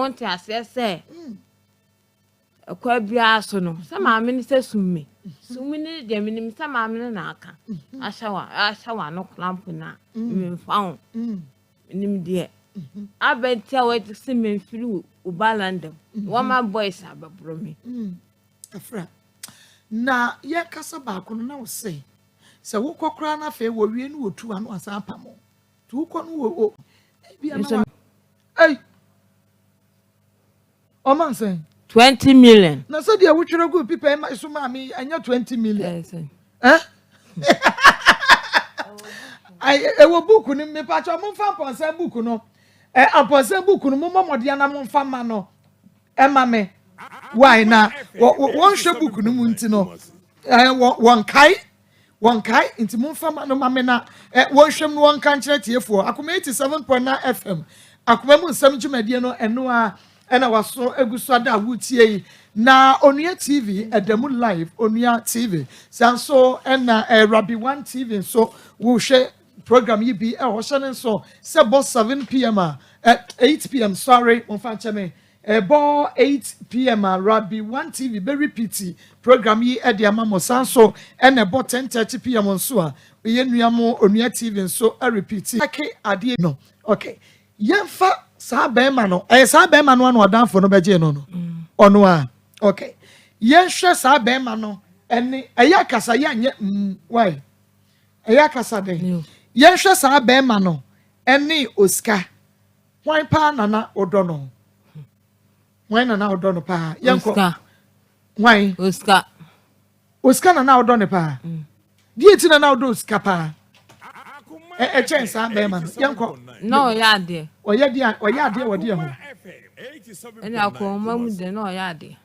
want to say a quabia sono. Some mammy says to me. So we need them in some mammy naka. I shower no clamp na. Found. Dear. I bet tell to see me through Ubalandem. One my boys have a bromy. Afra. Na ye kasa ba kono na wo say. Se wo kokra na fe wo wie no otu anu asa pamo. Tu ko no wo bia na. Hey. O man say 20 million. Na so dia wo twere go pipa ma so ma me anya 20 million. Ai e wo book ni me pa cho mo fa ponsa book no. Aponsa book no mo momodia na mo fa ma no. E ma me. Why na won hwe book no mu nti no. Won kai inti mo fa ma no ma me na won hwem no won kan kire tiefo. Akoma 87.9 FM. Akoma mu nsam dwumadie no eno a ena waso eguso ada wutie na Onua TV Adamu live Onua TV sanso ena Rabi 1 TV so wo hwe program yi bi ho hye ne so se bo 7 p.m. At 8 p.m. sorry on fa cheme bo 8 p.m. Rabi 1 TV be repeat program yi e de amamo sanso ena bo 10:30 p.m. so a ye nuamo Onua TV so a repeat okay ade no okay yemfa sa be ma no sa be ma no anu odanfo no beje no no ono a okay yenhwe sa be ma no ene eya kasa ya nye why eya kasa de yenhwe sa be ma no ene oska wan pa nana odono wan nana odono pa yenko wan oska nana odono pa die ti nana odo oska pa chen sa be ma yenko no ya de oya dia wo dia ho ene Akoma mu de no ya de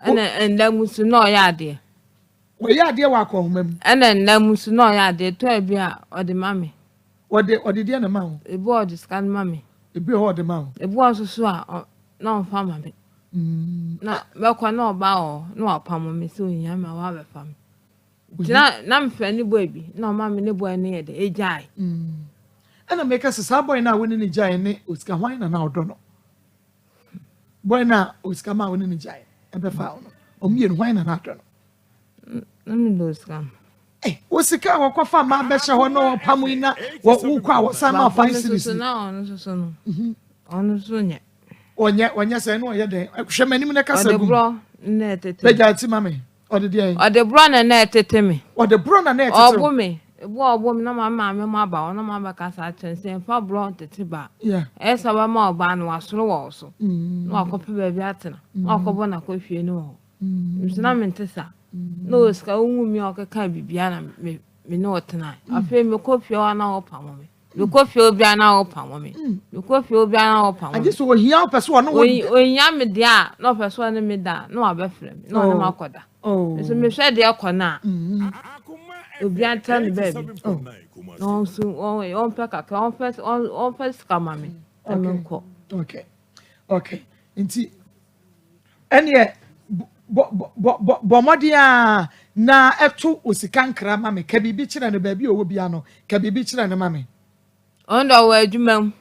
ene ndamusu no ya de oya de wa Akoma mu ene ndamusu no ya de to e bia ode mame ode de na ma ho ebu ode scan mame ebi ho ode ma ho ebu asusu a no fa mame na me kwa no ba o no apamo me so nya ma wa be fam na mfa ni boy bi na mame ni boy ne ye de ejai ana meka sa boy na woni ni jai ne osika hwan na odo no boy na osika ma woni ni jai e be fa no o mie no hwan na odo no na me do scam osika wo kwa fa ma be hye ho no pamu ina wo kwa wo sa ma fa series na ono so no ono so nya onye se no ye de hwe manim ne kasa gu bro na etete peja ti mame ode de ode bro na etete me ode bro na etete obo me ebu me na mama me ma ba ono ma ba kasa chense fa bro tete ba esa ba ma oba no asoro wo so no akope ba bi atena no akobo na kohwie no ho msina mentesa no ska unwu mi okeka bibia na me no otena afi me kofie wa na opamo me me kofie obi na opamo me me kofie obi na opamo agi so ohia opeso no ohia me dia no opeso ne me da no abefre me no ne makoda so me hwe de akona obi anta ne baby no so on peka ka on first kama me amenko okay nti ene bo modia na eto osika nkra ma me ka bibi kire ne baby owo bia no ka bibi kire ne ma me ondo wa adwuma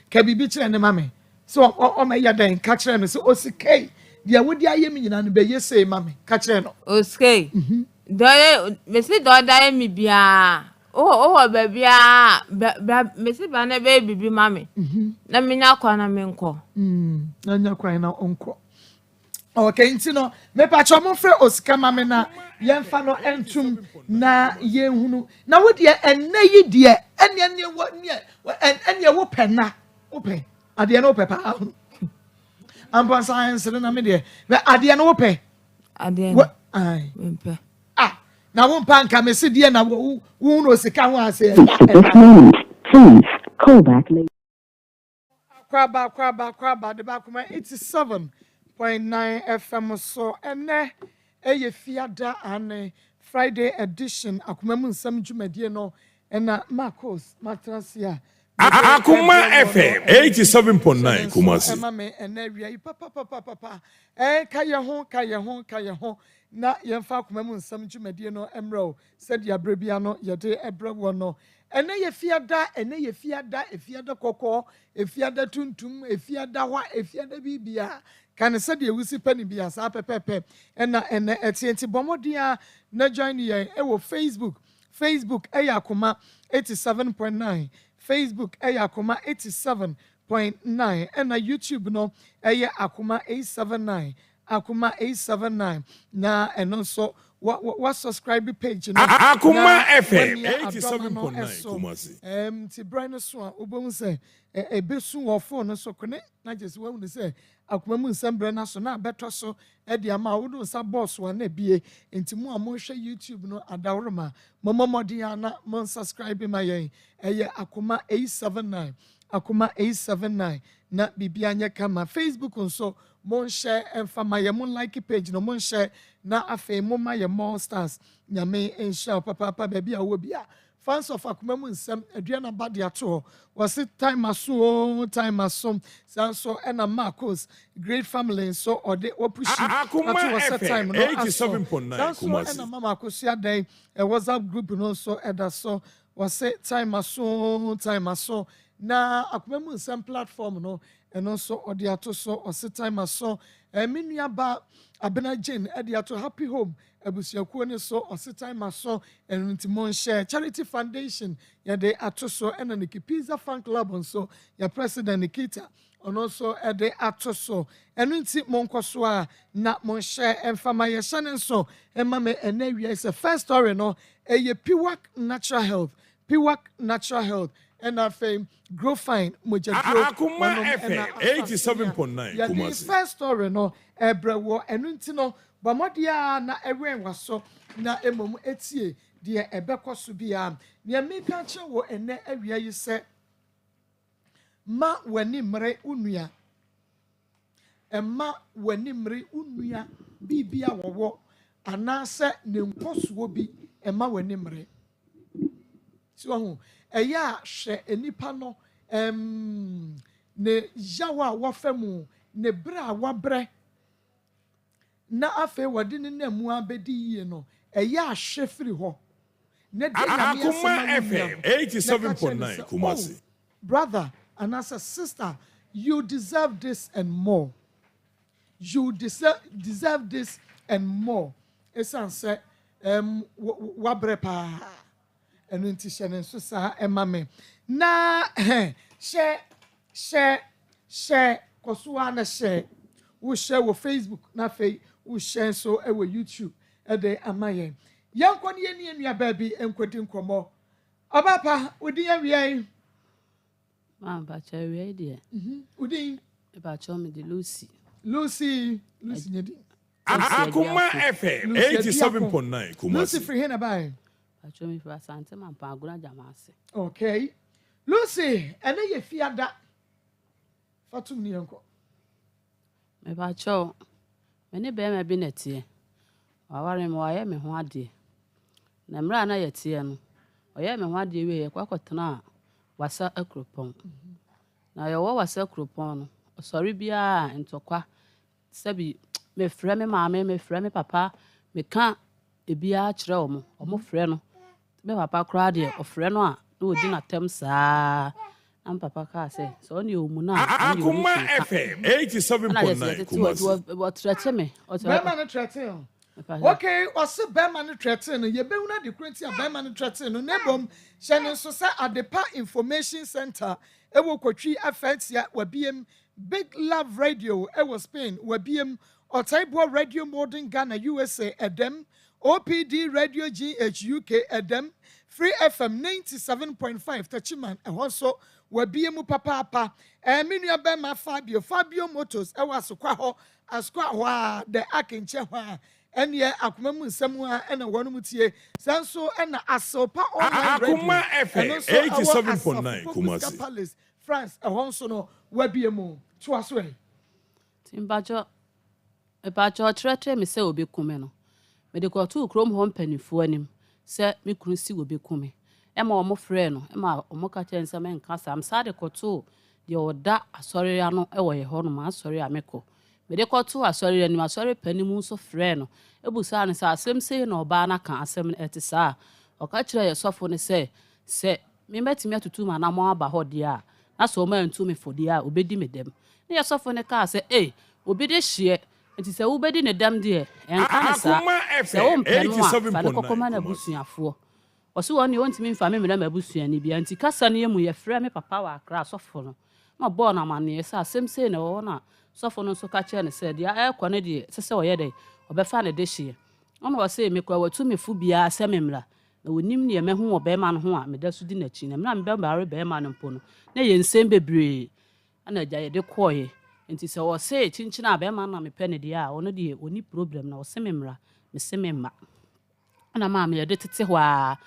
ka bibi kire ne ma me so o ma ya den ka kire no so osika dia wodi ayemi nyina no be yese ma me ka kire no osika doye mesi do da mi bia o ba bia mesi ba na be bibi ma me na menya kwa na me nko na nya kwa na onko okay ntino me pa cho mo fre osika ma me na yemfa no entum na yenhunu na wo de enne yi de enne wo enne wo pena wo pe ade no pe pa ampa science na me de ade no wo pe ade ai mpe na wo mpa nka me se de na wo no osika ho ase please call back later kwaba de ba kuma 87.9 FM so ene eye fiada ane Friday edition Akoma mu nsam dwumadie no ena Maa Akos matrasia Akoma FM 87.9 Kumasi mama ena wia papa ka ye ho na yemfa Akoma mu nsam dwumadie no emro said ya brebia no ye de ebrewo no ene ye fiada koko efiada tuntum efiada wa efiada bibia kan se de wusi pani bia sa pepepe ena etienti bomodia na join ye wo Facebook Akoma 87.9 Facebook Akoma 87.9 ena YouTube no Akoma 879 Akoma 879 na eno so what subscribe page no Akoma FM 87.9 Kumasi ti brand so obon say ebesu wo phone no so kone na just we won say Akoma mu nsambre na so na beto so e dia ma wo do sa boss wa na bie enti mu amon hwe YouTube no adaworoma momodian na mon subscribe my yen Akoma 879 Akoma 879 na bibia nya kama Facebook nso mon share and my mon like page no mon share na afa mo my more stars nyame ensha papa baby a wo bia fans of Akoma mu nsam aduana bade ato was it time aso so ena Maa Akos great family so or they opushi Akoma FM 87.9 Kumasi ena Maa Akos ya day a WhatsApp group no so eda so was it time aso na Akoma mu nsam platform no and also odiato so or sit time aso minua ba abena jane odiato happy home abusiakuo ne so or sit time aso enuntimon share charity foundation ya de ato so and the pizza fan club on so ya president Nikita and also de ato so enunti monkoso a na mon share emfama ya shanen so emame enawia is a first story no Piwak natural health and our fame grow fine mojadro Akoma FM 87.9 Kumasi first story no ebrewo enunti no bamodia na ewen waso na emom etie de ebekoso bia ne meka che wo ene awia yi se ma wani mre unua emma wani mre unua bibia wowo anase ne nkoso bi emma wani mre so eya hwe enipa no ne yawa wafemu ne bra wabre na afa wade ne namu abedi yie no eya hwe firi ho ne de Akoma FM 87.9 Kumasi brother and as a sister you deserve this and more this and more esanse wabre pa enunti shene so sa emame na share kosuwa na share wo share wo Facebook na fe wo share so e wo YouTube e de amaye yanko ne enua baby enkodi nkomo obapa odi awie ma ba cha wie de odi ba cha me de Lucy nyedi Akoma FM 87.9 Kumasi Lucy free here na bai Acho mi fa sante man pa aguna jamase. Okay. Lucy, ene ye fiada. Fatum ni enko. Me ba cho. Me ne be ma bi netie. Waware me waye me ho ade. Na mra na yetie no. Oye me ho ade we ye kwakotena wasa akropon. Na ye wo wasa akropon no. Osori bia entokwa. Sabi me frɛ me maame me frɛ me papa me ka ebia kyerɛ omo frɛ no. Me papa kra de ofre no a na odi na tem saa am papa ka say so oni omu na Akoma FM 87.9 Kumasi what threat me Bema no threaten okay ose bema no threaten ye behu na de kurenti a bema no threaten no nebom hyene so say adepa information center e wo kwatwi afetia wabiem Big Love Radio e wo Spain wabiem Otaibo Radio Modern Ghana USA edem OPD Radio GH UK Edem Free FM 97.5 Tachiman ehonso wabiemu papa minua bema Fabio Motors ewa asokwa ho de akenche ho ene Akoma mu nsemu ena wonu mutie sanso ena asopa online radio Akoma FM 87.9 Kumasi Palace France ehonso no wabiemu to aso e timbajo tretre me se obi kume no me de ko to krom ho mpanifo anim se me kunu si obi kume e ma omo frɛ no e ma omo ka chen se me nka sam sa de ko to de oda asɔre ya no e wo ye ho no ma asɔre ya meko me de ko to asɔre ya ni ma asɔre panimu so frɛ no e bu sa ne sa asɛm sei na oba na ka asɛm ete sa o ka kyerɛ ye sɔfo ne se me metimi atutu ma na mo aba ho de a na so ma ntu me fo de a obedi me dem na ye sofo ne ka say obi de hye nti se wo bedi ne dem de enka ne sa se wo mpenu a fa ne kokoma na busuafo oso won ne wontimi mfa me mena mabusuani bia nti kasa ne yemu ye frɛ me papa wa akra sofo no na bo na mane sa asem sei ne wo na sofo no so ka kye ne se de ekɔ ne de se wo ye de obefa ne de hye ono wo se me kwa watu me fu bia se me mra na wonim ne me ho wo be ma no ho a me da so di na chi na mra me be bare be ma no mpo no na ye nsem bebre ana gya ye de koye nti se wo se chinchina be ma na me pɛ ne de a ono de oni problem na wo se me mra me se me ma ana ma me ye de tete ho a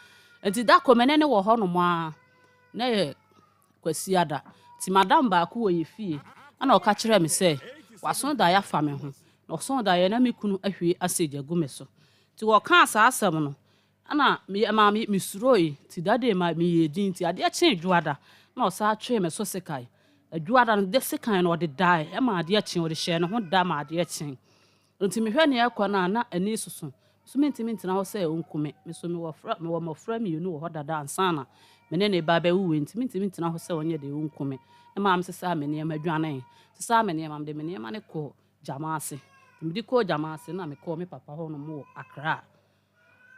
nti da komene ne wo ho no mo a na ye kwasiada ti madam ba ko wo ye fie ana o ka kire me se waso da ya fa me ho na oso da ye na me kunu ahwe asegya gume so ti wo ka asa asem no ana me suroi ti dade ma me ye din ti ade chen dwada na o sa atwe me so sekai adwada no de sekai no de dai e ma ade chen o de hye no ho da ma ade chen nti me hwe ne ekɔ na ani susu so mentimi ntina ho sɛ onkume me so me wo mofra me yunu wo ho dada ansana me ne ba ba wuwe ntimi ntina ho sɛ onye de onkume e ma am sesa me ne ma dwane sesa me ne ma de me ne ma ne ko jamaase me di ko jamaase na me ko me papa ho no mo Accra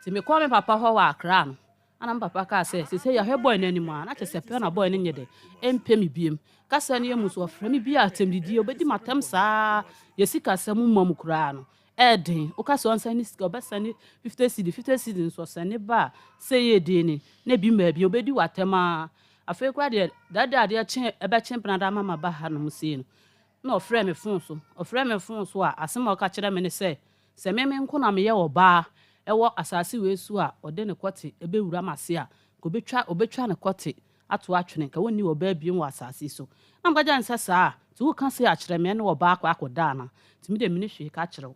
ti me ko me papa ho wa Accra no ana me papa ka sɛ ya he boy nani mu a na kyese pe na boy ne nye de empe me biem kasa ne emu so ofra me bia atem didi obedi matem saa yesika sɛ mu mam kura no eden o ka so ansani sika obesani 50 cedi nso sane ba sɛ ye de ni na bi ma bi obedi watema afei kwa de dada ade ache ebe chempna da mama ba ha no musie no na ofrɛ me fon so a asema o ka kyerɛ me ne sɛ me nko na me ye oba ɛwɔ asase we su a ɔde ne kɔte ebe wura mase a ko obetwa ne kɔte ato atwene ka woni oba biem wɔ asase so na mgaja nsa saa ti wo ka sɛ akyerɛ me ne oba akɔda na ti me de me ne hwe ka kyerɛ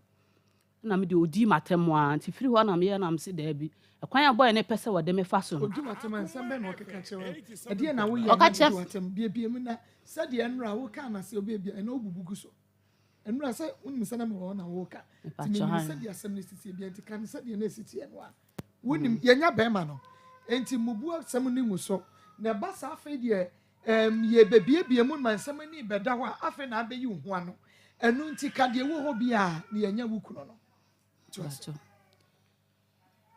na me de odi matemu a nti firi ho na me ye na me se da bi ekwan ya boy ne pese wode me fa so odi matemu ansem be na o keka kyerɛ ade na wo ye matemu bia mu na sɛ de enra wo ka na sɛ obi bia na obubugu so enra sɛ unnim sɛ na me wo na wo ka ti me sɛ de asɛm ne sisi bia nti kan sɛ de na sisi no a wonim yenya be ma no enti mubu asɛm ne mu so na ba sa afa de ye bebie mu man sɛm ni bɛda ho a afa na abeyi ho ano enu nti ka de wo ho bia na yenya wukuno no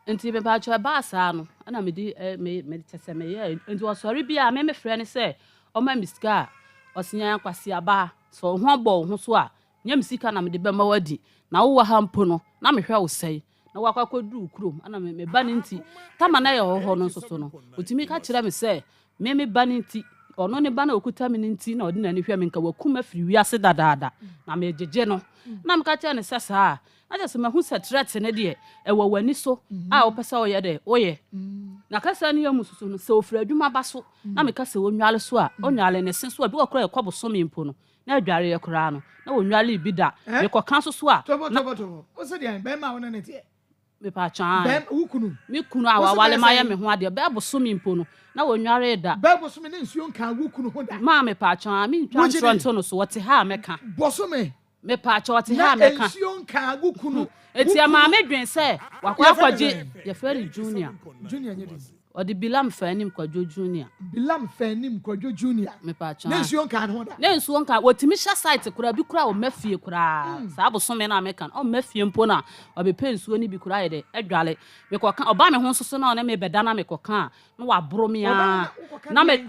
nti me ba cho ba sa no ana me di me tese me ye nti o sori bia me frɛ ne sɛ o ma miska o sinya kwase aba so ho bɔ ho so a nya misika na me de bɛma wadi na wo ha mpo no na me hwɛ wo sɛi na wo akwakodu kurom ana me ba ne nti tama na ye ho no so so no otimi ka kyerɛ me sɛ me ba ne nti ono ne ba na okuta me nti na odi na ne hwɛ me nka wakuma firi wiase dadaada na me jeje no na me ka kyerɛ ne sɛ saa na just me hu sɛ threat ne de ɛwɔ wani so a wo pɛsɛ wo ye de wo ye na kasa ne yamu susu no sɛ ofra adwuma ba so na me ka sɛ wo nwale so a onwale ne se so a bi wo kora ye kɔbo so me mpo no na adware ye kora no na wo nwale bi da me kɔka so a tobo wo sɛ de be ma wo ne te me pa chan be wukunu me kunu a wale ma ye me ho ade be bo so me mpo no na wo nware da be bo so me ne nsuo nka wukunu ho da ma me pa chan me ntwa ntronto no so wote ha meka bo so me pa cho te ha meka na nsuo nka wukunu eti ama me dwen sɛ wakwa akwaje ye fere junior nye de o de bilam fanim kwadwo junior me pa chan na nsuo nka ho da na nsuo nka wotimi hya site kura bi kura o mafie kura saa bo so me na meka o mafie mpo na o be pe nsuo ni bi kura ye de adwale me kɔka oba me ho soso na o na me bɛda na me kɔka na waboro me a na me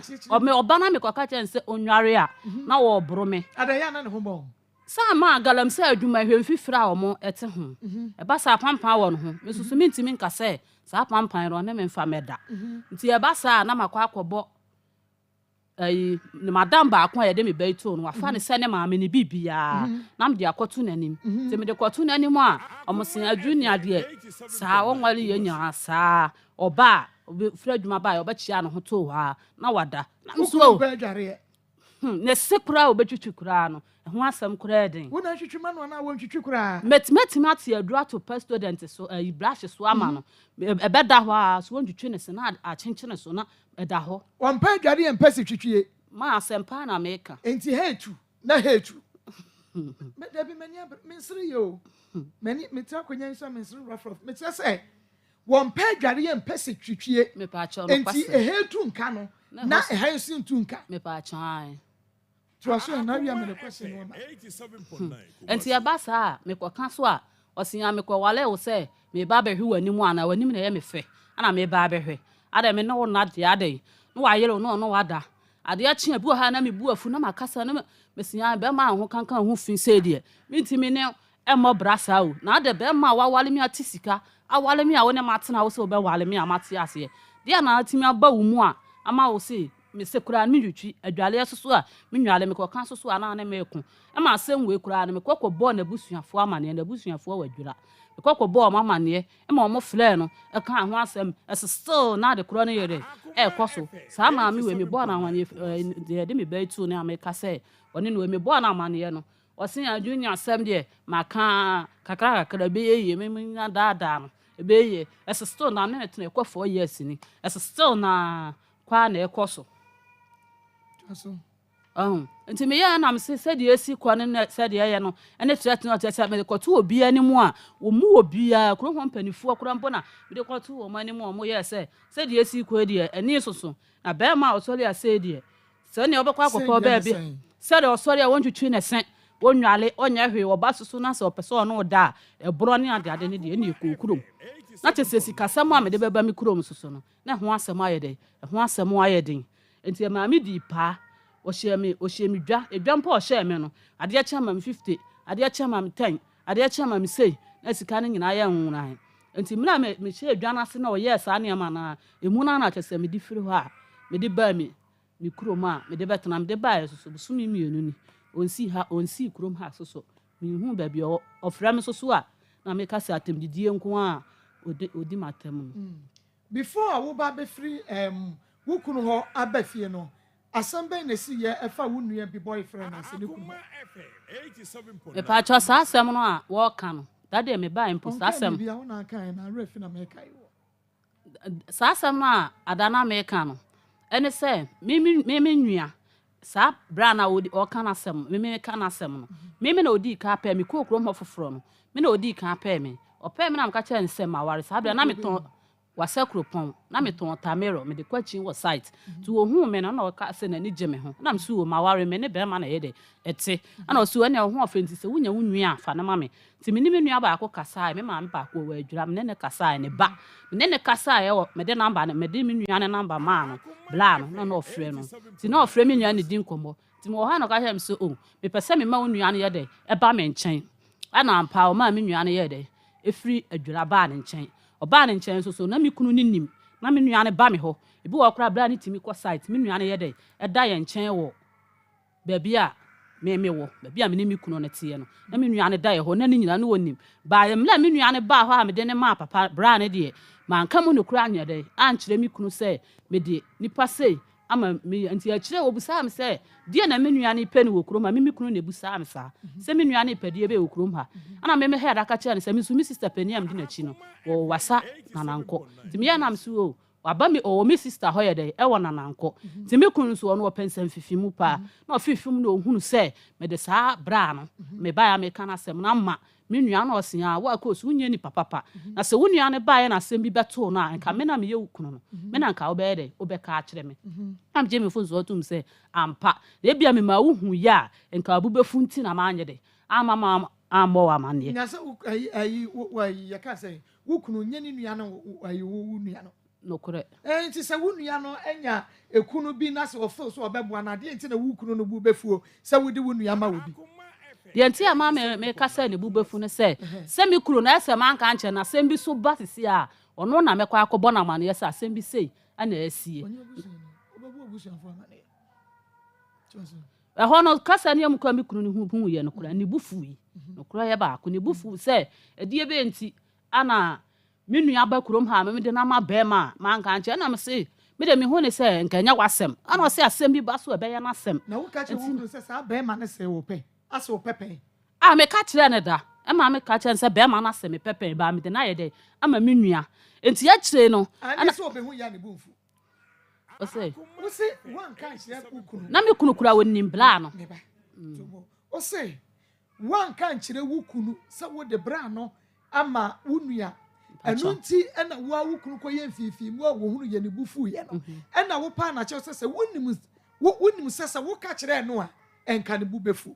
oba na me kɔka kyɛn sɛ onware a na wo boro me adaya na ne ho bɔ sama galam sɛ adwuma hwemfifira o mo ɛte ho ɛba sa pampa wɔ no ho me susu me ntimi nka sɛ saa pampan ro na me mfa meda nti ɛba sa na makɔ akɔbɔ ne madam ba akɔ yɛde me baito no wafa ne sɛ ne maame ne bibia na me de akɔto nanim nti me de kɔto nanim a ɔmo sen adwunia de saa wɔnwale yɛ nya saa ɔba obɛfira adwuma ba yɛ ɔbɛkyia no ho to ha na wada na nso ne sekura obɛtwitwi kura no ho asɛm kura den wo na twitwi ma no na wo twitwi kura metimatimati adura to per student so brush so ama no ɛbɛda hɔ a so wɔntwitwi ne se na akyenkyene so na ɛda hɔ wɔmpa adware yɛ mpɛ se twitwie ma asɛmpa na meka enti hetu na hetu da bi mani mensere yo mani metra konya nso mensere rough me tira sɛ won pe adware ye mpese twitwie me pa cho no kwase enti ehetu nka no na ehansi ntu nka me pa cho ai so na wi am the question no 87.9 enti ya ba sa me kwa so a osia me kwa wale wo se me ba be hwe wani mu ana wani mu na ye me fe ana me ba be hwe ada me no na de ade no wa yero no wada ade a chi abu ha na me bu afu na makasa na me sia be ma ho kankan ho fin se de mintimi ne emo brasa o na ade be ma wa wale mi atisika awale mi a wo ne matena wo se wo be wale mi amate ase de na atimi aba wo mu a ama wo se me se kura mi twitwi adwale soso a me nwale me kokan soso a na na me ku e ma asem we kura na me kokko bo na busuafo amane na busuafo wadwura me kokko bo ma amane e ma mo fle no e kan ho asem e still na de kura no yere e koso sa ma mi we me bo na amane de me be tu na me ka se oni no we me bo na amane no osin adwunya asem de ma ka kakra be ye me nya dada no be ye e still na na tena ekwa 4 years ni e still na kwa na ekoso nti me ya na me se de esi kwa ne se de ye no ene threat no tete me ko to obi animu a wo mu obi a kro ho mpanifu akura mpo na me de ko to wo manimu o mo ye se de esi kwa de eni soso na be ma osori a se de se ne obekwa akoko ba bi se de osori a wontwitwi ne sen wonwale onya hwe wo ba soso na se opeso no da e bro ne ade ne de eni ekokurom na tese sikasam a me de beba mi kurom soso no na ho asem aye de ho asem aye den enti ma mi di pa o share me dwa mpa o share me no ade a chama me 50 ade a chama me 10 ade a chama me say na sika ne nyina ye nwuna enti mna me share dwa na se na o yes ane ma na emu na tese me di firi ho a me di ba mi kurom a me de betena me de ba so so mi mienu ni onsi kurom ha so me hu ba bi o fra me so a na me ka se atem didie nko a odi matem before wo ba be free wo kunu ho abafie no asambe na si ye efa wo nua bi boyfriend na se ne kunu e pa cho sa asem no a wo ka no dade me ba impo sa asem bia wo na kan na refi na me kai wo sa asem no a adana me ka no ene se me nua sa bra na odi o ka na asem me ka na asem no me na odi ka pa me ko okrom ho foforo no me na odi ka pa me o pa me na mka cha nsem aware sa bra na me ton wasakropon na me ton tamero me de kwachi wo site to ohun me na o ka se na ni je me ho na msu o maware me ne be ma na ye de ete ana osu ene ho ofenti se wunya wunua afa na ma me ti me ni me nua ba akọ kasa me ma me ba akọ wa adwura me ne kasa ne ba me ne kasa ye wo me de number ne me de me nua ne number ma no bla no na ofre no ti na ofre me nua ne din komo ti mo ha no ka hem so o me pese me ma wunua ne ye de e ba me nchen ana ampa o ma me nua ne ye de efiri adwura ba ne nchen oba ne nchen so na me kunu nim na me nua ne ba me ho ebi wo kra bra ne timi ko site me nua ne ye de e da ye nchen wo ba bia me wo ba bia me ne me kunu ne tie no na me nua ne da ye ho na ne nyina ne wonim ba ye mla me nua ne ba ho a me de ne ma papa bra ne de man ka mu ne kura anya de an kire me kunu se me de nipa sei ama me anti a kire obusa am se de na me nua ne pe ne wo kuro ma me kunu ne busa am sa se me nua ne pe de be wo kuro ha ana me head aka kire ne se me su mi sister pe ni am di na chi no wo wasa na nanko ti me ya na msu o waba me o me sister ho ye de e wo na nanko ti me kunu so no pensam fifimu pa na ofifim na ohunu se me de sa bra no me ba ya me kana sem na ma me nua na osia wa ko so nya ni papa na se wo nua ne ba ye na sem bi beto na nka me na me ye kunu no me na nka wo be de wo be ka akire me am je me fo zo tum se ampa na bia me ma wo hu ya nka abu be funti na ma anye de ama ambo wa mane na se ayi ya ka se wo kunu nya ni nua no ayi wo nua no nokure nti se wo nua no enya ekunu bi na se ofil so obeboa na de nti na wo kunu no bu befuo se wo de wo nua ma wo bi de nti ama me kasa ne bu befu ne se me kunu na ese man ka nche na sem bi so batisi a ono na mekwa akọbọ na mane yesa sem bi sei ana asie obabu obusuafo amane choso ho no kasa ne am kwa me kunu ne hu ye no kura ne bufu yi no kura ye ba ko ne bufu se edie be nti ana me nua ba kurom ha me de na ma be ma man ka nche na me se me de me hu ne se nkanya wasem ana se asem bi ba so e be ye na asem na wo ka che wo se sa be ma ne se wo pe aso pepe me ka kire ne da e ma me ka kire se be ma na se me pepe ba me de na ye de ama me nua enti ya kire no ana se obehu ya ne bumfu o se wan kan kire ukunu na me kunu kura wonim bla no o se wan kan kire ukunu se wo de bra no ama unua Anunti ena wa wukunu ko ye fifi mu wo hunu ye ne bufu ye no ena wo pa na che sese wonim sese wo ka kire no a enka ne bu befu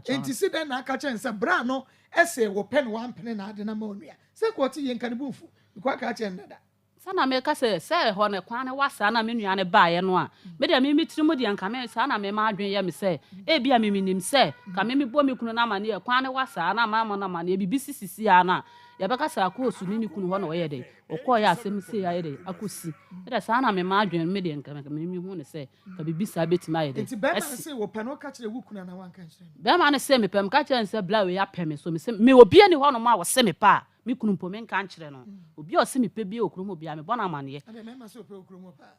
enti si den na aka kire nse bra no ese wo pe no wan pene na ade na ma onua se ko ti ye enka ne bufu ko ka kire ndada sana me ka se ho ne kwan ne wasa na me nua ne baaye no a me de me mitiri de nka me sana me ma adwen ye me se e bia me minim se ka me bo me kunu na ma ne kwan ne wasa na ma na ma ne bibi sisi ana ya baka sa Akos ni kunu ho na wo ye de okọ ya asem se ya ye de akosi me de sana me ma adwen me de nka me mi hu ne se ka bibi sa betima ye de enti be ma se wo pe no ka kire wo kunu na wan ka kire be ma ne se me pem ka kire se bla we ya pe me so me se me obi ani ho no ma wo se me pa mi kunu po men kan kire no obi o se me pe bi okuru mo bia me bona amane ade me ma se ope okuru mo pa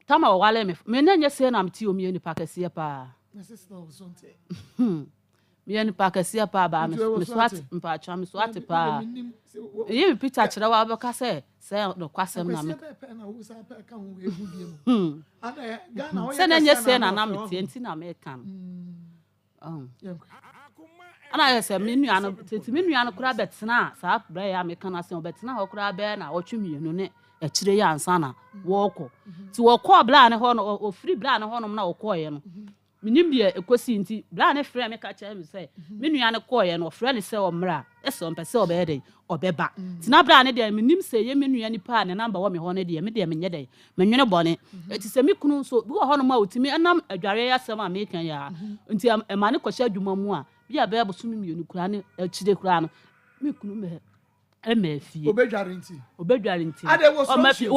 tama wale me na nye se na mti o mi ni pa kase pa na se no so nte mi ni pa kase pa ba me swat mpa cha me swat pa ye Peter kire wa ba ka se no kwasem na me na wo sa pa ka ho ebu bi mu ade ga na wo se na nye se na mti enti na me kan ana yese me nua no teti me nua no kura betena sa bra ya me kan ase betena ho kura be na otwemienu ne akire ya ansa na wo kọ ti wo kọ bla ne ho no ofiri bla ne ho no na wo kọ ye no minim bia ekosi nti bla ne frɛ me ka kya me se me nua ne kọ ye no frɛ ne se o mra ese o mpese o be de obeba ti na bla ne de minim se ye me nua ni pa ne number wo me ho ne de me nye de me nwene bone eti se me kunu so bi ho no ma otimi enam adware ya sema me kan ya nti e ma ne kɔhya adwuma mu a bia be boso me mienu kura ne akire kura no me kunu me emefie obedware nti ade wo mafi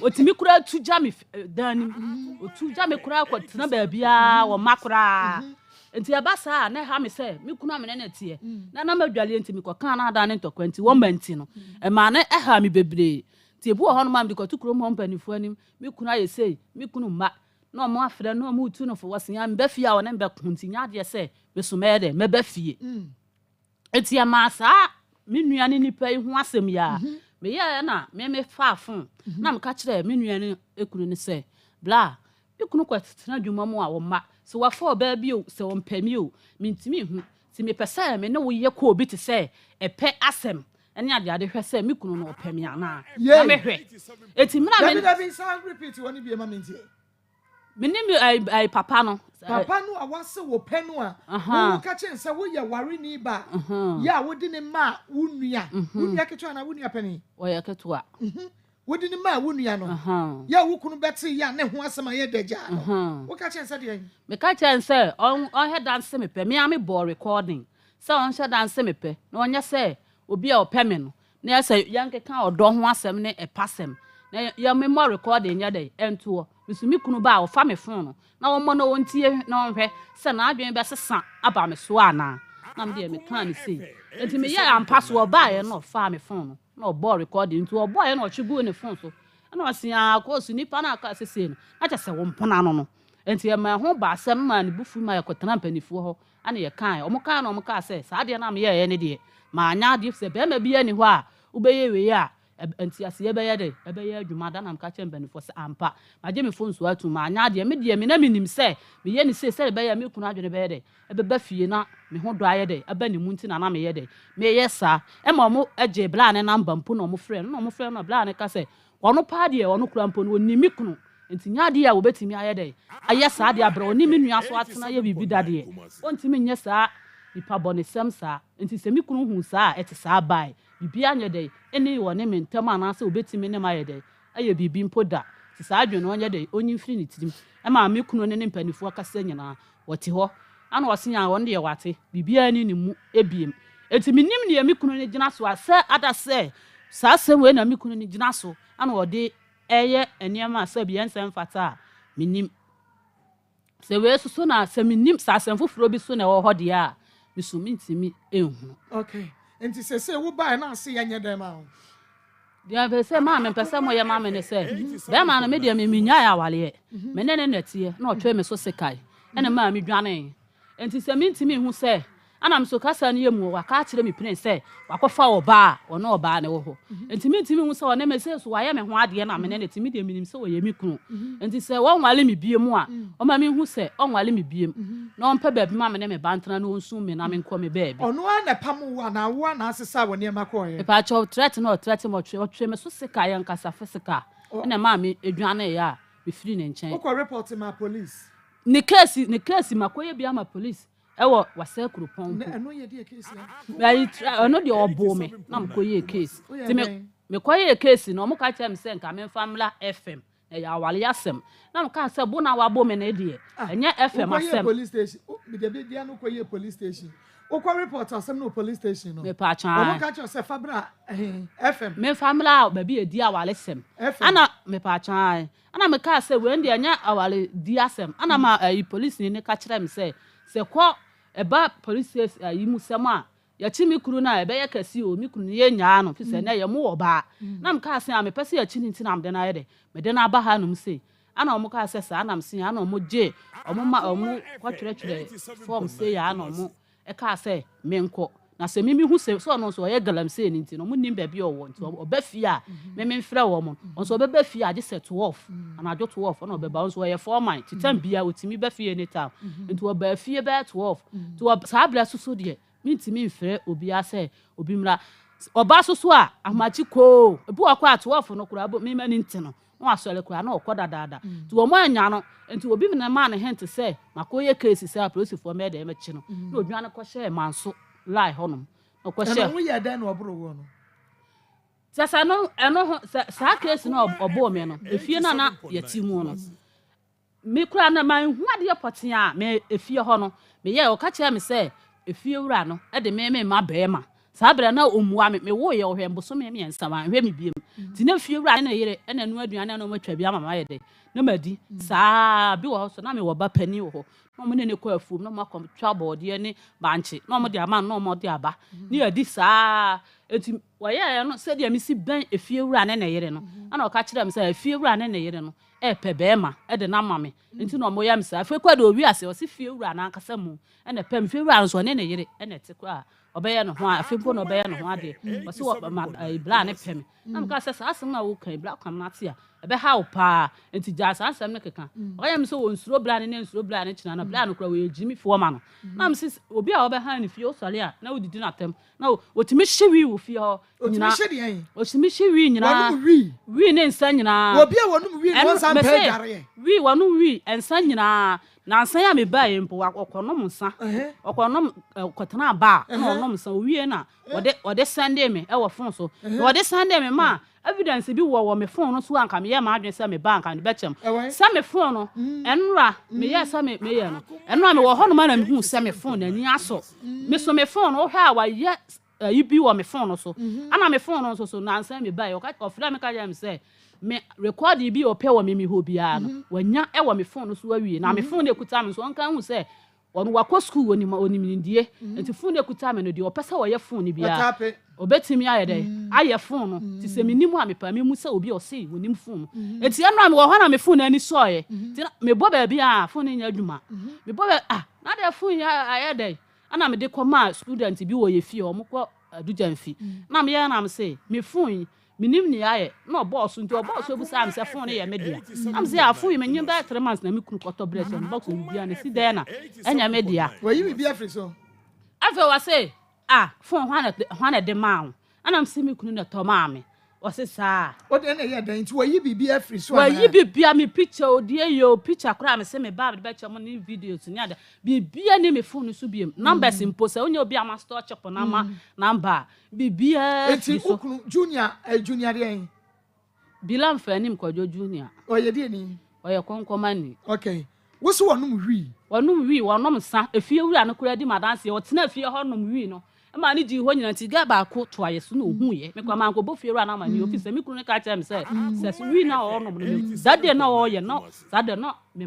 otimi kura tu jami dani otu jami kura ko tena ba bia wo makura enti abasa na ha me se me kunu amene na tie na madwale enti me kokan na ada ne ntokwa enti wo manti no e ma na ha me bebre tie bu ho no ma me ko tukuro mo mpanifo anim me kunu ayesei me kunu ma na mo afre na mo tu no fo wasia me bafie a wo ne be kunti nya de se me so me de me bafie enti amasa me nuane nipa hu asem ya me ya na me faafon na me ka kire me nuane ekunu ne se bla ekunu kwatena dwuma mu a wo ma se wa fa oba bi o se wo mpami o mentimi hu ti me pese me ne wo ye ko obi te se epe asem ene ade hwe se me kunu no opami ana na me hwe eti me na me David sound repeat woni bi ma menti menim ai papa no awase wo penu a wo ka chen se wo ye ware ni ba ya wo di ne ma wunua ketua na wunua pani o ya ketua wo di ne ma wunua no ya wo kunu beti ya ne ho asema ye dagya no wo ka chen se de me ka chen se on he dance me pe me am bo recording se on she dance me pe na onye se obi a opeme no na ya se yanke kan odo ho asem ne epasem na ya me mo recording ya dey entuo misumi kunu ba o fa me fon no na wo mo no wontie na onhwe se na adwen be sesa aba me so ana na me de me kan ni sei enti me ya ampa so ba ye no fa me fon no na o bo recording ntu o bo ye no chibu ne fon so na o sia Akos nipa na aka sese no na cha se wo mpona no no enti e ma ho ba asem ma ne bufu ma ye kotena mpanifuo ho ana ye kan o mo kan no mo ka se sa de na me ye ne de ma anya de se be ma bi ani ho a ubeye we ya enti ase ye be ye de e be ye adwuma da na mka che mpanifo se ampa ma je me fon so atu ma anya de me de me na minim se me ye ni se be ye me kunu adwene be ye de e be ba fie na me ho do aye de e ba ni mu nti na na me ye de me ye sa e ma mo eje bla ne namba mpo na mo frɛ no bla ne ka se wono pa de wono kura mpo no ni mi kunu enti nya de ya wo betimi aye de aye sa de abra oni mi nua so atena ye bibi da de ontimi nye sa nipa bone sem sa enti se mi kunu hu sa ete sa bai bibi anya de eni woni me ntam ana se obetimi ne ma ye de aye bibi mpo da ti sa adwene onye de onyi firi ni tirim e ma me kunu ne mpanifo akasa nyina wote ho ana wosenya won de ye wate bibi ani ni mu ebiem enti minim ne me kunu ne gina so ase ada se sa asem we na me kunu ne gina so ana wode eye eniema asa bi ensem fata minim se we so na se minim sa asem foforo bi so na wo ho de a misumi ntimi ehunu okay enti se wo ba na ase yenye dem a dia be se ma me pese mo ye ma me ne se be ma na me dia me nya ya wale me ne natie na otwe me so sekai ene ma me dwane enti se mi ntimi hu se ana m so kasa ne yemu wa ka kire me pene say wakofa oba ono oba ne wo ho ntimi hu say one me say so wa ye me ho ade na me ne ntimi de minim say wo ye mi kunu nti say won wale me bie mu a o ma me hu say on wale me bie mu na on pa ba bi ma me ne me bantana no nsu me na me nko me ba bi ono ana pam wo na wo na asesa wo ne makọ ye pa cho threat mo twe me so sika ye nkasa fisika na ma me eduane ya be free ne nchen wo report ma police ne case makoye bia ma police ewo wasa kurupon eno ye de case ya eno de obo me na makoye case ti me koye case no mo ka tell me say nka me famla FM ya wale yasem na mo ka say bo na wabo me na de enye FM asem police station me de be dia no koye police station o ko report asem no police station no me pa chan o mo ka tell say fabra FM me famla ba bi edi awale sem ana me pa chan ana me ka say we ndi anya awale di asem ana ma police ni ka kire me say ko eba police yi mu sem a ya chi mi kuru na ebe ya kasi o mi kuru ye nya no fi say na ye mu oba na me ka say a me pese ya chi ni nti na me de na ye de me de na ba ha no mu say ana omo ka say sa ana me say ana omo je omo ma omo kwa kire form say ya ana omo e ka say me nko na se mimi hu se so no so ye galamse ni nti no munim ba bi owo nti oba fi a meme mfrɛ wo mo onso oba fi a je set 12 ana jo 12 na oba onso ye 4 man titam bia otimi ba fi any time nti oba fi ba 12 to sa bla susu de mintimi mfrɛ obi ase obi mra oba susu a amachi ko ebu akwa 12 no kura me mani nti no no asole kura na okoda dada to wo mo anya no nti obi na ma ne hent say makoye case say police for me de me chi no na odwan ko hye manso lie honum o ko hye no ye dan no obro wo no sasa no eno sa case no obo me no efie na yati mu no me kura na man hu ade poten a me efie ho no me ye o ka kire me say efie wura no e de me ma be ma sa bra na omua me wo ye ohwembo so me ensa ma hwe me biem ti na efie wura na yere e na nu aduane na matwa bia ma ye de na madi sa bi wo so na me wo ba pani wo ho no mo ne ko afum no mo kom twa bode ne banche no mo de ama no mo de aba ni adi sa eti wo ye no se de mi si ban efie wura na yere no ana o ka kire me say efie wura na yere no e pe be ma e de na ma me enti no mo ya me sa fe kwa de owi ase o si fie wura na akasa mu e na pe me fie wura so na yere e na te kwa obeye no ho afempo no obeye no ho ade o si wo ibla ne pem na mka se sa asem na wo kan ibla kwam na te a ebe ha wo pa enti ja sa asem ne keka o ya me so wo nsuro bla ne nsuro bla ne kina na bla no kra wo ejimi fo ma no na me se obi a obe ha ne fie o sole a na wo didi na tem na wo timi hyewi wo fie ho nyina o timi hyewi nyina wi ne nsa nyina obi a wonum wi no nsa pe dare wi wonu wi ensa nyina na nsa ya me ba ye mpo okonom nsa okonom kotena ba na onom nsa owie na ode sande me e wo fon so ode sande me ma evidence bi wo me fon no so anka me ye ma adwen se me ba anka ne bechem sa me fon no enra me ye sa me ye no enra me wo ho no ma na me hu se me fon na ni aso me so me fon no hwa wa ye yi bi wo me fon no so ana me fon no so na nsa me ba ye ofra me ka ya me se me record bi o pe wo me ho bia no wanya e wo me phone no so awie na me phone de kuta me so onka hu se wonu wakọ school woni ma onimindie enti phone de kuta me no de o pese wo ye phone ni bia obetimi aye de aye phone no ti se menimu a me pa me mu se obi o se wonim phone enti eno am wo ho na me phone ani so ye ti me bo ba bia phone nya adwuma me bo ba na de phone ya aye de ana me de koma student bi wo ye fie o mo ko adujamfi na me ya na me se me phone minim ni aye no boss nti o boss obu sam se phone ye media am se afu me nyim ba 3 months na me kunu koto breast on box obu bia na si de na enya media wa yi bia free so afa wa se phone hwana de mawo ana se me kunu na to ma me o se sa o de na ye dan nti wa yi bia free so wa yi bia me picture odie yo picture kra me se me ba be che mo ni videos ni ada bia ni me phone so biem numbers impo se onya obi ama store chop na ma number bia eti okunu junior junior de bilam fanim kwajo junior o ye de ni o ye konkoma ni okay wo so wonum wi wonom sa efie wura no kura di madanse o tena efie ho nom wi no ma ni ji ho nyina ti ga ba ko to aye so na ohu ye me kwa man ko bo fie wura na ma ni office me kunu ne ka tell me say se wi na o nom no that day na o ye no that day no me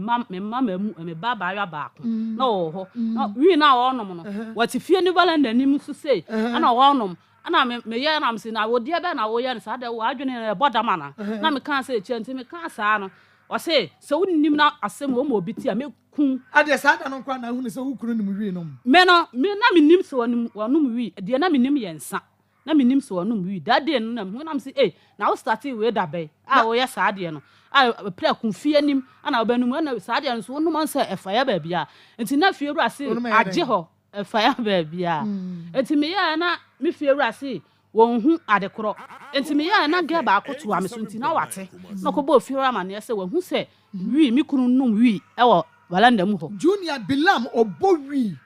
ba ya ba ko na o ho wi na o nom no what fie ni balanda ni mu so say ana o nom ana me ye na me say na wo de be na wo ye sa de wo adwene boda mana na me kan say chenti me kan sa no o say so wonnim na asem wo mo obiti a mekun ade sada no kwa na hu ne se wo kunu nim wi no me no me na menim so wonum wi de na menim yensa na menim so wonum wi that day no na hu na me say na wo start we da be a wo ya saade no a pra kunfie nim ana obanum na saade no so wonum ansa efa ya ba bia enti na fie wura se agye ho efa ya ba bia enti me ya na me fie wura se won hu adekoro enti me ya na ga ba akoto am so enti na wate na ko bo fie wura ma ne se won hu se wi mi kunu num wi e wo walanda mu ho Junior Bilam obo wi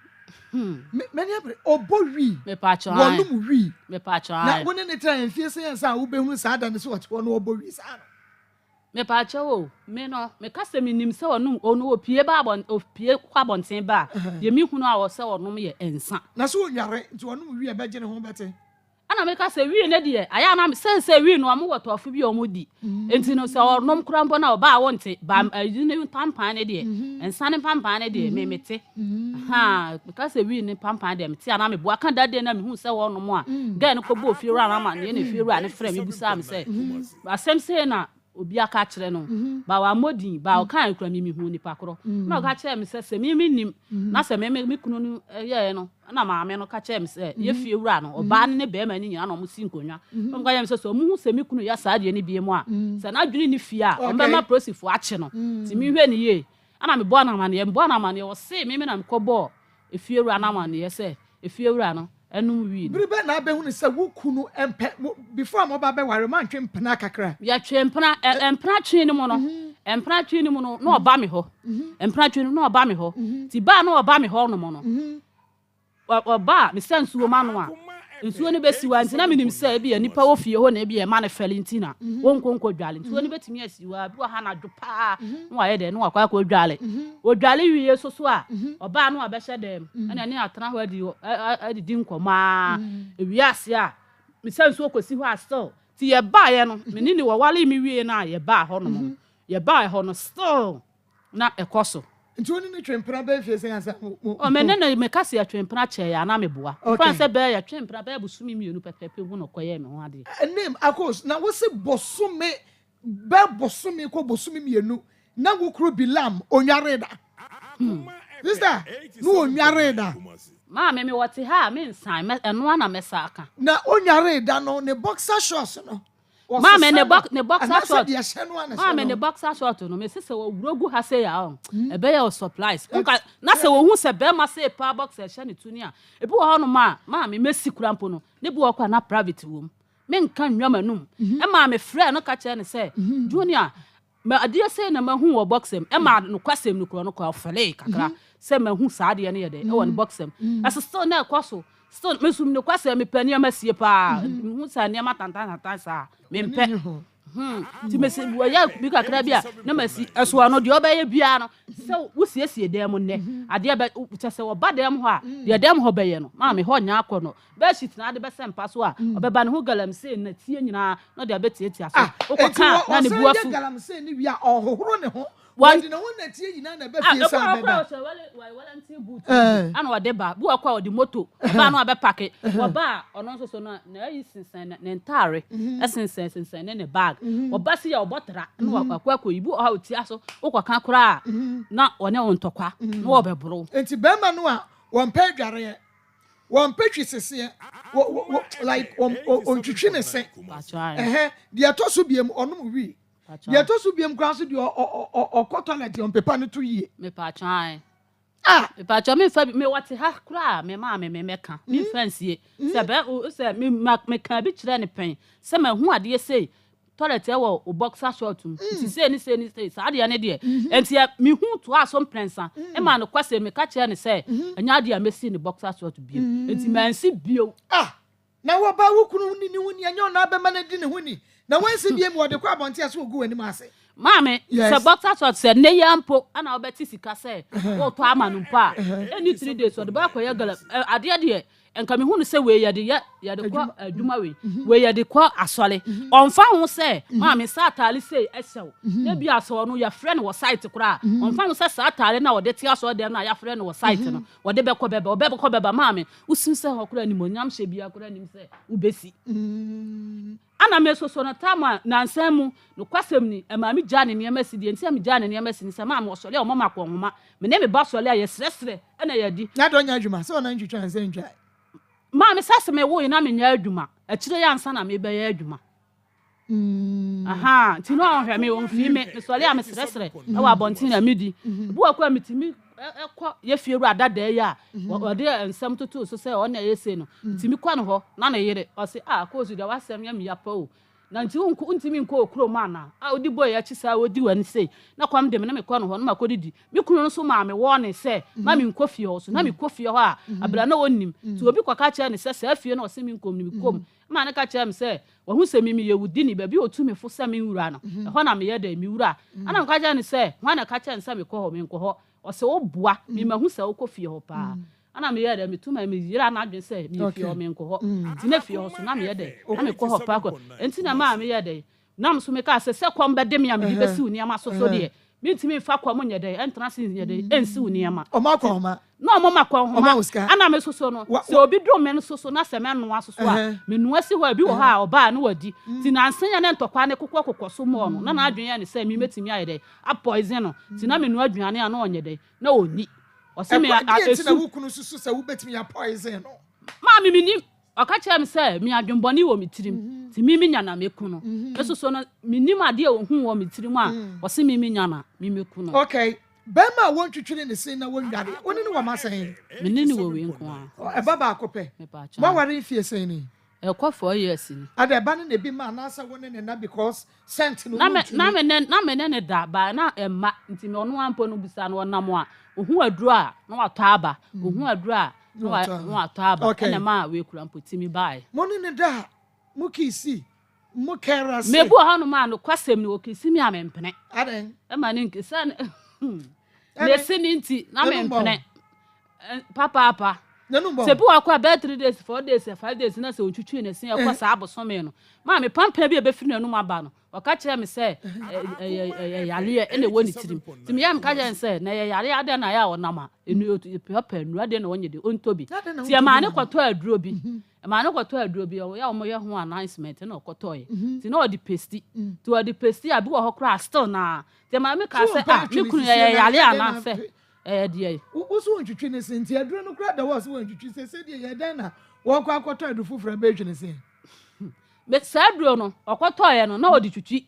many obo wi me pa cho wonum wi me pa cho na woni ne tran fie se yansa wo be hu saada ne so wate no obo wi sa me pa cho me no me ka se minim se wonum onu opie ba bon opie kwa bonten ba ye mi hunu a wo se wonum ye ensa na so onware nti wonum wi e be gye ne ho bete ana me ka se wi ne de aya na se wi no am wotofo bi omodi enti no se onom krampo na oba wonte ba ne pampan ne de ensa ne pampan ne de me mete ha me ka se wi ne pampan de mete ana me bo aka da de na me hu se wonom a ga ne ko bo fi ra na ma ne fi ra ne frɛ me busa me se asem se na obi aka kire no ba wa modin ba o kan kura mi hu ni pakoro na o ka kire me se mi nim na se me kunu no ye no na maame no ka kire me se ye fie wura no oba ne be ma ni nyina na mo si nkonwa o ka ye me se so mu hu se mi kunu ya saade ni bie mu a se na dwuni ni fie a o be ma prosifo ache no ti mi hwe ni ye ana me bo na ma ne o se me na me ko bo e fie wura na ma ne ye se e fie wura no enum wi bribe na be hu ne se wo kunu empe before mo ba be ware man twempena kakra ya twempena empena twi ni mo no empena twi ni mo no na oba me ho empena twi ni na oba me ho ti ba na oba me ho no mo no oba me sense wo ma no a nsuo ne besiwa ntina minim se bi nipa wo fie ho na bi e ma ne felintina wonkonko dwale nsuo ne betimi asiwa bi ha na dwopa no aye de no akwa ko dwale o dwale wiye soso a oba no abehye dem ana ne atena ho adi di nkoma ewi ase a me sense wo kosi ho a still ti ye ba ye no me ni wo wale mi wiye na ye ba ho no ye ba ho no still na ekoso nti oni ne twempena be fie se yansa o me ne me ka se twempena che ya na me boa france be ya twempena be busumi mienu pepepe hu no koye me ho ade name Akos na wo se bosume be bosume ko bosume mienu na wo kro Bilam onware da sister no onware da ma me wote ha me nsan me eno na me saka na onware da no ne boxer shorts no ma me ne boxer short ma me ne boxer short no me sese wo wurogu ha se ya e be ya supplies na se wo hu se be ma se pa boxer hye ne tuni a e bi wo ho no ma me mesi kurampo no ne bi wo kwa na private wo me nka nwamanum e ma me frɛ no ka kye ne se junior ma adie se na ma hu wo boxem e ma no kwasem no kro no kwa fele kakra se ma hu saade ne ye de e wo no boxem as still na kwaso still me sum ne kwase me pani amasie pa hu sa ne matanta sa me mpe ti me se wo ya bi kakra bia na masi eso no de obaye bia no se wo siesie dem ne ade ba te se wo ba dem ho a de dem ho beye no ma me ho nya akono ba shit na ade be sempa so a obeba ne ho galamse na tie nyina no de abetieti aso okoka na ne buafu galamse ne wi a ohohoro ne ho wadi na wona tie nyina na be fie sa beba wala ntie boot ana wade ba bu akwa wadi moto ba na abe pake wo ba ono so na ayi sinsan ne ntare esensen ne bag wo ba si ya obotra na akwa ibu ha oti aso ukwa kora na one ontokwa na wo bebro enti bema no a won pa dware won petwi sese like on twitwi ne se de atoso biem onom wi de atoso biem kran so de okotolet on pepa no to yie me pa chan me pa chan me fa me wate ha kra me ma me meka me fansie se me ka bi kire ne pen se ma hu ade sei toilet e wo boxer short ti se ni sa ade ne de enti me hu to aso prensa e ma no kwase me ka kire ne se anya ade a mesi ni boxer short bio enti mansi bio na wo ba wo kunu ni hu ni anya na be ma na di ne hu ni na wansi biem wo de kwa bonte aso ogu ani ma ase Mame, se boxer short se ne yampo ana obeti sika se wo to amanu pa any 3 days so de ba kwa yagala ade de enka me hunu se we ya de kwa adwuma we ya de kwa asole onfa hu se mame sa atale se esew na bi aso no ya frɛ no wo site kura onfa hu se sa atale na wo de ti aso dem na ya frɛ no wo site no wo de bekɔ beba mame usim se ho kura ni monyam hye bia kura nim se ubesi ana mesoso no tama na nsam no kwasem ni amami jane ne yamasi die ntia me jane ne yamasi ni sama ma osole o mama ko homa me ne me ba sole aye sresre na yadi na do nya adwuma so na ntwitwa nse ntwa ma me sase me wo na me nya adwuma akire ya nsa na me be ya adwuma aha ti no ahwe me won fi me sole a me sresre na wa bontin na midi bu akwa mitimi ekọ ye fieru adada ya ode ensem tutu so se ọ na yese no ntimi kwa no ho na na yere o se kozu da wasem ya miya pa o na nti unku ntimi nko okro ma na odi boy ya chisa odi wani se na kwam de me na me kwa no ho na makodidi mi kunu no so ma me wo ne se ma mi nko fie ho so na mi kọ fie ho a abra na wonnim ti obi kwa ka che ne se afie na o se mi nkom ni mi kom ma na ka che me se wo hu se mi yewudi ni ba bi otumi fo se mi wura no ho na me ye da mi wura ana ka che ne se ho na ka che nsa me kọ ho me nko ho o se wo bua mi mahu se wo kọ fie ho pa ana me yede me tuma me yira na adwen se me fie ho me nko ho ti na fie ho so na me yede na me kọ ho pa ko enti na ma me yede na me so me ka se kwom be de me am bi besi uni ama so de me ntimi fa kwom nyede entra sin nyede ensi uni ama o ma ko ma no mo makọ ho ana me so no se obi do me no so na se me no aso so a me no asi ho abi wo ha oba na wadi ti na nsan ya ne ntokwa ne kokọ so mo no na adwen ya ne se me metimi ayede a poison no ti na me no adwane a na onyede na oni o se me esu na wukunu susu se wo betimi ya poison no ma me ni aka che me se me adwenboni wo mitirim ti mi nya na meku no so no minim ade ohun wo mitirim a o se mi nya na mi meku no okay Bema won twitwene ne sin na won dware oni ne wo masan menene wo we nko a baba akopɛ ma ware fie sin ni e kwa 4 years ni ada ba ne bi ma na sa won ne na because sent no na me ne da ba na emma nti me ono ampo no bisa no nam a ohu aduru a na wato aba ohu aduru a na wato aba na ma we kura mpotimi bai mo ne da mo kisi mo kera se me bu ha no ma no kwasem ni wo kisi mi amempene aden e ma ne nkisa Nesini nti na me mpene papa sebu akwa about 3 days 4 days 5 days na se ontwitwi ne sen akwa sa abosome no ma me pampa bi e be firi nanu aba no o ka kire me se yale ene woni tirim timi ya me ka je se na yale ade na ya wonama enu papa enu ade na wonye de ontobi ti e ma ne kwato aduro bi e ma ne kwato aduro bi ya omo ye ho announcement na okotoye ti na odi pesti ti odi pesti abi wo hokra still na ti ma me ka se me kunu yale ana se die usu ontwitwi ne sen ti aduro no kra da wo so ontwitwi se die ye den na wo kwa akoto adu fufura be twene sen me saduro no okotoye no na odi twitwi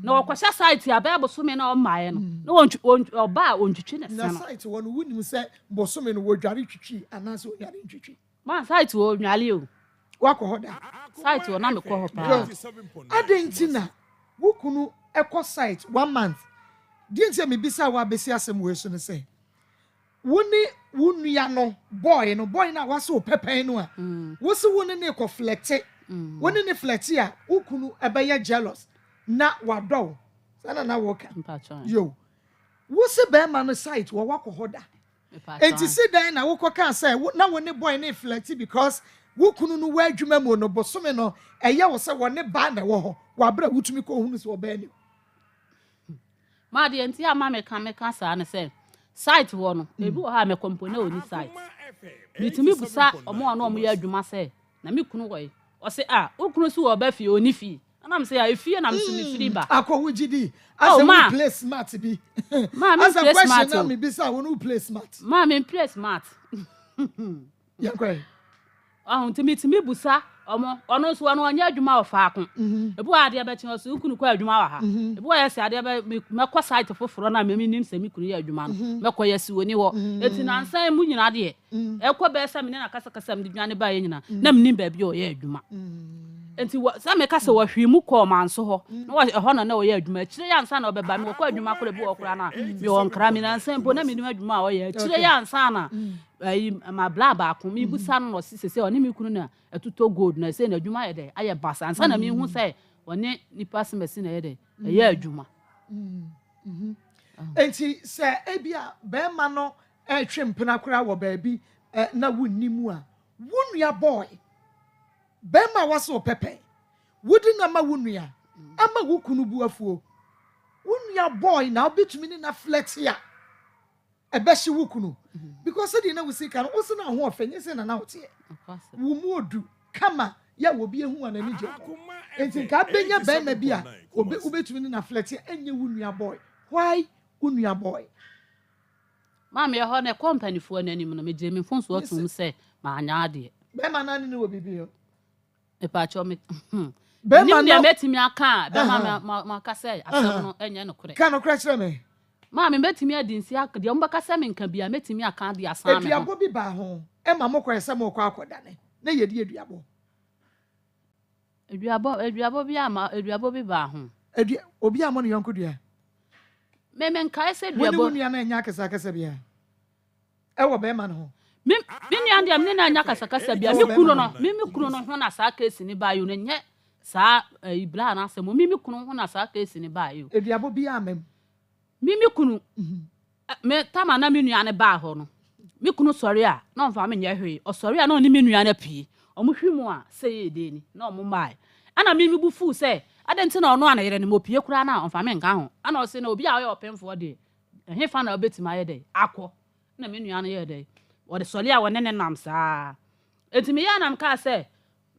na okwasha site aba bosome na o maaye no na oba ontwitwi ne sen na site wo no wunim se bosome no wo dware twitwi anase o yare twitwi ma site wo nwale o wako hoda site wo na me ko ho pa adentina wukunu ekọ site 1 month die ntia me bisa wa besi asem we so ne se woni wunua no boy na waso pepen no a wosi woni ne ko flete woni ne flete a ukunu ebeye jealous na wadɔ sana na woka yo wosi be ma no site wo wako hoda enti si dan na wokɔ ka say na woni boy ne flete because wukunu no wa adwuma mu no bosome no eye wo se woni ba na wo ho wabra wutumi ko hunu se oba ni ma de enti ama me ka sa ne say site wo no ebi wo ha me compone oni site bitumi busa omo no omo ya adwuma se na me kunu wo o se okunu si wo ba fie oni fie ana me se ya fie na me so me firi ba akọ wugidi as a play smart bi ma me play smart na me bisa wo no play smart ma me play smart ya kwai timi busa omo ono so no anya adwuma wo faako ebu ade be chen so ukunu kwa adwuma wa ha ebu ya se ade be me kwa site foforo na me nim se me kunu ya adwuma no me kwa yesi woni ho eti na nsan mu nyina de ekwa be se me na kasa me dwane ba ye nyina na me nim ba bi o ya adwuma enti sa me kasa wo hwimu ko manso ho na ho na o ya adwuma kire ya nsan na obeba me kwa adwuma kore bu okura na me won kra me na nsan bo na me nim adwuma o ya kire ya nsan na ma bla ba ko mi busa no sese oni mi kunu na etuto gold na se na adwuma ye de aye basa ansa na mi hu se oni nipa se mesi na ye de ye adwuma enti se ebia be ma no twempena kora wo ba bi na wunnimu a wunua boy be ma waso pepe wudi na ma wunua ama wukunu buafuo wunua boy na obetumi ni na flex ya ebeshi wukunu because they na wusi kan osi na ho ofenye se na na otie wo mu odu kama ya wo bi ehu anani je enti ka benya bema bia obetumi na flirt enye wunua boy why wunua boy Mama ya ho na company fo na anim no me je me fonso otum se ma anya ade bema na ne wo bibio e pa cho me bema na metimi aka bema ma ka se asem no enye no kure ka no kure kire me Mama metimi adinsi aka de mbaka se me nka bia metimi aka de asan me eduabo bi ba ho e ma mo kure se mo kwa akoda ne na yedi eduabo eduabo bi ama eduabo bi ba ho obi amo ne yonko dua me nka se eduabo woni na nya kasa bia e wo bema no ho me nua ndia me na anya kasa bia me kunu no ho na sa case ni ba yo ne nye sa ibla na asem me kunu ho na sa case ni ba yo eduabo bi amem me kunu me tama na me nua ne ba ho no me kunu sori a na mfa me nya hwe o sori a na oni me nua na pii o mo hwimu a se ye de ni na o mo mai ana me bu fu se adenti na ono ana yere ne mo pie kura na mfa me nka ho ana o se na obi a ye opemfo de he fa na obetima ye de akọ na me nua na ye de o de sori a wone ne nam saa etimi ya nam ka se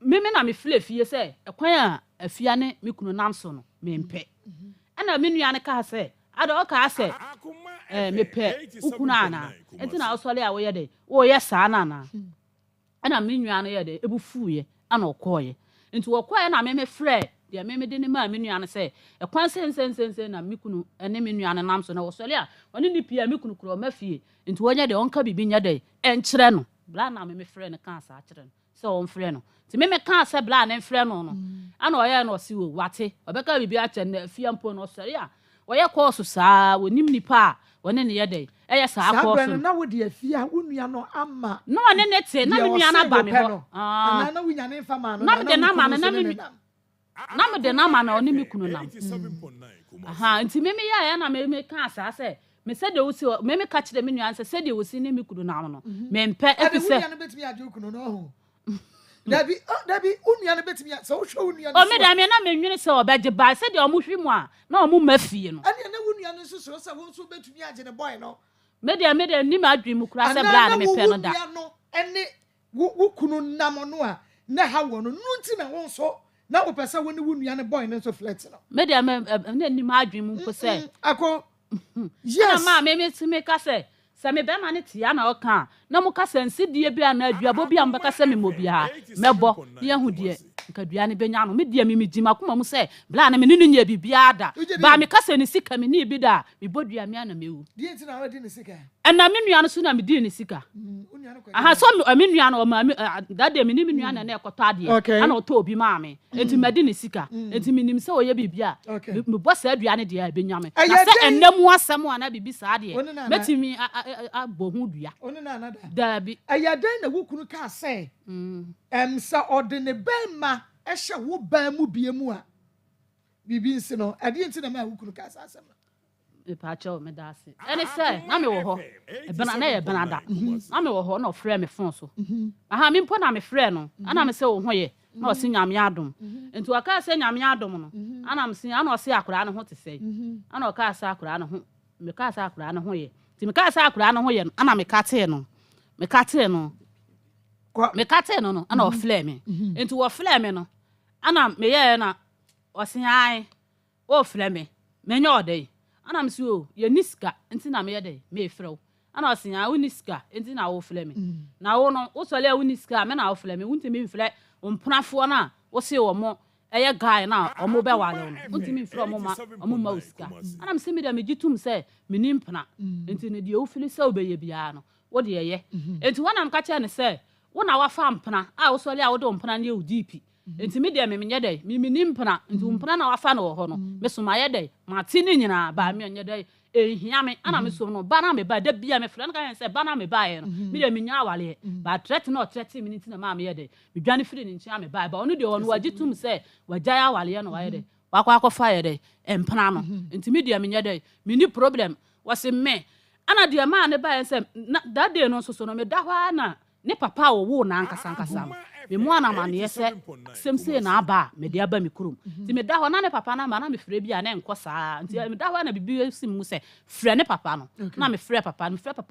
me na me fle fie se ekwan a afia ne me kunu nam so no me mpe ana me nua ne ka se ada o ka se me pe ukunu ana enti na o sori a wo ye de wo ye saa na na ana me nua na ye de ebufu ye ana okoye enti wokoye na me frɛ de me de ne ma me nua na se ekwan sensensensen na me kunu ene me nua na nam so na wo sori a oni ni pia me kunu kuro mafie enti wonya de onka bibi nya de enkyere no bla na me frɛ ne kan sa kyere no se on frɛ no ti me kan se bla na frɛ no no ana oye na osi wo wate obeka bibi a kyere na afia mpo no sori a oye course saa wonim nipa wone ne ye de eye saa course na wo de afia wonua no ama no ne ne te na me nua na ba me ho na wunya ne fa ma no na me de na ma na me na me de na ma na oni me kunu nam aha nti me ya na me ka asa se me se de wosi me ka kire me nua se de wosi ne me kunu nam no me mpe efise wonua no betimi ade kunu no ho dabi wonua no betimi se wo hwe wonua no o me da me na me nwene se obeje ba se de omo hwimu a na omo mafie no ane na wonua no susu se wo nso betumi age ne boy no me de ni ma adwi mu kura se bla na me pe no da ene wo kunu nam no a na ha wo no nunti na wo nso na wo pese wo ne wonua ne boy no nso flat no me de me ni ma adwi mu ko se ako yes na ma me ka se me be ma ne tia na o kan na mo ka se nsidie bia na aduabo bia mbaka se me mobia mebo ye hudie nka dua ne benya no me dia me jima kuma mu se bla na me ni nya bibia da ba me ka se ne sika me ni bi da me bodua me ana mewu die nti na wadi ne sika na me nua no so na me di ne sika aha so me nua no ma da de me ni me nua na na ekoto ade ana o to obi ma me enti me di ne sika enti me nim se o ye bibia me bo sa dua ne dia benya me na se ennamu asem ana bibi sa ade metimi abohu dua oni na anada dabi ayadan na wukunu ka say sa ordine bema ehye wo ba mu bie mu a bibi nsi no ade nti na ma wukunu ka sa asem e pa cho me da se ene say na me wo ho e bana na ye bana da na me wo ho na ofre me fon so aha me mpo na me frɛ no ana me se wo ho ye na o si nyame adom enti o ka se nyame adom no ana me si ana o se akora ne ho te sei ana o ka se akora ne ho me ka se akora ne ho ye ti me ka se akora ne ho ye ana me ka te no no ana o flɛ me enti wo flɛ me no ana me ye na o se ai o flɛ me nya odai ana me si o ye niska enti na me ye dai me frɛw ana o se ai o niska enti na wo flɛ me na wo no wo so le wo niska me na wo flɛ me wunti me mflɛ ompunafo na wo se wo mo eye guy na omo be wale no wunti me mfrɛ omo ma uska ana me se me da me gitum se me ni mpana enti ne de wo fili se obeye bia no wo de ye enti wana mka che ne se wo na wafa mpana a wo so le a wo de mpana ne udipi enti me de me nye dai me ni mpana enti mpana na wafa na wo ho no me so ma ye dai ma ti ni nyina ba me nye dai ehia me ana me so no ba na me ba da bia me frɛ no ka se ba na me ba ye no me de me nya awale ba threat no threat me nti na ma me ye dai me dwane firi ni ntia me ba onu de onu wagitum se wagya awale no wa ye dai wakwa akɔfa ye dai empana no enti me de me nye dai me ni problem wase me ana de ma ne ba ye se da de no so no me da hwa na ne papa wo na ankasa me mo ana ma ne se semse na aba me de aba me kurum ti me da ho na ne papa na ma na me frɛ bia na enko saa nti me da ho na bibi sim mu se frɛ ne papa no na me frɛ papa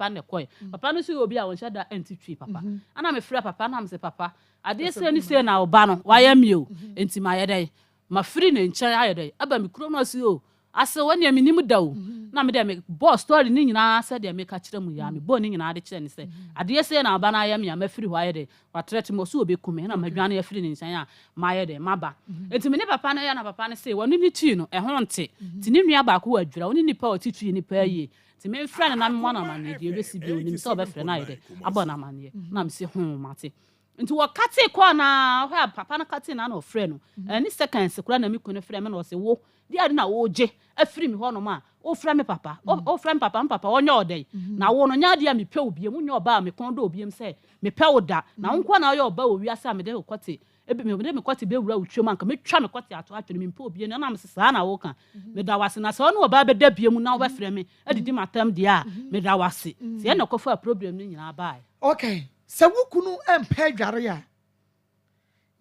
ne koy papa no si obi a won hya da anti twi papa ana me frɛ papa na me se papa ade se ni se na oba no wa ya mi o enti ma ye dai ma free ne nkyɛn ayɛ dɛ aba me kuro no ase o ase wone me nim da o na me de me boss story ni nyina sɛ de me ka kyerɛ mu ya me bo ni nyina de kyerɛ ne sɛ ade sɛ na aba na ayɛ me ma free hɔ ayɛ dɛ wa trɛt mo so obi kume na ma dwane afiri ne nkyɛn a ma ayɛ dɛ ma ba enti me ne papa na ya na papa ne sɛ wɔne ni tui no ɛho nte ti ne nua ba ko wadwura wɔne nipa o titui nipa yie ti me frɛ ne na me na ma ne de obesi bi onim sɛ obɛfrɛ na ayɛ dɛ abɔ na ma ne na me se mate nti wo kate ko na hɔ papa na kate na ofrɛ no ani seconds kura na me ko ne frɛ me na ɔse wo di ade na wo je afiri me hɔ no ma o frɛ me papa o frɛ me papa onye odai na wo no nya de a me pɛ obie mu nya oba me kon do obiem sɛ me pɛ wo da na wo nko na ɔyɛ oba wo wiase a me de kote ebi me de me kote be wura utwam anka me twa me kote ato atwene me pɛ obie na me sesa na wo ka me da wase na sɛ ɔno oba be da bie mu na wo bɛfrɛ me adidi matam de a me da wase sɛ na kɔfa problem ni nyina ba okay sɛ wukunu empɛ dware a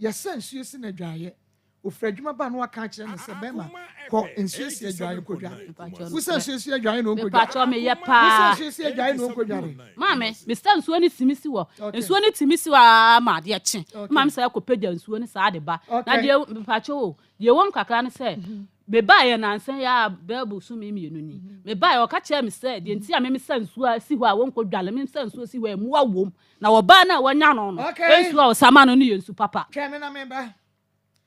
yɛsɛ nsuo si na dwaye ofra adwuma ba no aka kyerɛ ne sɛ bɛma kɔ nsuo si adwaye kɔ dware wusa nsuo si adwaye no kɔ dware pacho me ye pa wusa nsuo si adwaye no kɔ dware maame me sta nsuo ni timisi wo nsuo ni timisi wa ma de kye maame sɛ kɔ pagya nsuo ni saa de ba na de pacho o de wom kakra ne sɛ me ba ye nansen ya bebu su me mienu ni me ba ye o ka kyerɛ me sɛ de nti a me sɛ nsuo si hɔ a won kɔ dwale me sɛ nsuo si hɔ mu awom na wo ba na wanya no no nsuo a o sama no ne yensu papa twɛ me na me ba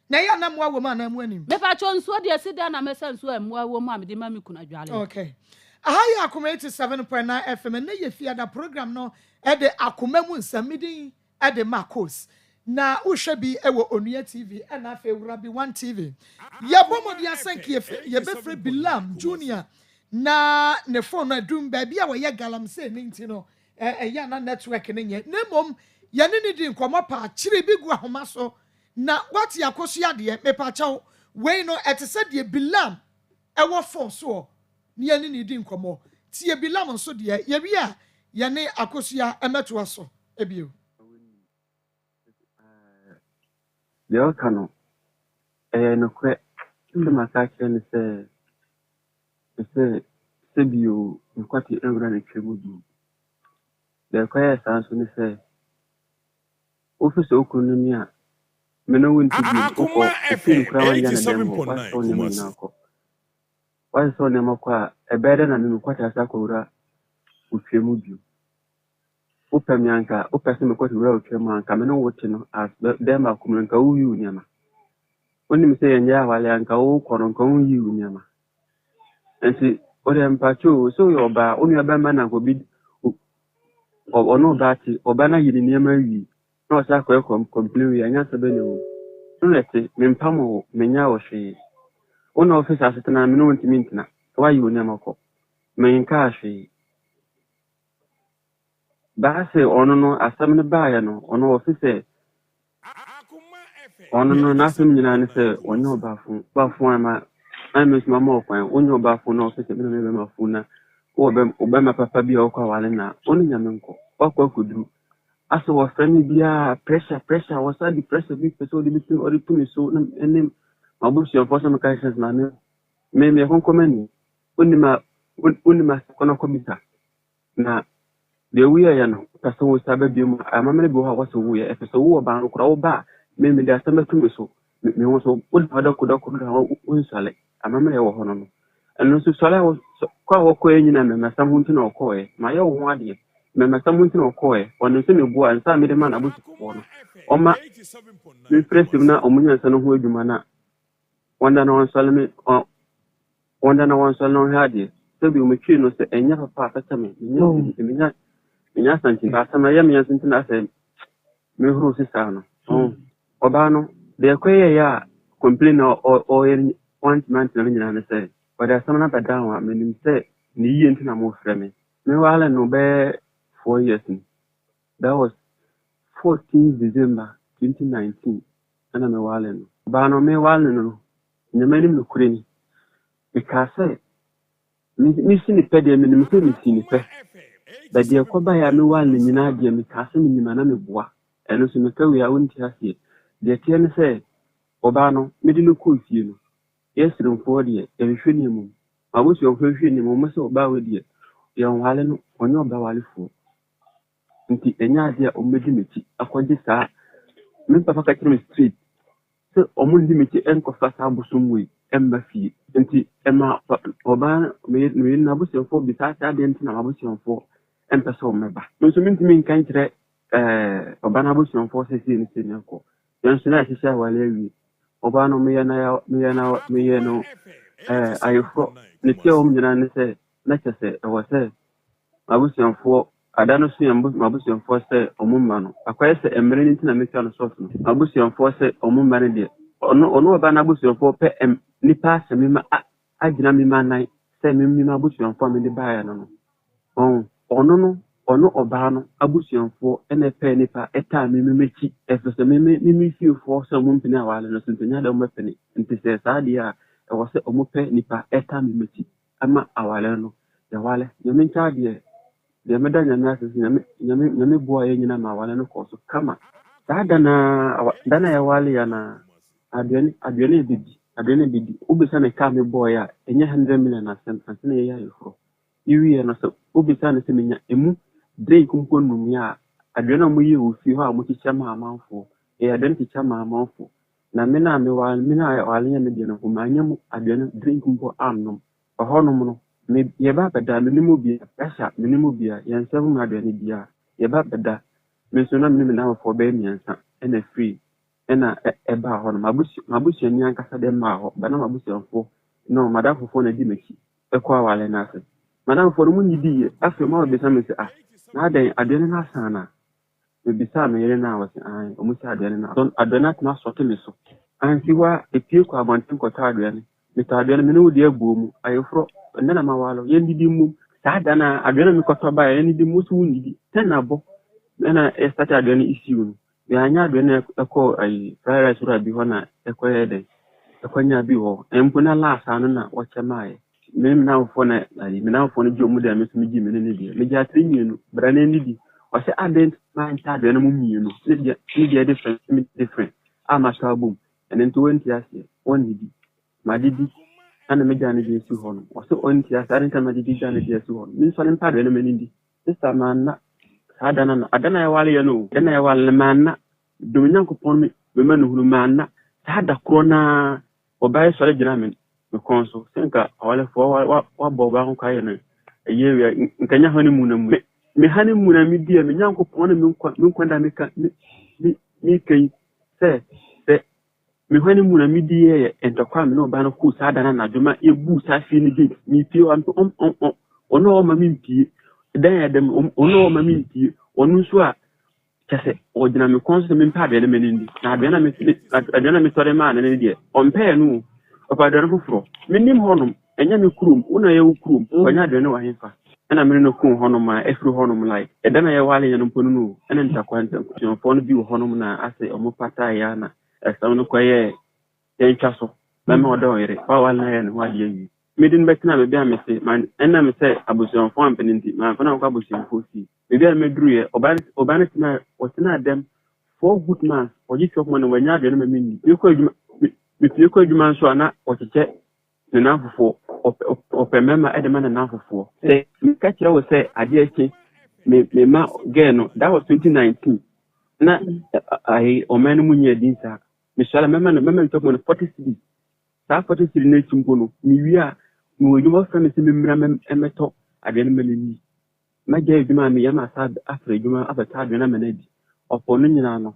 na ya na mu awom ana mu anim me pacho nsuo de si da na me sɛ nsuo mu awom a me de ma me kuna dwale okay aha ya Akoma 87.9 FM na ye fiada program no e de Akoma mu nsamidin e de Maa Akos na uhwɛ bi ewo Onua TV na afa ewura bi 1 TV ya bomodi asanki ye befre Bilam Junior na ne phone adum ba bia wo ye galamse ne nti no ya na network ne nye na mom ye ne di nkomo pa kire bi gu ahoma so na what yakoso ade me pa chaw we no etese de Bilam ewo phone so ne ye ne di nkomo ti ye Bilam nso de ye wi a ye ne akoso ya emeto aso ebio Leo kano no kwe masaka ni se bio nkwati enwura na twemu du de kwa sanso ni se office okunu ni a me no wonti bi ko ofin kwa wanya na demo waso ni mu na ko waso ni makwa ebede na me kwata asa ko wura utwemu du upemyanka upese me kwati wura utwemu anka me no wote no as dem akum nka uyu nyama oni mi se yenya wale anka wo kono nka uyu nyama enti ore mpacho so yo ba oni aba ma na ko bi ono dati oba na yiri nyama wi na o sa ko complain wi anya se be ne wo no lete me mpamo menya wo hwe ono office asitana me no wonti mintina wa yi nyama ko me nka hwe ba se ono no asam ne ba ya no ono office ono no na asem nyina ne se onyo ba fu ama ames mama okwan onyo ba fu no office me no me ma fu na oba ma papa bi o kwa wale na ono nyame nko okwa kudu aso wo frame bia pressure was the pressure bi peso di bitin ori tumi so na enem mabusi on force mechanics na me kon komani oni ma kono komita na de wiya ya no kaso wo sabe bi mu amamre bi wo waso wo ya efeso wo ba no kura wo ba me de asama tumi so me wo so wo da ko da wo nsale amamre wo hono no eno so sale wo kwa wo ko enyina me masam hunti na okoe ma ye wo ho ade me masam hunti na okoe wono se me bua nsa me de ma na busu ko no oma me presim na omunya nsa no ho adwuma na wanda na won sale me wanda na won sale no hade se bi o me twi no se enya papa afata me nya santi ba sama ya me santi na se me huru sisa no oba no de kweye ya complain o yen want man na nyina na se wada sama na bada wa me nim se ni yi ntina mo frɛ me wala no be 4 years ni that was 14 December 2019 ana me wala no ba no me wala no nyama nim no kure ni because mi sini pede me nim se mi sini pe da de ko ba ya me wala nyina de mi ka se mi nyima na me boa eno so me ka wi a wonti ase de tie ne se oba no me di no ko fie no yesirim fo de e hwe ni mu abusi o hwe ni mu mo se oba we de ye wale no onye oba wale fo nti enya ade a o medi meti akwaje saa me papa ka kire me street So omundi mechi enko fasa busumwe emma fi enti emma oba me na busiafo bisasa de enti na busiafo empesa omeba nso mintimi nkan kire oba na busiafo sesi ni senako yanso na sisa wale wi oba no me no ayefo ne tie omnyina ne se na chese e wo se abusiafo adano so yambo mabusiafo se omumma no akwaye se emre ni ntina mecha no soft no abusiafo se omumma ne de ono oba na abusiafo pe nipa asemi agina mi manan se mi abusiafo me de baaya no ono oba no abusiafo ene pe nipa eta mi mechi efese mi fiofo se omumpini awale no sintonya da omepene nti se saade a e wo se omupe nipa eta mi mechi ama awale no ya wale nyame ntaade de meda nyame asisi nyame boa ye nyina ma wale no koso kama dana ya wale ya na aduane bidi ubisa na ka me boy ya enya 100 million na sense na ye ya yefro iwi na so ubisa na se menya emu drink mpo num ya aduane mo ye ofi ho a mo chicha ma amanfo aduane chicha ma amanfo na me na wale ya me de no ko manyam aduane drink mpo annom ohonom no me ye ba beda me nimu bia kasha me nimu bia ye nsem ma aduane bia ye ba beda me so na me na fo be miensa na free ena eba ho no mabusi ni ankasa de ma ho ba na mabusi onfo no madam fo na di mechi ekwa wale na ase madam fo no mu ni di afi ma obi sa me se na adan aduane na sana me bisa me yere na wase omusi aduane na don aduane na so me so ansiwa epie kwa abantin ko ta aduane me ta aduane me no di abuo mu ayefro na ma walo ye ndidi mu sa dana aduane me ko to ba ye ndidi mu so ndidi tenabo na start aduane issue ya anya aduane eko ai fried rice ura bi ho na eko yede nya bi ho empu na last anu na wache mai me na mfo na ai me na mfo na jomu da me so mi gi me ne bi me ja 3 mienu bra na ni di o se adent man ta aduane mu mienu ni dia different ama shabum enen to wenti ase on di ma didi ana me ja ne di si ho no o se on ti ase adent ma didi ja ne di si ho min so ne pa aduane me ni di sister man na adana ya wale ya no dana ya wale manna dominyan ko pon me man hunu manna sada krona obaye sole jina men me konso senka wale fo wa boba ko kaye no eyewe nkanya hani muna mu me hani muna mi dia me nyanko pon me kwanda me ka mi kai se me hani muna mi dia ye entokwa me no ba no ku sada na djuma ebu sa fi ni gate mi pie ono ma mi pie dan ya dem ono ma mi pie onu so a kese odina me konso me mpa de me ndi na adena me sore ma na ne die ompe nu opa de fufuro menim honom enya me kurum una ye kurum kwanya de ne wa hemfa ana me no kun honom ma efru honom like edana ye wale ye no ponu nu ena nta kwanta kution fo no bi honom na ase omo pata ya na esa no kwaye yen so na me odo yere wa wale na ye no wa die medin betina me bia me se man ena me se abusion fo ampeninti man fana ko abusion fo si me bia me dru ye oban tina otina dem for good man oji chok mo no wanya de no me ni me ko adwuma so ana ocheche ne nanfofo opemema edema na nanfofo se me ka kire wo se ade achi me ma girl no that was 2019 na ai omenu munye dinsa me shala mema chok mo 40 cities ta 40 cities na chimpo no mi wi a mi wo dwuma fa me se me mra emeto ade no meleni ma ge dwuma me yama sa afre dwuma abata ade na menadi opo no nyina no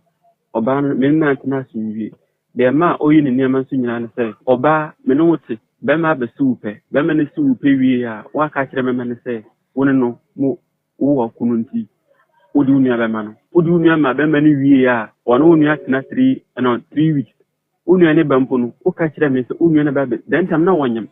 oba no me na ntena sinwie de ma oyi ne niam nso nyina ne se oba me no wote be ma be suupe be ma ne suupe wie a wa ka kire me ne se woni no mo wo kunu nti odi unu be ma no odi unu ma be ma ne wie a wono unu atena 3 weeks unu ne ba mpo no wo ka kire me se unu ne ba be den tam na wonyam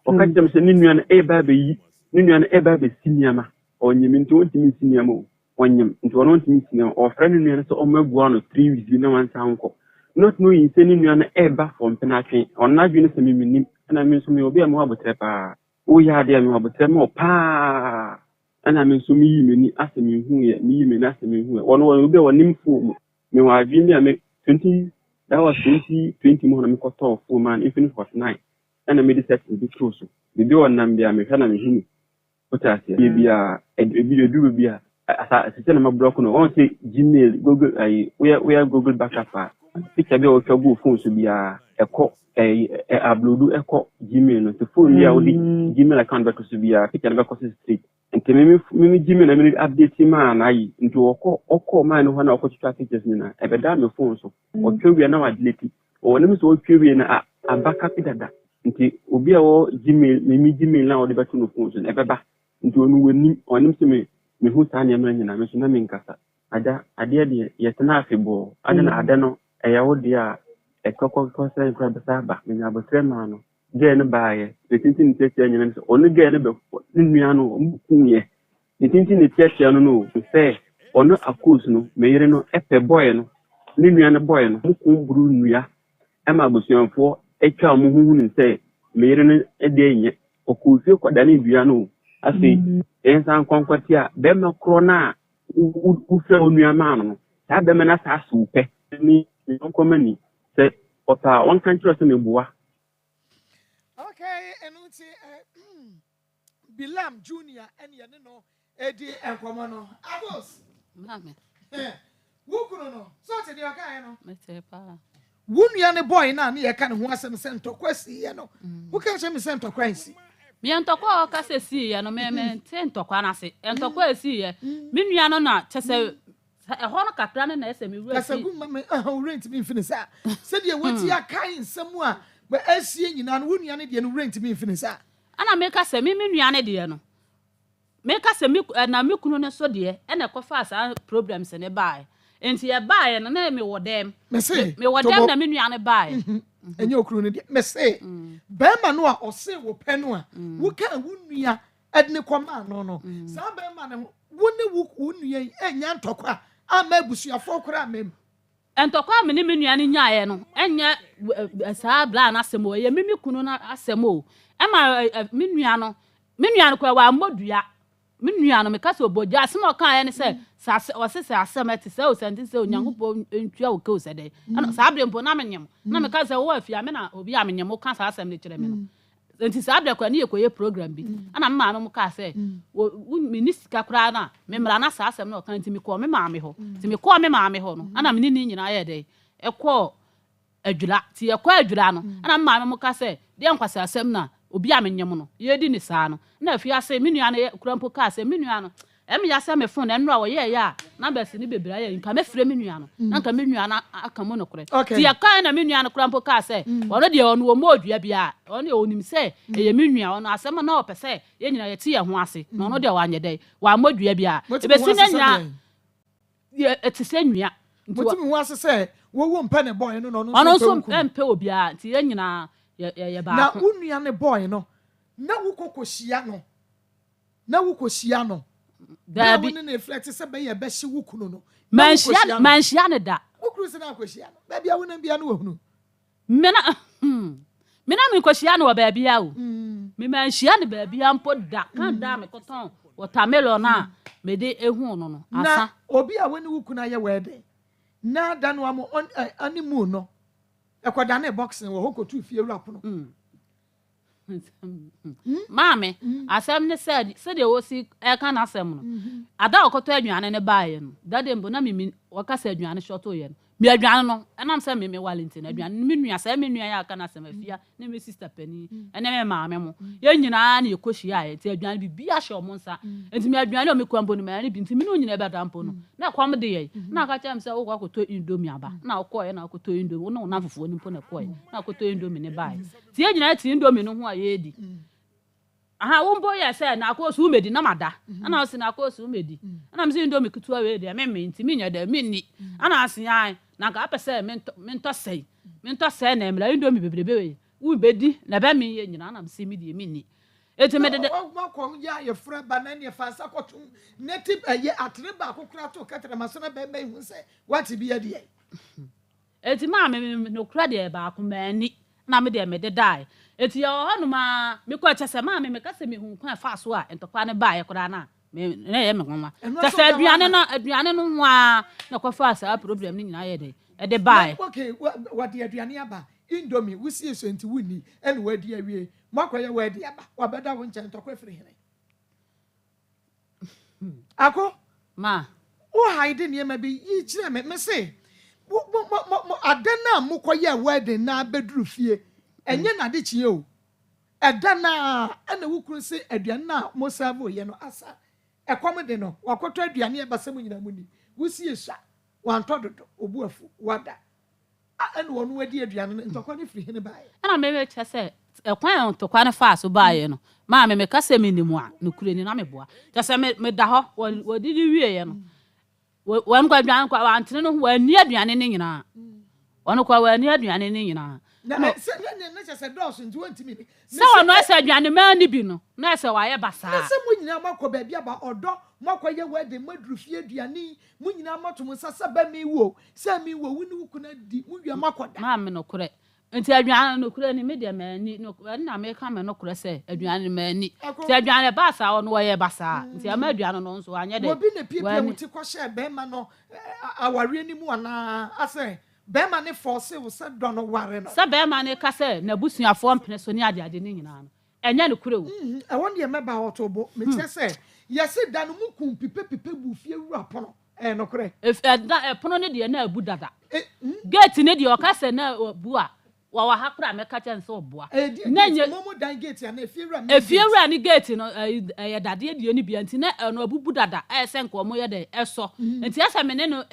o ka kire me se ninu ne e ba be yi ninu ne e ba be siniama onyem nti wontimi siniama wonyam nti wono ntimi siniama o fra ninu ne se o magua no 3 weeks bi na wansa anko not knowing say ninu ne e ba from penatwe onna dwene se miminim na me nso me obi a mo abotre pa o ya de me abotre me pa ana me nso mi yimeni ase me hu ye mi yimeni ase me hu ye wono obi a wonim fu me wa adwene a me 2020 mo na me koto fu man even 49 ana me decide to be close bibi wonam bia me hwa na me hinu otase bia ebi do bia asa se na ma block no on say Gmail Google ai we Google backup picture be o go phone so bia eko upload eko Gmail no to phone ya odi Gmail account be so bia picture be ko street nke me Gmail na me update ma na yi nti oko ma no na oko twa pictures ni na e be da me phone so o twa na wa delete o ne me so o twa na abaka pidada nti obi a wo Gmail me Gmail na o de be to no phone so e be ba nti onu wani onim se me hu sa ne nyina me so na me nkasa ada ade de yetena afebo ada na ada no eyawo dia ekoko say kra besa ba me nya botre ma no ge ne baaye be tintin tete nyina so onu ge ne be nua no mbukunye ne tintin ne tete no se onu Akos no me yire no epe boy no ne nua ne boy no mukun buru nua e ma bosuanfo etwa mo huhu ne se me yire no ede enye okufie kwada ne dua no afi ensan konkwati a be me kro na ufre onua ma no ta be me na sa supe ni nkomani se ota one country so me bua. Okay, enuti Bilam Junior and no Eddie and Komano. Akos. Mame. Wukuno no. So te di oka no. Mete pa. Wunua ne boy na na ye ka ne ho asem se ntokwasi ye no. Wo ka che me se ntokwansi. Mi ntokwa o ka se si ye no me te ntokwa na se. Ntokwa si ye. Mi nua no na chese ho no kakra ne na ese mi wura. Kasagu me rent me finisa. Se de woti akai nsemu a ba asie nyina no wunua ne de no rent me finisa. Ana me ka se mi nua ne de no. Me ka se mi na me kunu ne so de e na kofa asa problems ne bae. Enti ye bae no na me wodem. Me wodem na me nua ne bae. Enye okuru ne de me se. Ba ma no a ose wo pe no a wo ka wunua adne koma no. Sa ba ma ne wo ne wunua enya ntokwa ama busuafo kora amem. Entokwa me ne me nua ne nyaaye no enya sa bla na asemo ye mimi kunu na asemo e ma me nua no kwa wa modua me nua no me ka so boja asemo kan ye ne se o se asemete se o senti se onyangopo ntua o ke o se de sa bre mpo na menyem na me ka se wo afia me na obi amenyem o kan sa asem ne kire me no enti sa bre kwa ne ye koye program bi ana me ma no ka se minister kra na me mra na sa asem na o kan enti me ko me ma me ho enti me ko me ma me ho no ana me ni nyina ye de e ko adwura ti e ko adwura no ana me ma me ka se de nkwasa asem na obi amenyem no ye di ni sa no na afia se me nua na kura mpo ka se me nua no em ya se me phone enro a wo ye ya na be se ni bebra ye nka me frɛ me nua no na nka me nua na aka mo no kure ti ya kan na me nua no kura mpo ka se wono de ono mo odua bia ono onim se ye me nua ono asɛm na opese ye nyina ye ti ye ho ase na ono de wa anye dai wa modua bia e be si na nyina ye etise nua motimi ho ase se wo mpa ne boy no no ono so mpa obia ti ye nyina ye ba na unua ne boy no na wo kokohia no da bi ne reflect se be ye be hye wo kunu no manhia ne da wo kunu se na akohia no ba bia wo na bia no wo hunu mena me kohia no ba bia wo me manhia ne ba bia mpo da kan da me koton watermelon na me de ehu no asa na obi a woni wo kunu aye wede na da no am animu no ekoda na boxing wo hokotu fie wrap no Mame, asem ne said de wo si e kan asem no. Ada okoto aduane ne baaye no. Dade mbo na me wakasa aduane shoto ye no. Me aduane no, enam se me Valentine aduane me nua se me nua ya kan asem afia, ne me sister pani, ene me maame mo. Ye nyina na yekohia ye, ti aduane bibia hye omo nsa. Enti me aduane o me kwambo no me ne bi nti me no nyina be dampo no. Na kwam de ye. Na ka chem se wo kwakoto indomie aba. Na okoye na akoto indomie, wo no na fufuo ni mpo na koye. Na akoto indomie ne baaye. Ti ye nyina ti indomie no ho aye di. Aha wombo ye se na Akos umedi na mada ana o se na Akos umedi ana mse ndo mekutua we de me nti me nya da me ni ana ase ai na ka apese me nto sei na emla ndo mi bebrebe we u bedi na ba me ye nyina ana mse me die me ni eti me de ma ko ya ye fra banana ye fansa kotum native ye atreba akokra to katra maso na be hu se what be ye die eti ma me no kra de ba ko mani na me de me de dai eti ya hanu ma me ko chese ma me ka se me hu kwa fa so a entokwa ne ba ye kora na me ye me nwa chese aduane no ho a na ko fa sa problem ni nyina ye de e de ba ye okay what the aduane aba indomie wusie so enti wuni ene wadi awie makoye wadi aba wabeda wo nche ntokwa firi hene ako ma o haide ne ma bi yi kire me se adana mukoye wedding na bedru fie enye na de chie o edana ana wukuru se aduane na mo serve ye no asa ekom de no wakoto aduane e basam nyina muni wusi esha wantododo obuafu wada ana wonu wadi aduane ntokwa ne firi hene bae ana meme che se ekwan ntokwa ne fa so bae no ma me ka se minimu a no kure ni na meboa che se me da ho wodidi wie ye no wan kwa aduane kwa antene no wani aduane ne nyina ono kwa wani aduane ne nyina na se dos nti wantimi se ono ese aduane ma ni bi no na ese wa ye basa se mo nyina makọ ba bia ba odo makọ ye wedding madru fie aduane mo nyina matom sasa ba mi wo se mi wo wuni wukuna di mo wi makọ da ma me no kure nti aduane no kure ni me de ma ni no na me ka me no kure se aduane ma ni ti aduane basa ono wa ye basa nti ama aduane no nso anye de obi ne pipia muti ko she be ma no aware ni mu ana ase be ma ne force wo se do no ware no se be ma ne ka se na busuafo mpene so ni ade ni nyina no enye ne kure wo e won de meba otobo me tie se yesi da no mu kum pipe bu fie wura pono no kure pono ne de na abu dada gate ne de o ka se na bu a wa ha kura me ka chense oboa na nye momo dan gate ya na efiewura ni gate no ye dade de ni bia nti na no abubu dada se nko mo ye de eso nti asa me ne no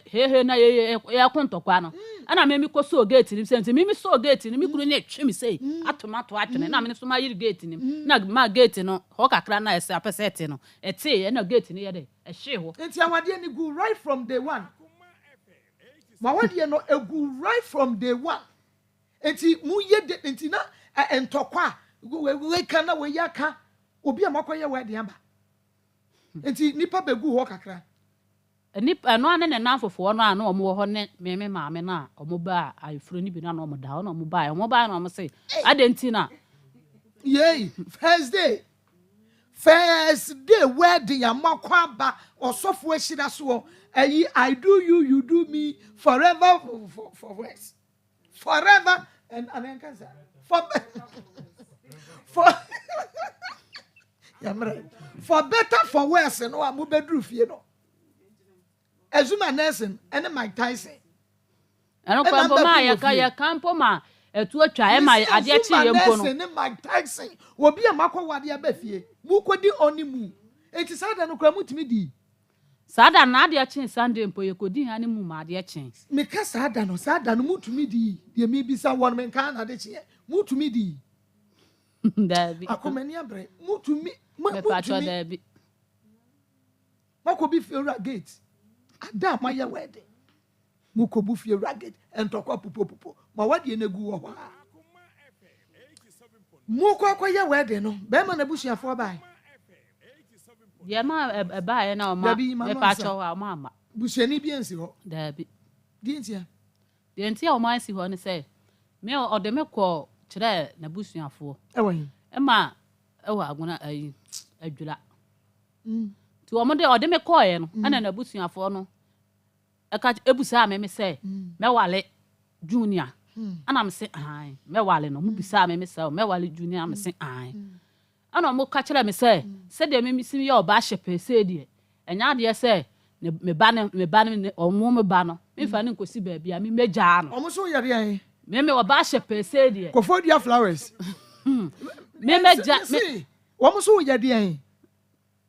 he na ye kontokwa no ana me mi ko so gate ni se nti mi so gate ni mi kuru ne twe mi sei atomato atwene na me so ma yiri gate ni na ma gate no ho kakra na ese apesete no ete ye na gate ni ye de hye ho nti awade ni go right from day one ma wade no egu right from day one enti mu ye de enti na entokwa we kana we yaka obi amakoye we de aba enti nipa begu ho kakra nipa no ane ne nanfofo no ana omo ho ne meme maame na omo ba ayefuro ni bi na omo da na omo ba na omo say adenti na yey first day wedding amakwa ba osofo ahira so ayi I do you do me forever for worse forever and anenkaza for for better for worse no amu bedru fie no Azuma Nelson and Mike Tyson ano kwa ma ya kampo ma etu atwa e ma ade chi ye mpo no Nelson Mike Tyson obi amakwa wade abafie mu kodi oni mu enti sada no kwa mutimi di sada na ade chi Sunday mpo ye kodi ha ne mu ma ade chi me ka sada no mutumi di de me bisa won men kan ade chi mutumi di Dabi akomani abre mutumi me pacho dabi makobi fiora gate ada ma ye wedding mukobu fiora gate entokwa pupo ma wade na gu wo ho mukwa ye wedding no be ma na busuafo bai ye ma bai na o ma me pacho wa ma busuani bi ensi ho dabi dientia o ma ensi ho ne se me o de me ko kire na busuafo ewan e ma e wa aguna ayi adwula ti o mo de o de me ko ye no ana na busuafo no e ka ebusa me se me wale junior ana me se ai me wale no mu bisa me se me wale junior me se ai ana mo ka kire me se de me misi ye oba hyepe se de enya de se me ba ne o mo me ba no me fa ne nkosi ba bia me meja no o mo so yare ai me oba hyepe se de kofodia flowers me meja me o mo so yare ai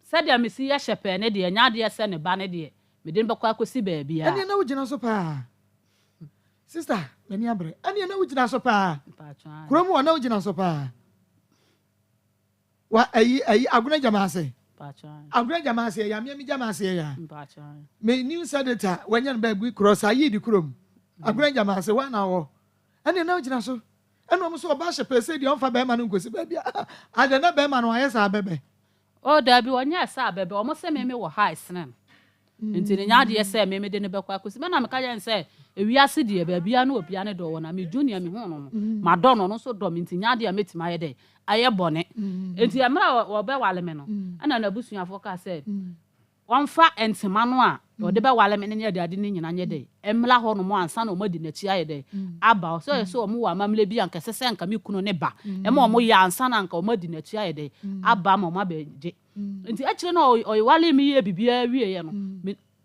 se de me si ye hyepe ne de enya de se ne ba ne de me de bakwa kosi ba bia ani na wugina so pa sister mani abre ani na wugina so pa kromu na wugina so pa wa ayi aguna jamaase aguna jamaase ya mi jamaase ya me new senator wanyan ba gu cross ayi di krom aguna jamaase wa na wo ani na wugina so eno mo so oba hye pese di onfa be ma no nkosi ba bia ade na be ma no ayesa bebe o da bi wonya sa bebe o mo se me wo high snen nti ne nya de se me de ne bekwa kosi me na me ka yen se ewiase de ba bia na obia ne do wona me junior me hu no ma do no so do me nti nya de metima ye de aye bone nti amra wo be wale me no ana na busuafo ka se wonfa entima no a wo de be wale me ne de ade ne nyina nye de emla ho no mo ansa na o madi na chi aye de aba so ye so o mo wa mamle bi anka sese anka me kunu ne ba e mo mo ya ansa na anka o madi na chi aye de aba mo ma be je nti akire na o wale mi ye bibia wie ye no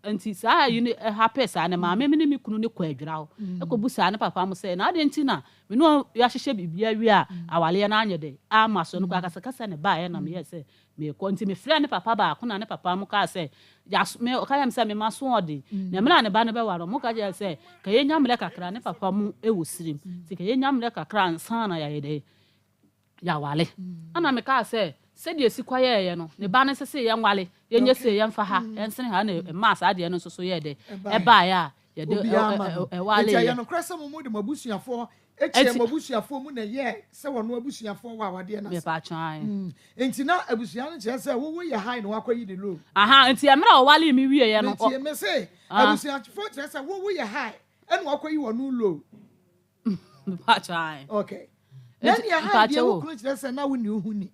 anti saa yi ne happy saa ne maame me ne me kunu ne kwa adwira ho ekobu saa ne papa mo say na ade nti na me no ya hyehye bibia wi a awale na anye de ama so no kwa kasa ne ba ye na me ye say me ko nti me frɛ ne papa ba ko na ne papa mo ka say ya me o ka yam say me maso ode na me na ne ba ne be waro mo ka je say ka ye nyamle kakra ne papa mo e wo sirim ti ka ye nyamle kakra nsan na ya ye de ya wale ana me ka say said ye si kwaye ye no ne ba ne sese ye nwale ye nye se ye mfa ha ensene ha na mass ade no so ye de e ba ya ye de wale ye no krasa mo de mabusuafo echie mabusuafo mu na ye se wono abusuafo wa wade na me pa twan enti na abusua no che se wo ye high no akwayi de low aha enti e mra wale mi wie ye no enti me se abusuafo che se wo ye high enu akwayi wono low me pa twan okay then ye high de wo kunu che se na wo ni ohuni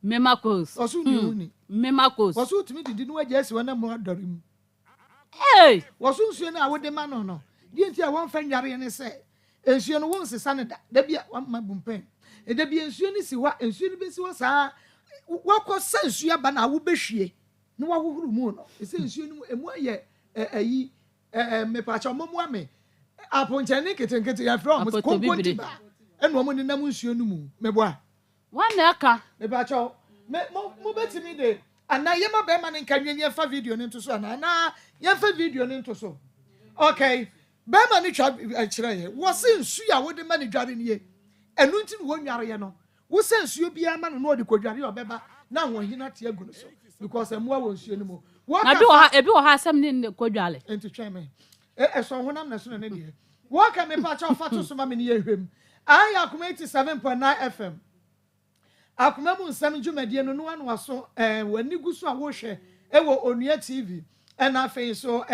Maa Akos. Osu ni huni. Maa Akos. Osu timi didi no waje esi wana mo adorim. Hey! Osu nsuo na awode ma no. Di nti a won fa nware ne se. Ensuo no won sesa ne da bia wan ma bumpen. E da bia ensuo ni si wa, ensuo ni besi wa saa. Wakọ sa ensuo aba na wo behwie. Ne wa hohuru mu no. E se ensuo ni emu aye ayi me pa cha mo ame. Aponche ne ketenkete ya fra mo konkonti ba. Eno mo ni nam ensuo no mu. Meboa. One aka. Me ba cha mo betimi de ana ye ma be ma ne nkanwenye fa video ne nto so ana ye fa video ne nto so okay be ma ne twa kire ye wo se nsu ya wo de ma ne dware ne ye enu nti wo nware ye no wo se nsu bia ma no de kodware ye obeba na wo hina te agu no so because emu a wo nsu ne mo na bi wo ha asem ne kodwale enti twa me so honam na so na ne de wo ka me pa cha fa to so ma me ne ye hwem ai Akoma 87.9 FM Akoma mu nsam dwumadie no no anu aso wani guso a wo hwe wo Onua TV and afei so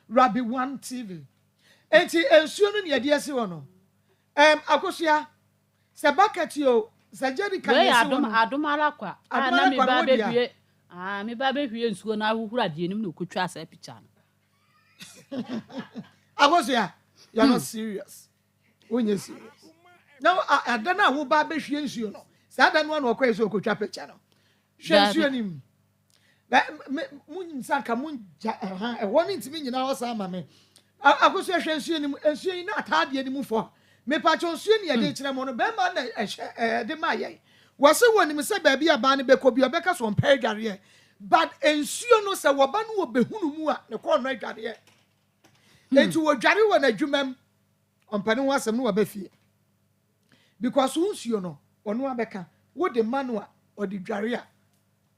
Rabbi 1 TV enti ensuo no ne de ase wo no akosua se bucket yo se jerry kan ase wo no adomara kwa na me ba be hwie me ba be hwie nsuo na ahuhura de nim na okotwa asa picture no akosua you are not serious onye serious now adana wo ba be hwie nsuo no sada no na okwa so okotwa picture no hwensuo nim mun sanka mun woni ntimi nyina ho sa ma me akoso hwensuo nim ensuo ina atade nim fo me pa chonsuo ne de kire mo no be ma na de ma ye wose woni me se ba bia ba ne beko bi obeka so mpa adware but ensuo no se wo ba no wo behunu mu a ne ko no adware enti wo dware wo na dwumam ompane ho asem no wo ba fie because unsuo no ono abeka wo de manua o de dware a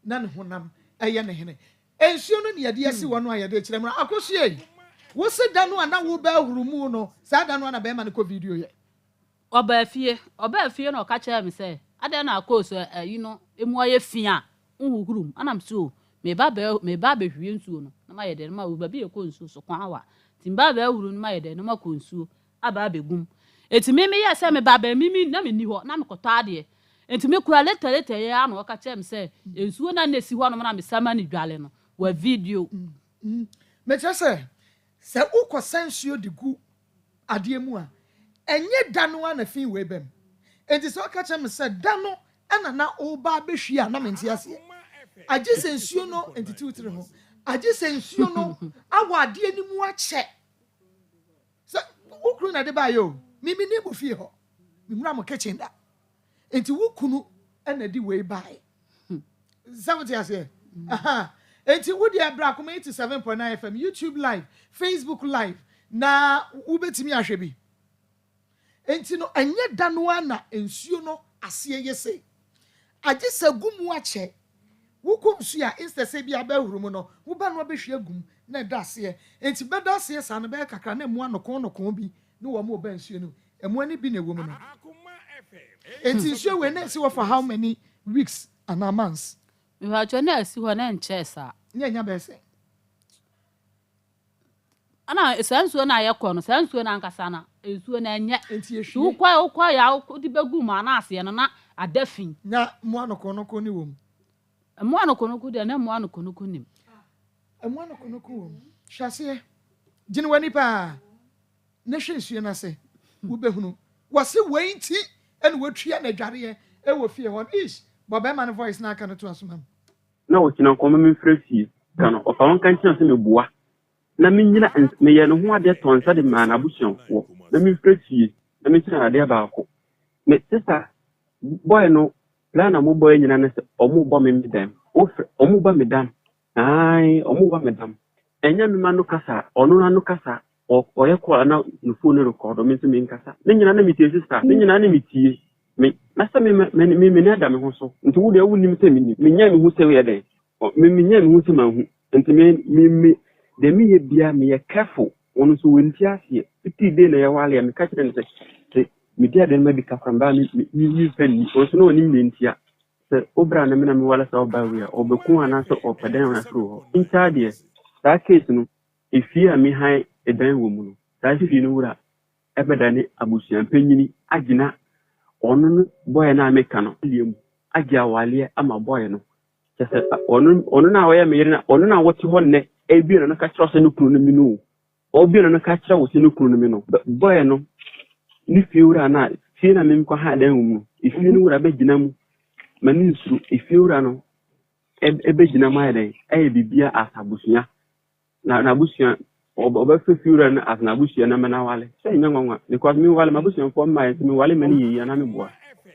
na ne honam eye ne hene ensuo no ne de asi wono aye de kire mra akosie wo se da no na wo ba hurumu no sa da no na be ma ne ko video ye oba fie no ka kire me se ade na Akos yi no emu aye fia nhuhurum anam so me ba be hwie nsuo no na ma ye de ma wo ba bi e ko nsuo so kwa awa timba ba huru no ma ye de no ma ko nsuo aba begum etimi me ye se me ba ba mimi na me ni ho na me koto ade etimi kura leta ye anu ka chem se ensuo na na si ho no na me sama ni dwale no wa video me chese se ukosansuo de gu ade mu a enye dano na fin we bem enti so ka chem se dano ana na oba behwi a na me nti ase age sensuo no enti tiwtire ho age sensuo no awa ade ni mu a che se ukru na de ba yo mimi ni bu fie ho mimura mo kitchen da enti wukunu na di we bai something ase aha enti wudi abra Akoma 87.9 FM YouTube live Facebook live na ubetimi ahwe bi enti no enye dano ana ensuo no ase yese age sagumu ache wukum su ya insta se bia ba hurum no wo ba no behwe agum na da ase enti be da ase sa no be kakra na mu anokon bi no wo mo ba nsuo no emu ani bi na ewo mu no enti nsuo we na si wo for how many weeks and months me ba jo na si ho na nche sa nya be se ana sansuo na ayekọ no sansuo na nkasa na ensuo na enye enti ehwie ukwa ya di begum ana ase no na adafin na mu anokon ni wo mu emu anokonoko de na emu anokonoko nim emu anokonoko wo mu hwase gine wani pa na hwensuo na se wo behunu wase weinti ene watua na dware e wo fie hon ish bobe man voice na aka no to asomam na wo kina nkoma me frefie kano o pa won kan chen se me bua na me nyina me ye no ho ade ton sa de ma na busuanfo na me frɛtie na me chen ade ba ko me sister boy no plan na mo boy nyina na se omo bo me medam omo ba medam ai omo ba medam enya me ma no kasa ono na no kasa o ye ko na no phone record me se me nkasa ne nyina na me tie sister ne nyina na me tie me na se me na da me ho so nti wo de awu nim se me nya me ho se we de me nya me ho se ma hu nti me de me ye bia me ye careful ono so wonti ase ti de na ye wale me ka kire ne se me dia de ma bi ka kwamba me pen o so no ni me ntia se obra na me na me wala sa oba we obeku ana so opadan na so ho ntia de that case no efia me han edan wo mu no that fie no wura ebedane abusuan panyini agina ono no boy na ameka no liam agia wale ama boy no kese ono na wo ya me yire na ono na woti ho ne ebi na ka kira se no kunu no mi no obi na ka kira wo se no kunu no mi no boy no ni fie wura na fie na me ko ha dan wo mu efie no wura be gina mu mani nsu efie wura no ebe gina ma ya e bibia asabusuan na abusuan oba fefura na as na abusuan na mana wale say nyanwa because me wale mabusuan for my me wale mani yi na me boa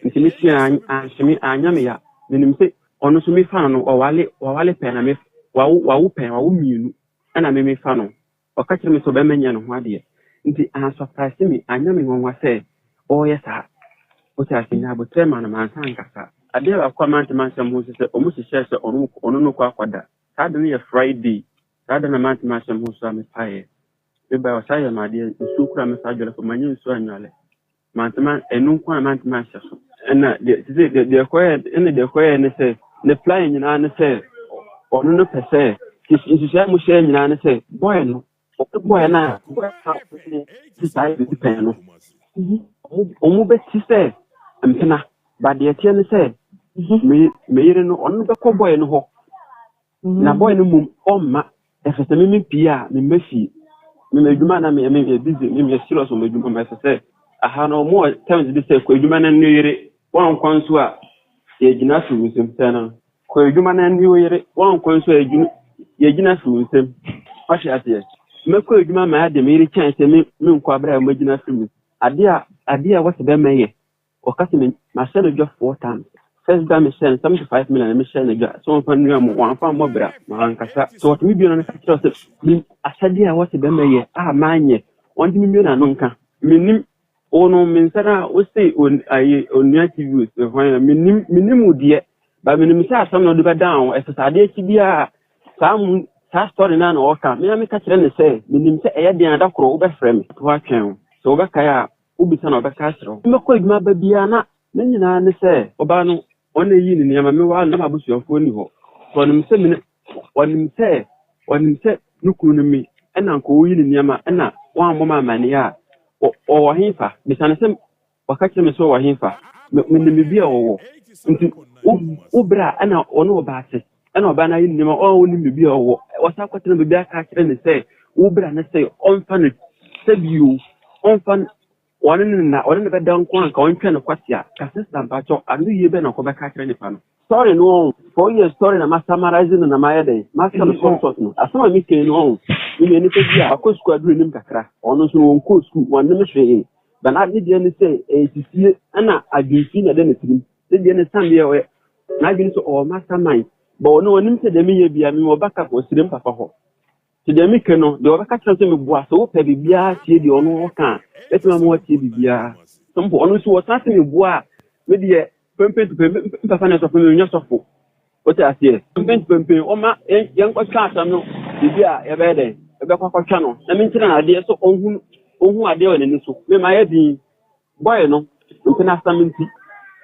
nti me tia anhimi anya me ya nim say ono so me fa no o wale pe na me wa pe wa mienu na me fa no o ka kire me so be menya no ho ade nti an surprise me anya me nwanwa say o yes ha o ta sinya bo tema na man san kasa ade ba kwa man sam ho se o mu se share se ono no kwa kwada sa de ne Friday sada na manti masha musa me paye beba wasaya made nsukura me sajole ko manyi nsu anwale mantama enu kwa manti masha so na de koye ne se ne fly nyina ne se onu no pese kisisha mu she nyina ne se boy no boy na ti sai di pen no omu be ti se mpena ba de tie ne se me yire no onu be ko boy no ho na boy no mum omma efese me pia me mefi me meduma na me busy me serious me meduma me se aha no mo times this say ko eduma na nyere wan kwanso a ye gina su nsem tana ko eduma na nyere wan kwanso ye gina su nsem fashi ate me ko eduma ma ade me ri chance me nkwa bra ma gina su ade a what be meye o kasi me ma send just 4 times first time me send 75 million me send ga so fan nua mo wan fa mo bra ma nkasa so what me bi no na kira se me asade a what be meye manye on di mi na no nka menim ono mensana o say on aye onua tv so hwan menim udie ba menim say asam no do be down esasade ki bia sa story na na o ka me ka kire ne say menim say eye den adakoro wo be frɛ me to atwen so wo be ka ya ubisa na wo be ka kire me ko eduma ba bia na nyina ne say oba no ona yi ni nyama me wa na mabusuafo ni ho so nim se nukuru no mi ena nko yi ni nyama ena wa mmoma amane a o wa hinfa bisane se wakati me so wa hinfa me ni bia wo nti ubra ena ono oba ase ena oba na yi ni nyama o ni bia wo wasa kwatena be bia ka kire ne se ubra na se onfa ne sebiu onfa one be down kwan ka ontwe ne kwasia ka sister mpacho anu yebe na ko be ka kire ne pa no sorry no for your story na ma summarize na ma yede ma sell consult no asama mi ke no ni pe bia akọ school aduru nim kakra ono so won ko school wan ne hwe ba na de ne say tisie na adwinfi na de ne tirim de ne sam ye we na adwin so o mastermind ba ono onim se de mi ye bia mi mo baka ko sirim papa ho ti de mi ke no de o baka kire so mi bua so wo pe bia tie de ono ka etima mo tie bia so mpo ono so wo sa se mi bua me de pempen papa na so pe mi nya so fo o ti asie pempen o ma yen ko ka asam no bia ye be de ebe kwakwa no na me ntira na ade so onhu ade o ne so me ma ye bi boy no mpena asam nti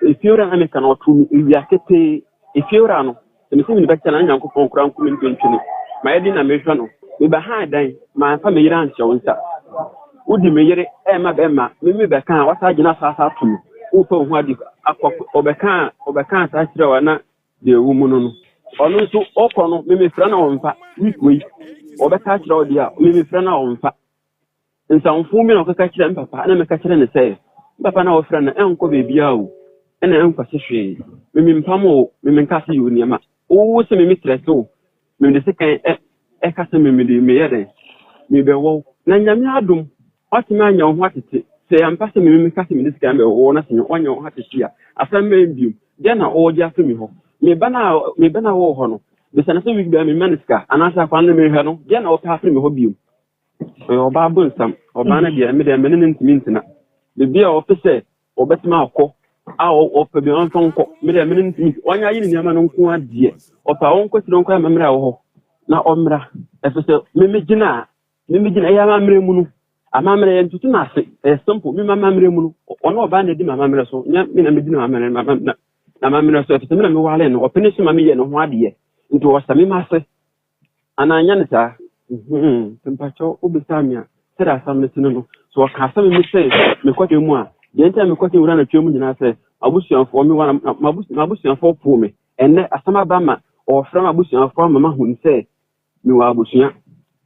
efiora na me kana otu mi ewia kete efiora no me se mi be tana nyanko konkura nku mi ntwentwene ma ye di na me hwa no me ba ha dan ma fa me yira anhye wonsa udi me yire ma be ma me be kan wasa gina sa tu mi wo fa hu ade akọ obeka sa kire wa na de wu mu no ono so okono me fra na wonfa wikoi obeka kire odi a me fra na wonfa nsanfu mi na okaka kire mpapa na me ka kire ne say papa na wo fra na enko bebia o na enko hwehwe me mpam o me nka se yo niama o se me treso me de second e ka se me de me yede me be wo na nyame adom otime anya ho atete se ampa se me ka se me de second be wo na se onya ho atete a asam me biom de na o ja se me ho me bana wo ho no be se na se wi be me maniska anasa kwa na me hwe no de na o pa se me ho biom oba bonsam oba na de me de me ne ntimi ntina be bia o pese obetima akọ a o pe bi on tonko me de me ne ntimi onya yi ni ama no nko ade o pa won ko tiro nko ya mamra wo ho na omra efese me gina ya mamre mu no amamre ye ntutu na ase simple me mamre mu no ono oba na di mamre so nya me na me gina mamre na mamre so efese me na me wale no opene so mamye no ho ade nti o same ma ase ananya ne sa tempacho obesamia sera samne sino so ka same me say me kwate mu a ye ntia me kwate wura na twemu nyina say abusuanfo me wana mabusuanfo po me enne asama ba ma o fra abusuanfo mama hun say me wa abusua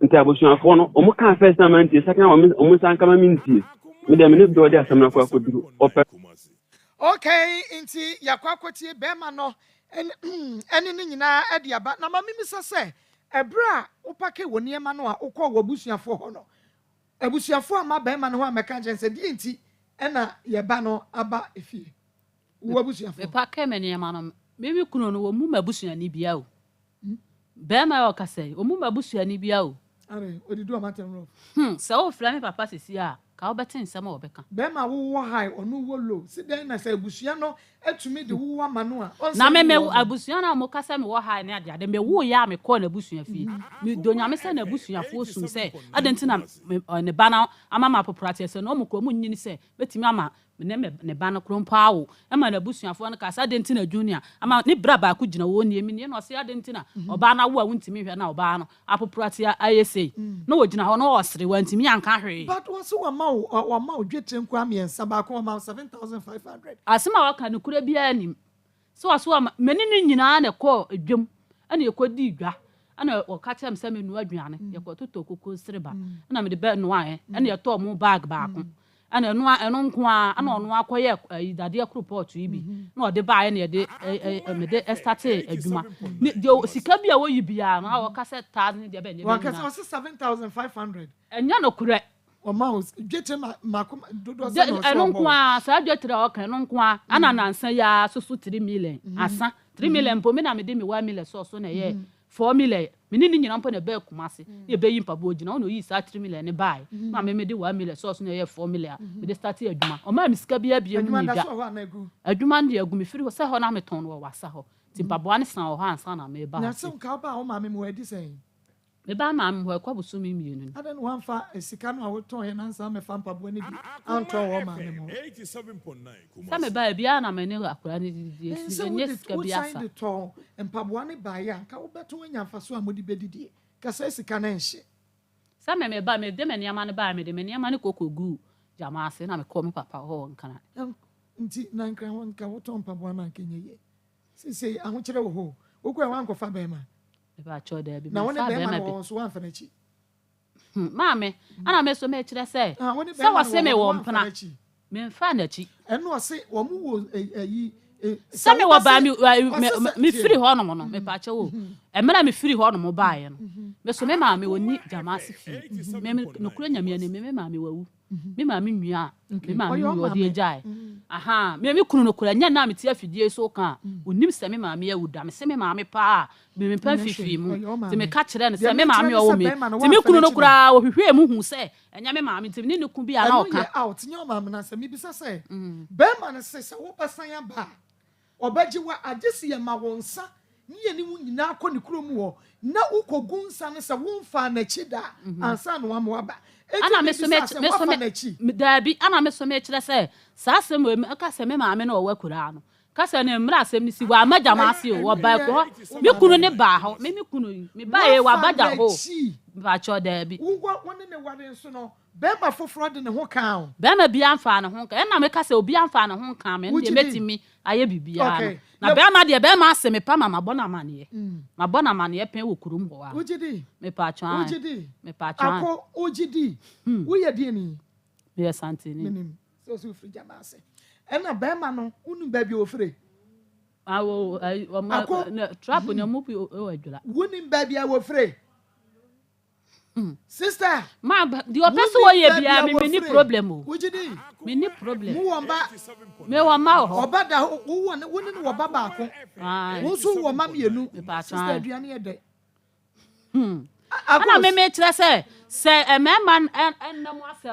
nti abusuanfo no o mu kan first time nti second o mu san kama minti me dem ne do de asamna kwa koduru ope okay nti yakwakwoti be ma no eni ni nyina adiaba na mama mi se ebra opake woni ema no a ukọ wabusuafo ho no abusuafo ama be ma no ho ameka jense di nti ena ye ba no aba efie wabusuafo me pake me ne ema no me kunu no wo mu mabusuani bia o be ma o kase o mu mabusuani bia o are odidu amatem ro se o fra me papa sisi a ka obetin nsem a obeka be ma wo high onu wo low si den na se abusua no atumi de wo manu a na me abusua na mo kasa me wo high na ade me wo ya me ko na abusua fi me donya me se na abusua fo sum se adenti na ne bana amama poprate se no mo ko mo nyini se betimi ama ne bana krompa awo ama na abusua fo no kasa adenti na junior ama ni bra ba ku gina wo ni emi ne no se adenti na oba na wo a wuntimi hwe na oba no apoprate ayese no wo gina ho no osere wantimi anka hwe but what's wa ma odwete nkwa miensa ba ko ma 7500 asema waka ne kura bia anim so aso meni ni nyina na ko edwam ana ekodi dwa ana waka kyem se menu aduane yekototo kokko sreba ana me de be no ahe ana yeto mo bag ba ko ana eno nko a ana ono akoye idade akroport ibi na ode ba ahe na de me de start adwuma de sika bia wo yibia na waka se 1000 de be ne waka se 7500 enya no kura o mouse dwete makoma dodo se no so eno nko a sa dwetre o kan eno nko a ana nansa ya soso 3 million asa 3 million po me na me de me 1 million so na ye 4 million me ni nyina mpo na be kumase ye be yi mpabo gina ono yi sa 3 million ne bai na me de 1 million so na ye 4 million me de start adwuma o ma misika bia bia mu ni da adwuma ndi agu me firi ho se ho na me ton wo wasa ho ti mpabo an san ho ansa na me ba na se nka ba o ma me mo edi sen me ba ma me ho kwa busu mi mienu adan wan fa sika no a wo ton ye na nsa me fa mpabo ni bi anto wo ma me mo 87.9 sa me ba bia na me ne akura ni di enye sika bia sa to mpabo ni ba ya nka wo beto nya mfa so amodi bedidie ka sa sika na nhye sa me ba me de me niama ne ba me de me niama ne kokogu jama ase na me call me papa ho nkana nti na nkran won ka wo ton mpabo na kenye ye sisi aho kire wo ho wo kwa wan ko fa be ma ba cho da bi na woni be ma won so wan fa na chi maame ana me so me kire se sa wo se me wo mpana me mfa na chi eno se wo mu wo yi sa me wo ba me free ho no mo no me pa che wo e me na me free ho no mo ba ye no me so me maame woni jama se fi me no kura nyame ne me maame wawu me maame nwia me maame wo de jai aha me kunu no kura nya na me tia fidie so kan onim se me maame ya wuda me se me maame pa me pa fifi mu ti me ka kire ne se me maame o me ti me kunu no kura wo hwehwe mu hu se enya me maame ti ne ne ku bi ana o ka out nya maame na se me bisa se be ma ne se wo pasan ya ba obaji wa agesi ya ma wonsa niye ni nyina akọ ne kuro mu wo na ukogu nsa ne se wo mfa na chi da ansa no wa mo aba ana me so me dabi ana me so me kire se sa asem we aka se me maame na o wa kura no ka se ne mra asem ni si wa amaja ma ase o ba ko me kunu ne ba ho me kunu me ba e wa baja ho ba cho dabi wo ne ware nso no be ma foforo de ne ho kan be ma bia mfa ne ho kan na me ka se obi amfa ne ho kan me de metimi aye bibia na be ma de be ma ase me pa mama bona mane ma bona mane pen wo kurum ho a ojidi me pa cho an me pa cho an ako ojidi wo ye de ni me ye santini minim so so fri jama ase ena be ma no unu ba bi ofre trap no mu pi o adwula wonim baby a wo free sister ma the person wo ye bia me ni problem o wujidi me ni problem mu womba me wo ma ho obada wo ne wo ba baako wo so wo ma mienu sister aduane ye de ana me kire se emema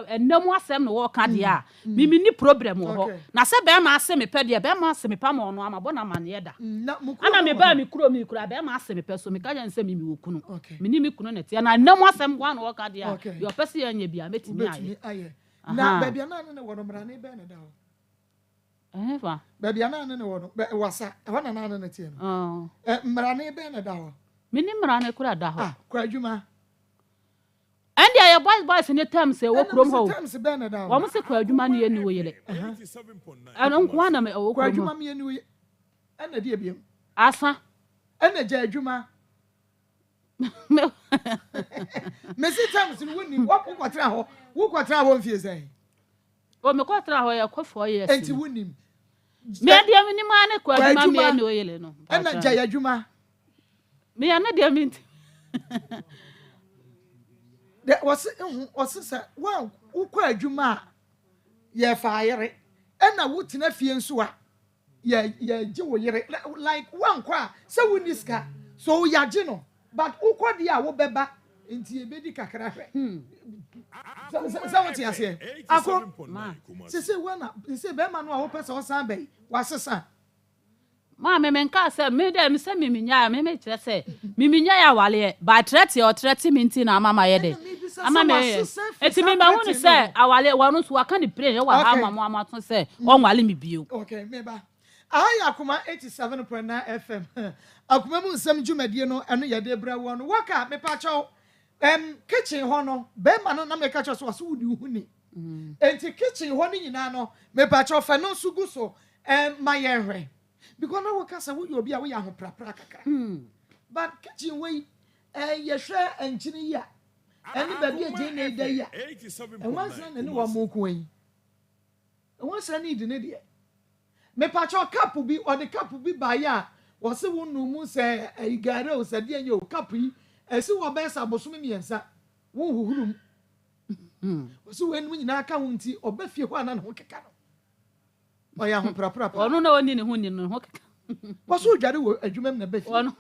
ennamu asem no wo ka de a me ni problem ho na se be ma ase me pe de be ma ase me pa ma ono amabo na ma ne da ana me ba me kuro be ma ase me pe so me ka jan se me wo kunu me ni me kunu ne te na ennamu asem gwa no wo ka de a yo pese ya nya bia metimi aye na baby na ne wo no mra ne be ne da ho fa baby na ne wo no wasa ho na ne te no mra ne be ne da ho me ni mra ne kura da ho kwa adwuma and ya boys in the term say wo krom ho terms be na da ho wo mo se kwa adwuma ne ye ni wo yele ana nko na me wo kwa krom adwuma me ni wo ana de abiem asa ana ja adwuma me se terms ni woni wo kwatra ho mfie sai o me kwatra ho ya kwofo ye enti wonim me dia me ni ma ne kwa adwuma me ni wo yele no ana ja adwuma me ya na dia me de was say wow ukwa adwuma ye fa yere na wutina fie nso a ye gi wo yere like one kwa say wuniska so ya gi no but ukwa dia wo beba enti ebedi kakra hwe so what you say ako se wana se be ma no a wo pese o san be wasesa ma me nka se me dem se me nya me kire se me nya ya wale ba trete o trete minti na mama ye de ama me eti me ma hunu se awale wonu so aka ni pray wa ha mama amato se on wale me bio okay meba aya Akoma 87.9 FM Akoma mu nsem dwumadie no eno ye de bra wo no waka me pa chaw kitchen ho no be ma no na me ka chaw so wudi huni enti kitchen ho ni nyina no me pa chaw fa no sugu so ma ye hwe because no work as we obi a we ahoprapra kakra but kitchen we ye hwe enchini ya eni ba bi eje na ida ya e once na ne wa moku yin e once na need ne de me pacho cup bi or the cup bi ba ya wo se wo nu mu se igare o se de enyo cup yi esi wo be sa bosom miensa wo huhurum wo se wo enu nyina aka ho nti obafie ho ana ne ho keka no oya ho prapra onu na oni ne ho ni no ho keka waso dware wo adwumam na bafie onu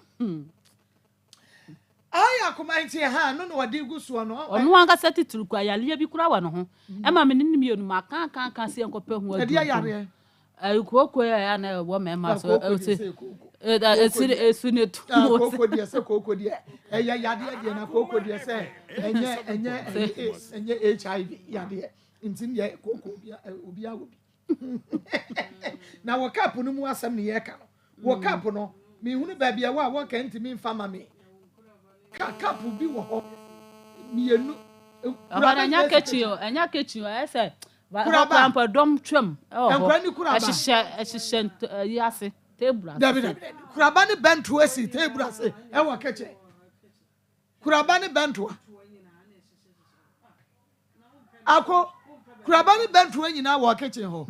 aya Akoma nti ha no wadi guso no onu anga seti turukwa yale bi kura wa no ho e ma me nim yenu ma kan se enkope ho adu edi yare koko ya na wo me ma so esu ne tu koko dia se koko dia eya yade dia na koko dia se enye HIV yade ntin ye koko obi awobi na wo cap no mu asem ne ye ka no wo cap no me hunu ba bia wo ka ntimi mfama me cap bi wo ho mienu anya kechi o ese ba dom twam ahihye yase tebra David kuraba ne bento asi tebra ase e wo keche kuraba ne bento ako kuraba ne bento nyina wo keche ho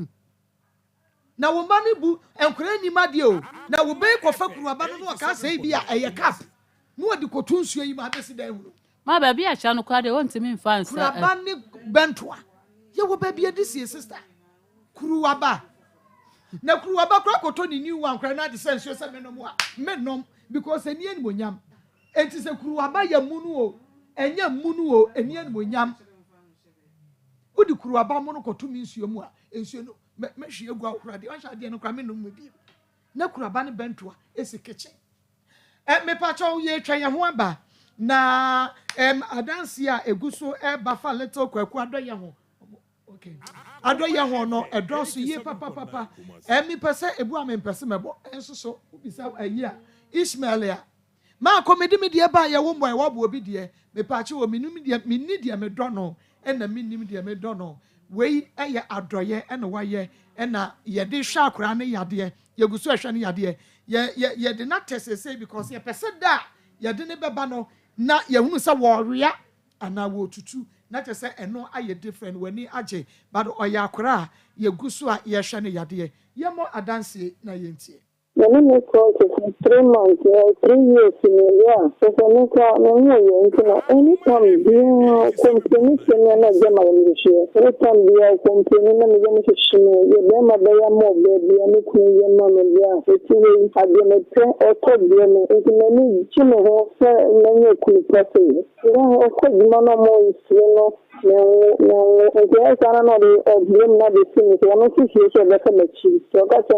na wo ma ne bu enkura ni ma de o na wo be kofa kuraba no ka sai bi a eye cap no odi kotu nsuo yi ma besi dan hu ma ba bi a cha no kwa de wontimi mfa nsa kuraba ne bento ye wo ba bi adisi sister kuruwaba na kuruwaba kura koto ni new one kura na de sense so menom a menom because eni eni monyam enti se kuruwaba ya munu o enya munu o eni eni monyam odi kuruwaba munu koto mi nsuo mu a ensuo no me hwe egua kura de on sha de no kura menom mu bi na kuruwaba ne bento a esi kitchen me pa cho ye twen ye ho aba na adansi a eguso bafa little kwaku adoye ho okay adoye ho no edoso ye papa mi pese ebu am pese mebo enso so obisa ayi a Ishmael ya ma komedi me de ba ye wo boy wo bo obi de me pa che wo minum de me ni de me do no na me nim de me do no wei eye adoye na waye na ye de hwa akora ne yade ye guso hwa ne yade ye de na tese because ye pese da ye de ne beba no na ye hunu se wo rea ana wo tutu na tese eno aye different wani age but oya akora ye guso a ye hwa ne yade ye mo adanse na ye ntie Many me call for 3 months, 3 years in a year. So for me, anytime be a company, and a German issue. Anytime be a company, and a young issue. You them a very more baby, and it's me, your mom, and yeah. It's you, I did a 10 or 12 into many Jimmy Horse, many cool person. You know, of course, more is, no, I don't know the blame not the thing. I'm not too sure that's a machine. So that's a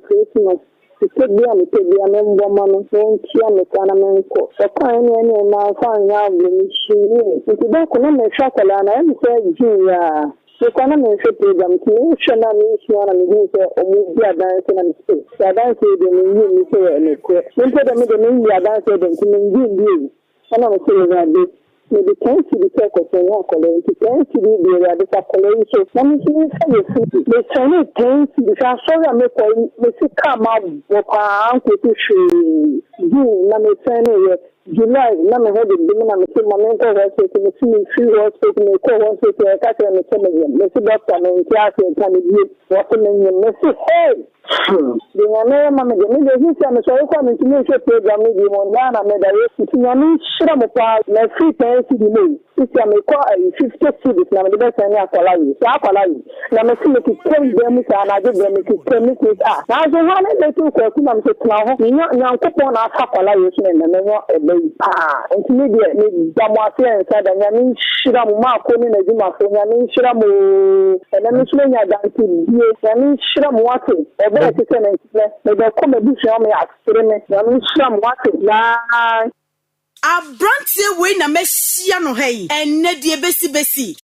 Christmas. Itebi a member man won tia me kana menko so kan ne na fa nya abemi shiri nti da ko na me hwa kala na em se jia so kana me hwe program ti me hwe na me hwa na me hu se omu bi adan se na me se adan se de me yi mi se ne ko nti da me de me yi adan se de nti me yi bi ana me se na de maybe 10 to the talk of one color, 10 to the other color. So, let me see the Chinese 10 to the sorry, I make come out what I uncle to show you. Let me say, July, let me have the women and the mental hospital, the free hospital, the co hospital, a cat and a family. Mr. Doctor, and class and can be what the name Mr. Head. The name of the media, I'm sorry, coming to make a program with you on Ghana, made a race to Yami Shramapa, my free parents to the moon. If I may call 50 cities, now the best I call you. So I call you. Now, I see it is 10 them, and I give them to 10 minutes. Now, the one that took a woman to now, now, coupon our couple of years, and then intermediate, Damwati and said, and Yamin Shram Marco in a Duma for Yamin Shramu, and then it's when you're done to Yamin Shram Wati. They come a bit on me experiment. I'm some what Abrantie we na mehyia no hai enne de besi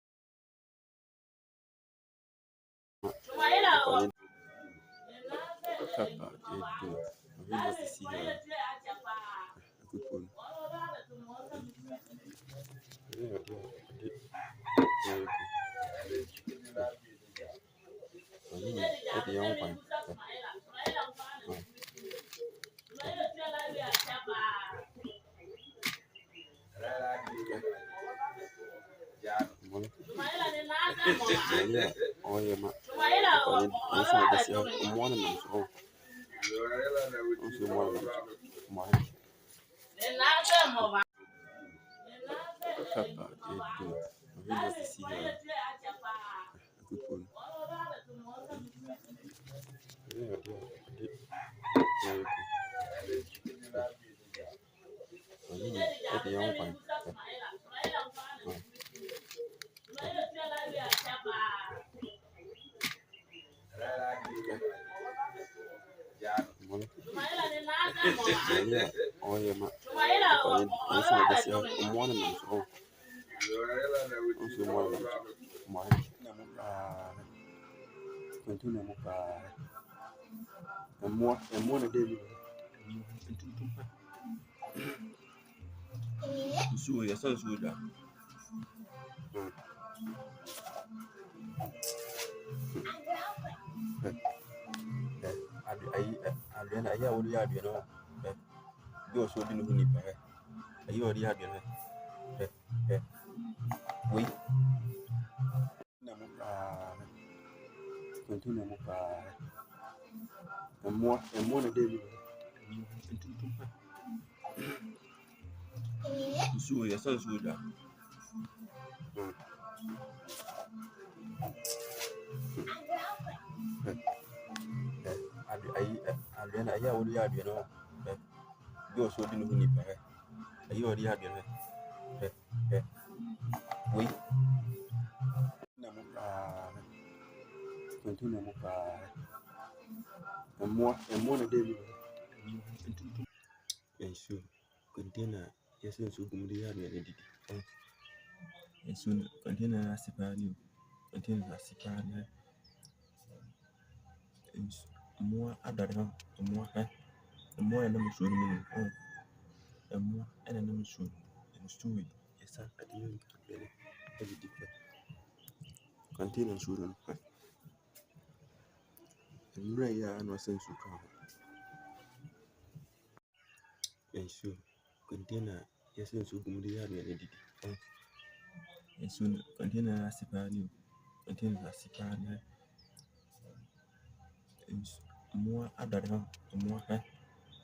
More adara, more hair,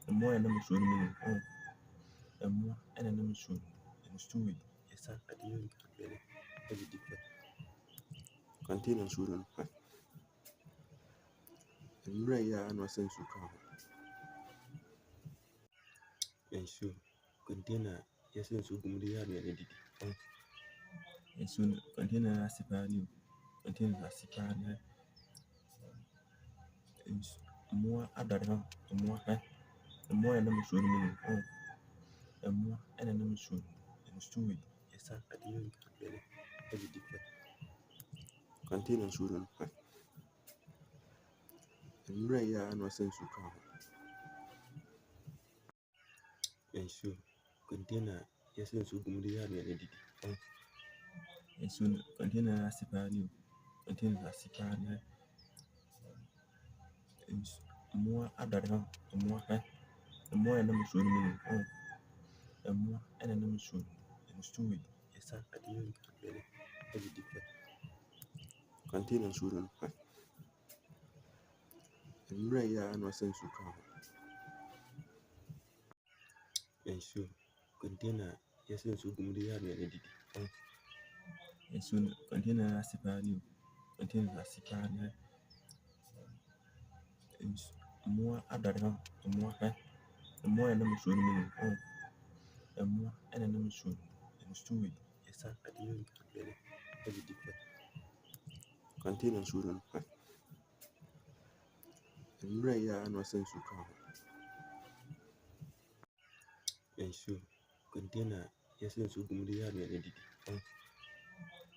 the more enemy should mean. Oh, the more enemy should. And story, yes, I didn't very different. Container shouldn't have. And Raya no sense to come. And so, container, yes, and so Gumudia and did. And soon, container as a new, container as a partner. More adara, more hair, the more enemy should mean. Oh, the more enemy should. And story, yes, I didn't very different. Container shouldn't have. And Raya no sense to come. And so, container, yes, and so Gumudia and did. And soon, container as a new, container as a partner. More adara, more hair, the more enemy should mean. Oh, the more enemy should. And story, yes, I didn't very different. Container shouldn't have. And Raya no sense to come. And so, container, yes, and so Gumudia and did. And soon, container as a new, container as a partner. More adara, more hair, the more enemy should mean. Oh, the more enemy should. And story, yes, I didn't very different. Container shouldn't have. And Raya no sense to come. And so, container, yes, and so Gumudia and did.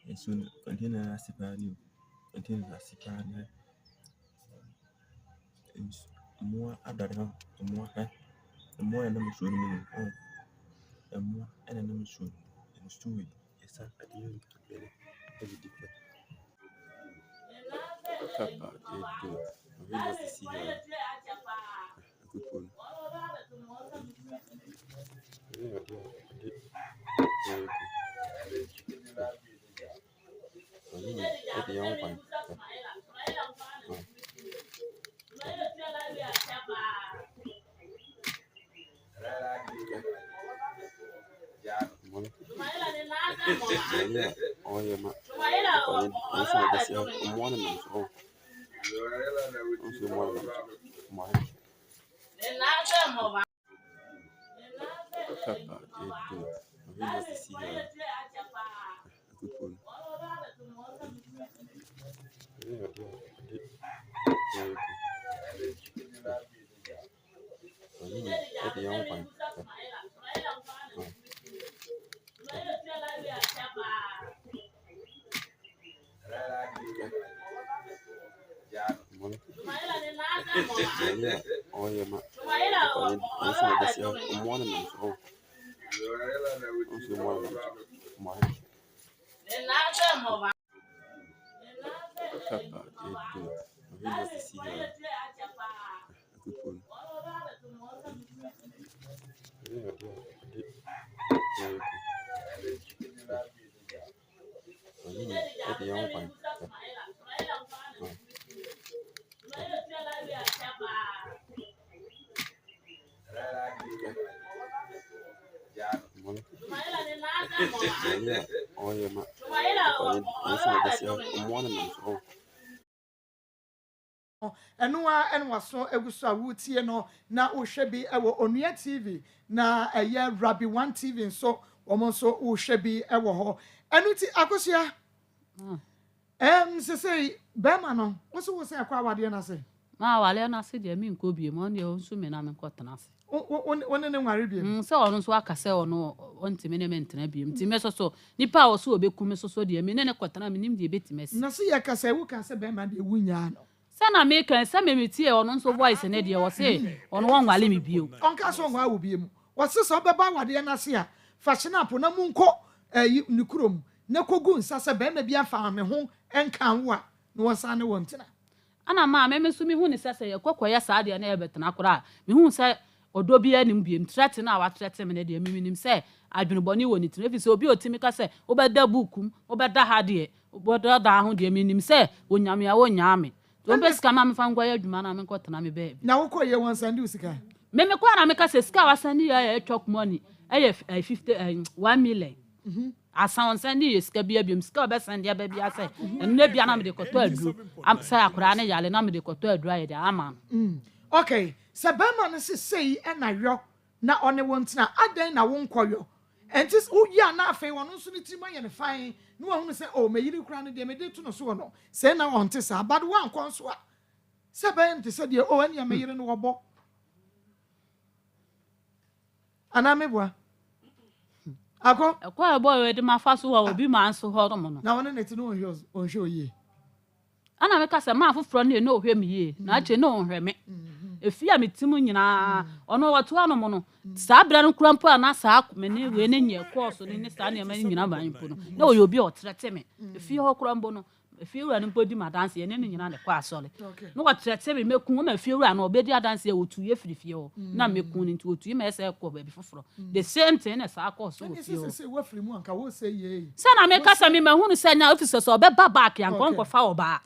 And soon, container as a new, container as a partner. More adara, more hair, the more enemy should mean. Oh, the more enemy should. And story, yes, I didn't very different. Papa, good. I really like to see her. A good one. Yeah, very good. I mean, at the young one. Yeah, oh yeah, ma. I saw this ornament. Oh, also ornament. Papa, good. I really like to see her. A good one. Yeah, very good. I mean, at the young one. Yeah, oh yeah, ma. I saw this ornament. Oh, also ornament. Papa, good. I really like to see her. A good one. Yeah, very good. I mean, at the young one. Yeah, oh yeah, ma. I saw this ornament. Oh. ɛno waso eguso a wutie no na wohwɛ bi ɛwɔ Onua TV na ɛyɛ Rabi 1 TV nso wɔn nso wohwɛ bi ɛwɔ hɔ ɛno ti akosua sese bɛrima no woso wo sɛ akɔ awadeɛ na se ma wale na se de mi nko bie mo ne nso me na me nkɔtena se one ne nware bie se ɔno nso aka se ɔno ɔntimi ne me ntena bie mti me soso nipa a wɔso obeku me soso de me ne kɔtena me nim de betime se na se yɛ kasa ewu ka se bɛrima de wunya no sana me kan se me metie ɔno nso voice ne de wɔ se ɔno wɔn wale me bio ɔnka so wɔn awo bie mu wɔse sɛ ɔbɛba awadeɛ na se a fashion up na mu nkɔ ne kurom na kogu nsa sɛ bɛrima bi afa me ho ɛnka wo a na wɔsan ne wɔn tena ana ma me so me hu ne sɛ yɛ kɔkɔyɛ saa de na yɛ bɛtena kora me hu sɛ ɔdɔ bi anim biem threat na wa threat me ne de me nim sɛ adwenebɔne wɔ ne tena efi sɛ obi otimi ka sɛ obɛda bukum obɛda ha de obɛda da ho de me nim sɛ onyame a wonyame Don't be scam am fan gwaya dwuma na me kwotena me baby. Na wo koye won sande usika. Me kwa na me ka se sika wasani ya chok money. 50 1 million. Asan sande ye sika bia biom sika be sande ya baby ase. Enu bia na me de koto aduru. Am say akura na yale na me de koto aduru aye de ama. Okay, se be ma no se sei e na yo na one wontina adan na won koyo. Entis wo ya na afen wono nso ni tima ye ne fan no wa hunu se o me yiri kura no de me de tu no so no se na won te sa bad wan kon so a se be nte se de o ania me yiri no wo bo ana me boa ako Ekwa ebo we de mafa so wa obi ma nso ho rom no na won ne ti no on hwe oye ana me ka se ma afoforo na no hwe me ye na ache no hwe me efia metimu nyina ono watu anom no saa bra no kura mpo na saa akomene we ne nye course ne saa ne ma nyina ban mpo no na oyo bi otrete me efia ho kura mbo no efia wura no mpo di ma dance ye ne nyina ne kwa asole no watrete me meku ma efia wura no obedi dance ye otu ye firifie ho na meku ni nti otu ye ma ese ko ba bi foforo the same thing na saa course wo fie ho se we firi mu anka wo say ye sa na me kasa me mahunu se nya officer so be back yan kon ko fa oba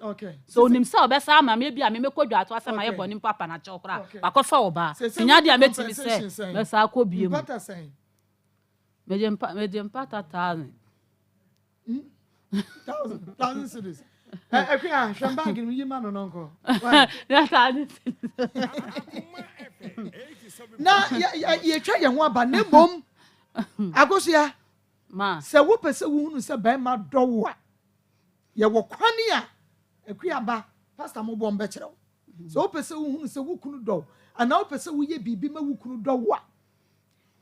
so nim se obe sa ma me bia me kodwa ato asa ma ye boni papa na chokra akofa oba tinya dia metimi se me sa ko biem me dem pata 1000 thousand cities ekwa shambag ni yima no nonko na ta na ye twa ye ho aba ne bom agosia ma se wo pese wo hunu se ba ma dowo a ye wo kwani a ekwa ba pastor mo bom be kire wo se wo pese wo hunu se wo kunu do ana wo pese wo ye bibi ma wo kunu dowo a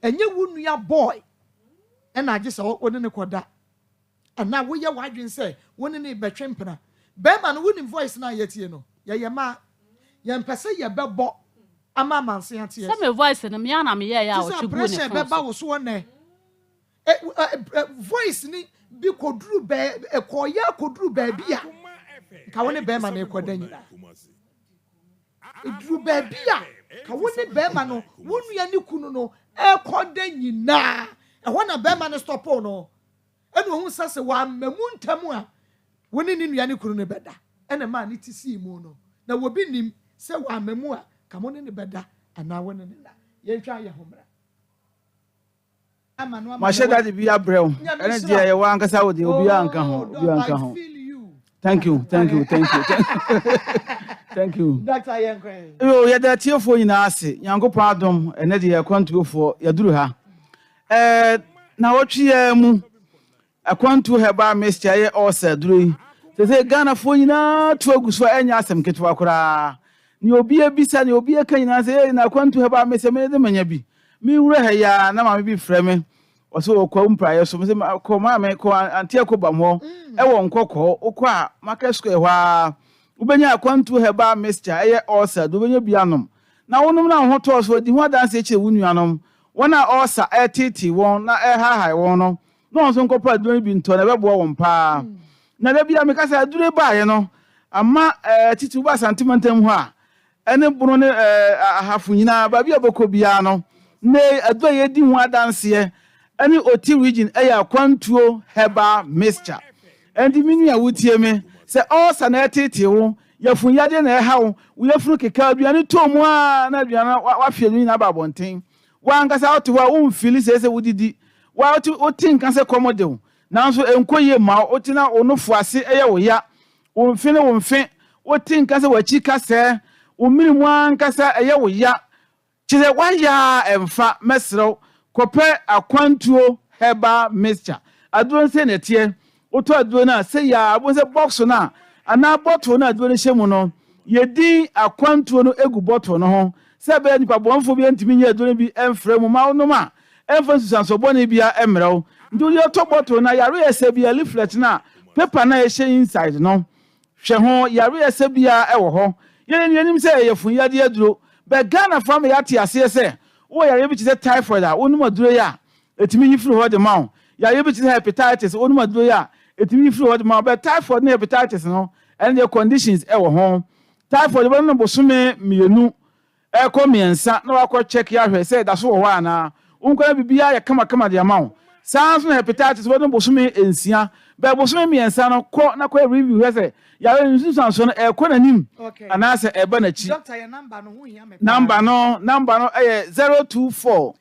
enye wo nua boy na age se wo ne koda ana wo ye wadwen se wo ne betwempena be ma no wo voice na yetie no ye ma ye mpese ye bebo ama manse ate se me voice no me ana me ye ya o chugu ne pressure be ba wo so ne voice ni bi koduru be ekoya koduru ba bia ka wo ne be ma na ekoda nyina eduru ba bia ka wo ne be ma no wo nua ne kunu no ekoda nyina ho na be ma ne stop no enu hu sase wa mamu ntamu a wo ne nua ne kunu ne beda ena ma ne ti si mu no na wo bi nim se wa mamu a ka mo ne beda ana wo ne na ye twa ye homra ma sheda de bia brew ene dia ye wa ankasa wo de obi anka ho thank you thank you Dr. Yenkwe yo ye da tiefo nyina ase yankopon adom ene dia kwantuofo ya duru ha na wotwe ya mu akwantu heba mixture ye osa duru yi se Ghana fo nyina to aguso enya asem ketwa kora ni obi ebisa ni obi eka nyina se na akwantu heba mixture me de manya bi mi wura ha ya na ma bi freme oso okwa umpraye so me ko ma me ko anti akoba mo e wo nkokọ okwa market square hwa ubenya akwantu heba mixture ye osa do benya bianom na wonum na ho to so di ho dance eche wunuanom wona osa etiti won na ha won no no so nkopa aduro bi nto na bebo won pa na da bia me kasa adure baaye no ama titi uba sentimentam ho a ene bunu ne ahafu nyina ba bia boko bia no ne ado ye di ho adanse ene oti region eya kwantuo heba mixture endi minu ya wutie me se osa na etiti wo yafunyade na ehawo wo yafunu keka aduane tomu a na aduane wafie nyina ba bonten wangasa oto wa umfili sese wudidi wa oti nkanse komode nanso enkoye ma oti na onofo ase eye wo ya umfine umfe oti nkanse wachi kase umirimu ankasa eye wo ya chire wa ya emfa mesro kope akwantuo heba mixture aduro nse netie oto aduro na se ya abonse box na ana bottle na aduro ne hyemu no yedi akwantuo no egu bottle no ho sebe nipa bonfo bi ntimi nya aduro bi emfremu ma onoma emfa susanso bone bia emrew ndi yo to bottle na yare ese bia leaflet na paper na ye inside no hwe ho yare ese bia ewo ho yenim se yefun yade aduro be Ghana fam yate ase se wo yare bi chise typhoid a onuma aduro ya etimi yifiri ho de ma yare bi chise hepatitis onuma aduro ya etimi yifiri ho de ma be typhoid na hepatitis no and the conditions ewo ho typhoid bo no bosume mienu eko miensa na wakọ check ya hwe se da so wo ana unkwa bibia ya kama de amawo Sounds na hepatitis we no bosome ensia be bosome miensa no kɔ na kɔ review he say ya nsusan so no e kɔ nanim ana say e ba na chi doctor your number no hu hia me number no 024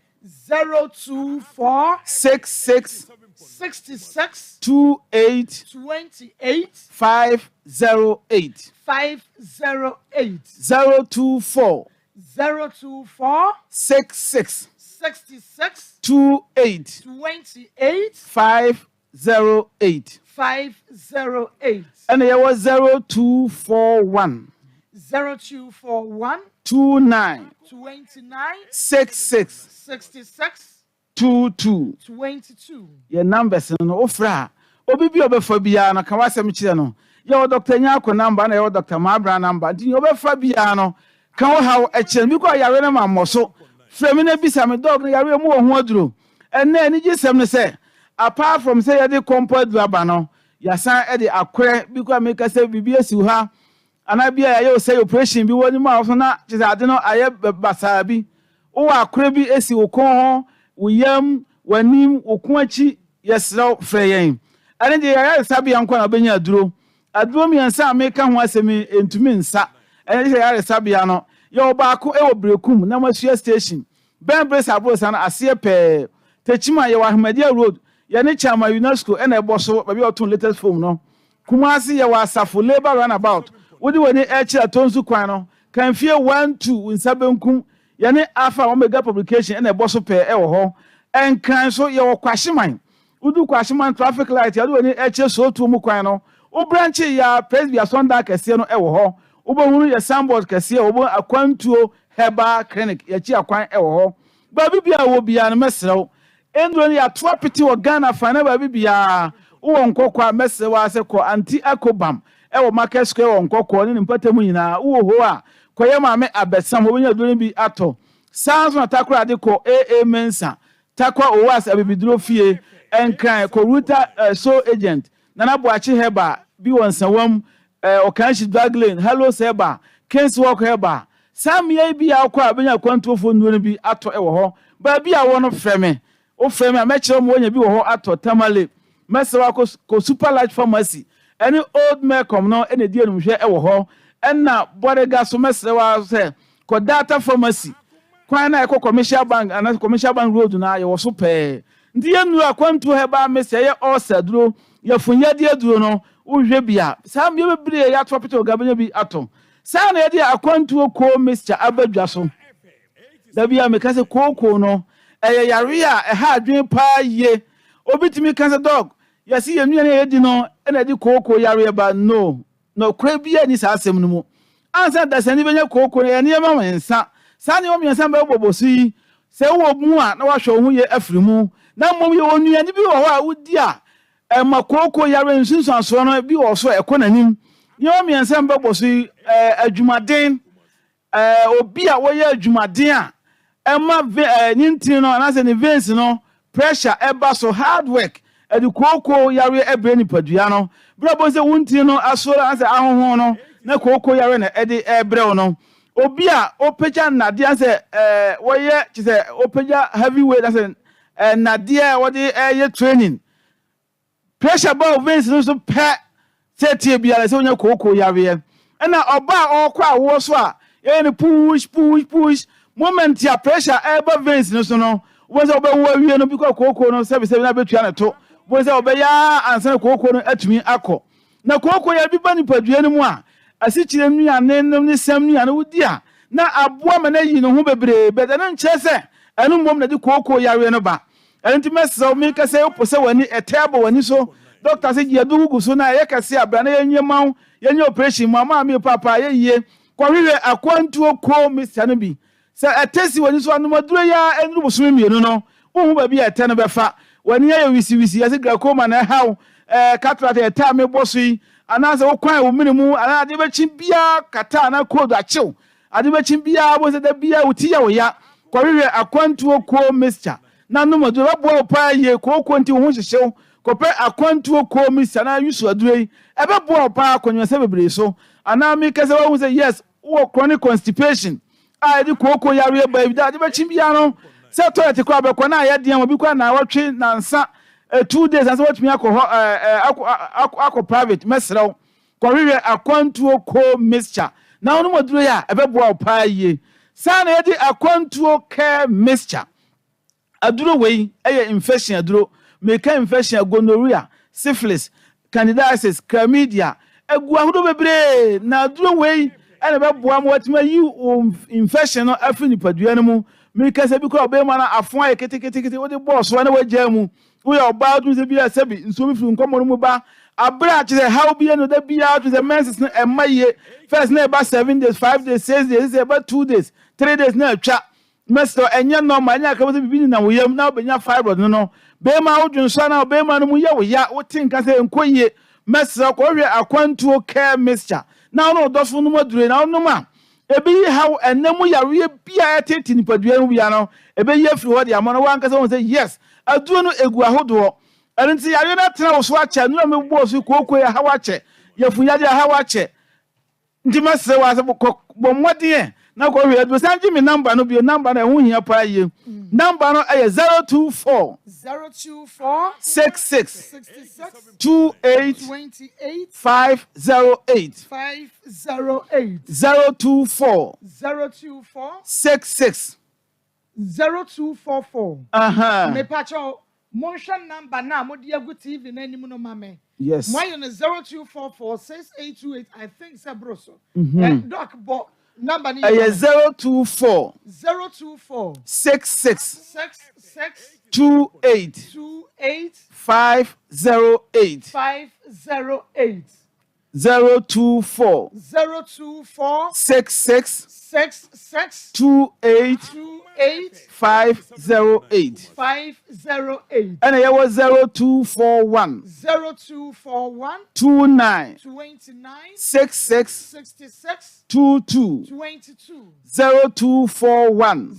66 28 508 024 66 28 508 and there was 0241 29 66 22 your numbers no ofra obi bi obefa bia no ka wasem kire no your doctor Nyako number na your doctor Mabra number ndi obefa bia no ka wo haw e kire mi ko yare na mamoso frame na bisa me dog na yare mu ho aduro enne ni gisem ne say apart from say the compound rubber no yasan e de akore bi ko make say bibi esi ha ana bia ya say operation bi woni ma so na kire ade no aye basa bi wo akore bi esi wo kon ho uyam wanim okuachi yesra freyen ane de ya sabi yankwa na benya aduro mi ansa ameka ho asemi entumi nsa ane de ya sabi ya no ye obaako e obrekum na masua station ben brace abros na ase pe techima ye wa Ahmedia road ye ne chama UNESCO ene eboso ba bi oton latest form no Kumasi ye wa Asafo labor runabout wodi woni e kira tonsu kwan no kan fie 12 nsabenkum yene afa omega publication ene eboso pe e wo ho enkran so ye wo kwahyeman udu kwahyeman traffic light ya do ni eche so tu mu kwan no o branch ya presbya sonda kese no e wo ho obohunu ye sandboard kese obo akwantuo heba clinic ye chi akwan e wo ho ba bibia wo bia no mesrew endro ni ato apiti wo Ghana fa na ba bibia wo nkokwa mesrew ase ko anti akobam e wo market square wo nkokwa ni mpatamu nyina wo ho a koye maame abesam obonya do ni bi ato sans na takura de ko AA mensa takwa owas abibiduro fie enkran ko ruta so agent nana boachi heba bi wonsawam okanshi drug lane hello seba case work heba sam ye bi akwa abenya kwantofo nduo bi ato e wo ho ba bi a wono freme o freme a mekire mo wonya bi wo ho ato tamale mesewa ko super large pharmacy any old mekom no ene die numhwe e wo ho enna bodega so mesewa se ko data pharmacy kwan na ekọ commercial bank and commercial bank road na ye wo so pe ndi yenu akwantu heba mese ye osaduro ye funya die duro no uhwe bia sam ye bebre ya to pete ogabanya bi ato sa na ye die akwantu ko Mr. Abadwa so da bia me kase koko no eye yare a ha adwen pa ye obitimi kase dog ye si ye nua na ye di no na di koko yare ba no kra bia ni sa asem no mu ansa da sani benya koko ye ne ma wensa sani o miensa ba bobosu yi se wo mu a na wa hwe ho ye afrimu na mom ye onua ni bi wo ho a wudi a makoko yare nsunsan so no bi wo so ekonanim ye o miensa ba bobosu yi adwumaden obi a wo ye adwumaden a nyintin no na se ne veins no pressure eba so hard work koko yare ebre ni padua no bra bo se wuntin no asora ase ahoho no na koko yare na ebre no obi a opeja nade ase woye chise opeja heavyweight ase nade wode ye training pressure ball veins no so pe setie bia se onya koko yare na oba okwa wo so a ye ni push moment ya pressure eba veins no so no wo se oba wo awie no because koko no se na betua ne to wo se oba ya ansa koko no atumi akọ na koko ya bi bani padua no mu a asichire nua nennem ne sam nua no wudi a na aboa ma na yi no ho bebre be da na nche se enu mmom na di koko yare no ba enti mesew mi ka se opose wani etebo wani so doctor se ye dugu so na ye ka se abra na yenye maw yenye operation mama mi papa ye yie kwahwe akwantu ko Mr. no bi se etesi wani so anomaduro ya enu busumi mienu no wo ba bi ete no befa wani ye wisi ya se Akoma na haw cataract eta me bosu anase wo kwan wo minimu ana ade bechi bia kata na kodo achew ade bechi bia bo se da bia uti ya wo ya kwahwe akwantu ko Mr. na no modu bo pa ye ko nti ho hyehyew ko pe akwantu ko Mr. na yusu adurei ebe bo pa akonyo se bebre so ana mi kase wo say yes wo chronic constipation a de koko yare ba bi da ade bechi bia no say toilet kwa be kwa na ye de obi kwa na watwe na nsa 2 days and what me akọ private mesrew kwa hwehwe akwantuo ko mixture na onu moduro ya ebeboa opa ye sana ye di akwantuo care mixture aduro wei eye infection aduro make infection gonorrhea syphilis candidiasis chlamydia egu ahodo bebre na aduro wei ene beboa mo watima yi infection no afi nipadua no mu make se bi ko obema na afon aye ketekete wo de boss wa na wagya mu we are about to be a sebi nso mi firi nkomo no mu ba abra che how be no da bia to the menses no emaye first na about 7 days 5 days 6 days about 2 days 3 days na atwa mesto enye normal anya ka bi ni na wo yam na obenya fibroid no be ma wo dwunso na be ma no mu ye wo ya wo tinka se enkoye mesto ko hwe akwantuo care mixture na no dofo no madure na no ma ebi how enemu yare bia eteti nipadua no bia no ebe ye firi ho de amono wan ka se won say yes aduo no egu ahodo enti yare na tena wo so ache no me bo so kokko ya ha wache ya funyade ha wache ndi masre wa se bo modie na ko hwe adu sanji mi number no bio number na hu hia pa ye number no aye 024 66 28 508 024 66 0244 me pacho motion number na mo dia go TV na anim no mame yes why on 02446828 I think sabroso doc bo number ni 024 66 28 508 024 66 28 508 and I was 0241 29 66 22 0241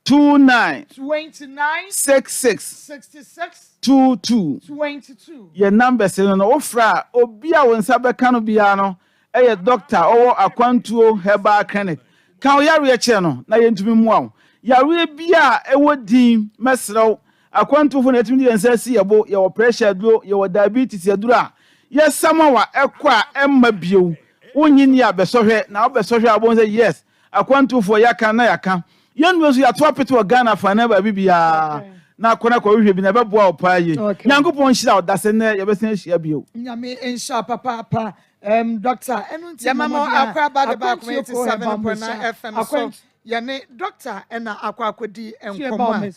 29 66 22 your number say no ofra obi a won sabeka no bia no eye doctor owo akwantuo herbal clinic kan o yare eche no na yentumi mu awo yare bia ewodin mesrew akwantuo na etumi de nsa si yebo ye pressure duro ye diabetes yaduro a ye samawa ekwa emma bio wonyini abesohwe na obesohwe abon say yes akwantuo yaka na yaka yenu so yato apete wa Ghana fa na ba bibia na akona kwa hwehwe bi na beboa opaye nyankopon hira odase na yebesen hia bio nyame ensha papa doctor enunti mama akwa ba de ba 87.9 FM so yane doctor ena akwa akodi enkoma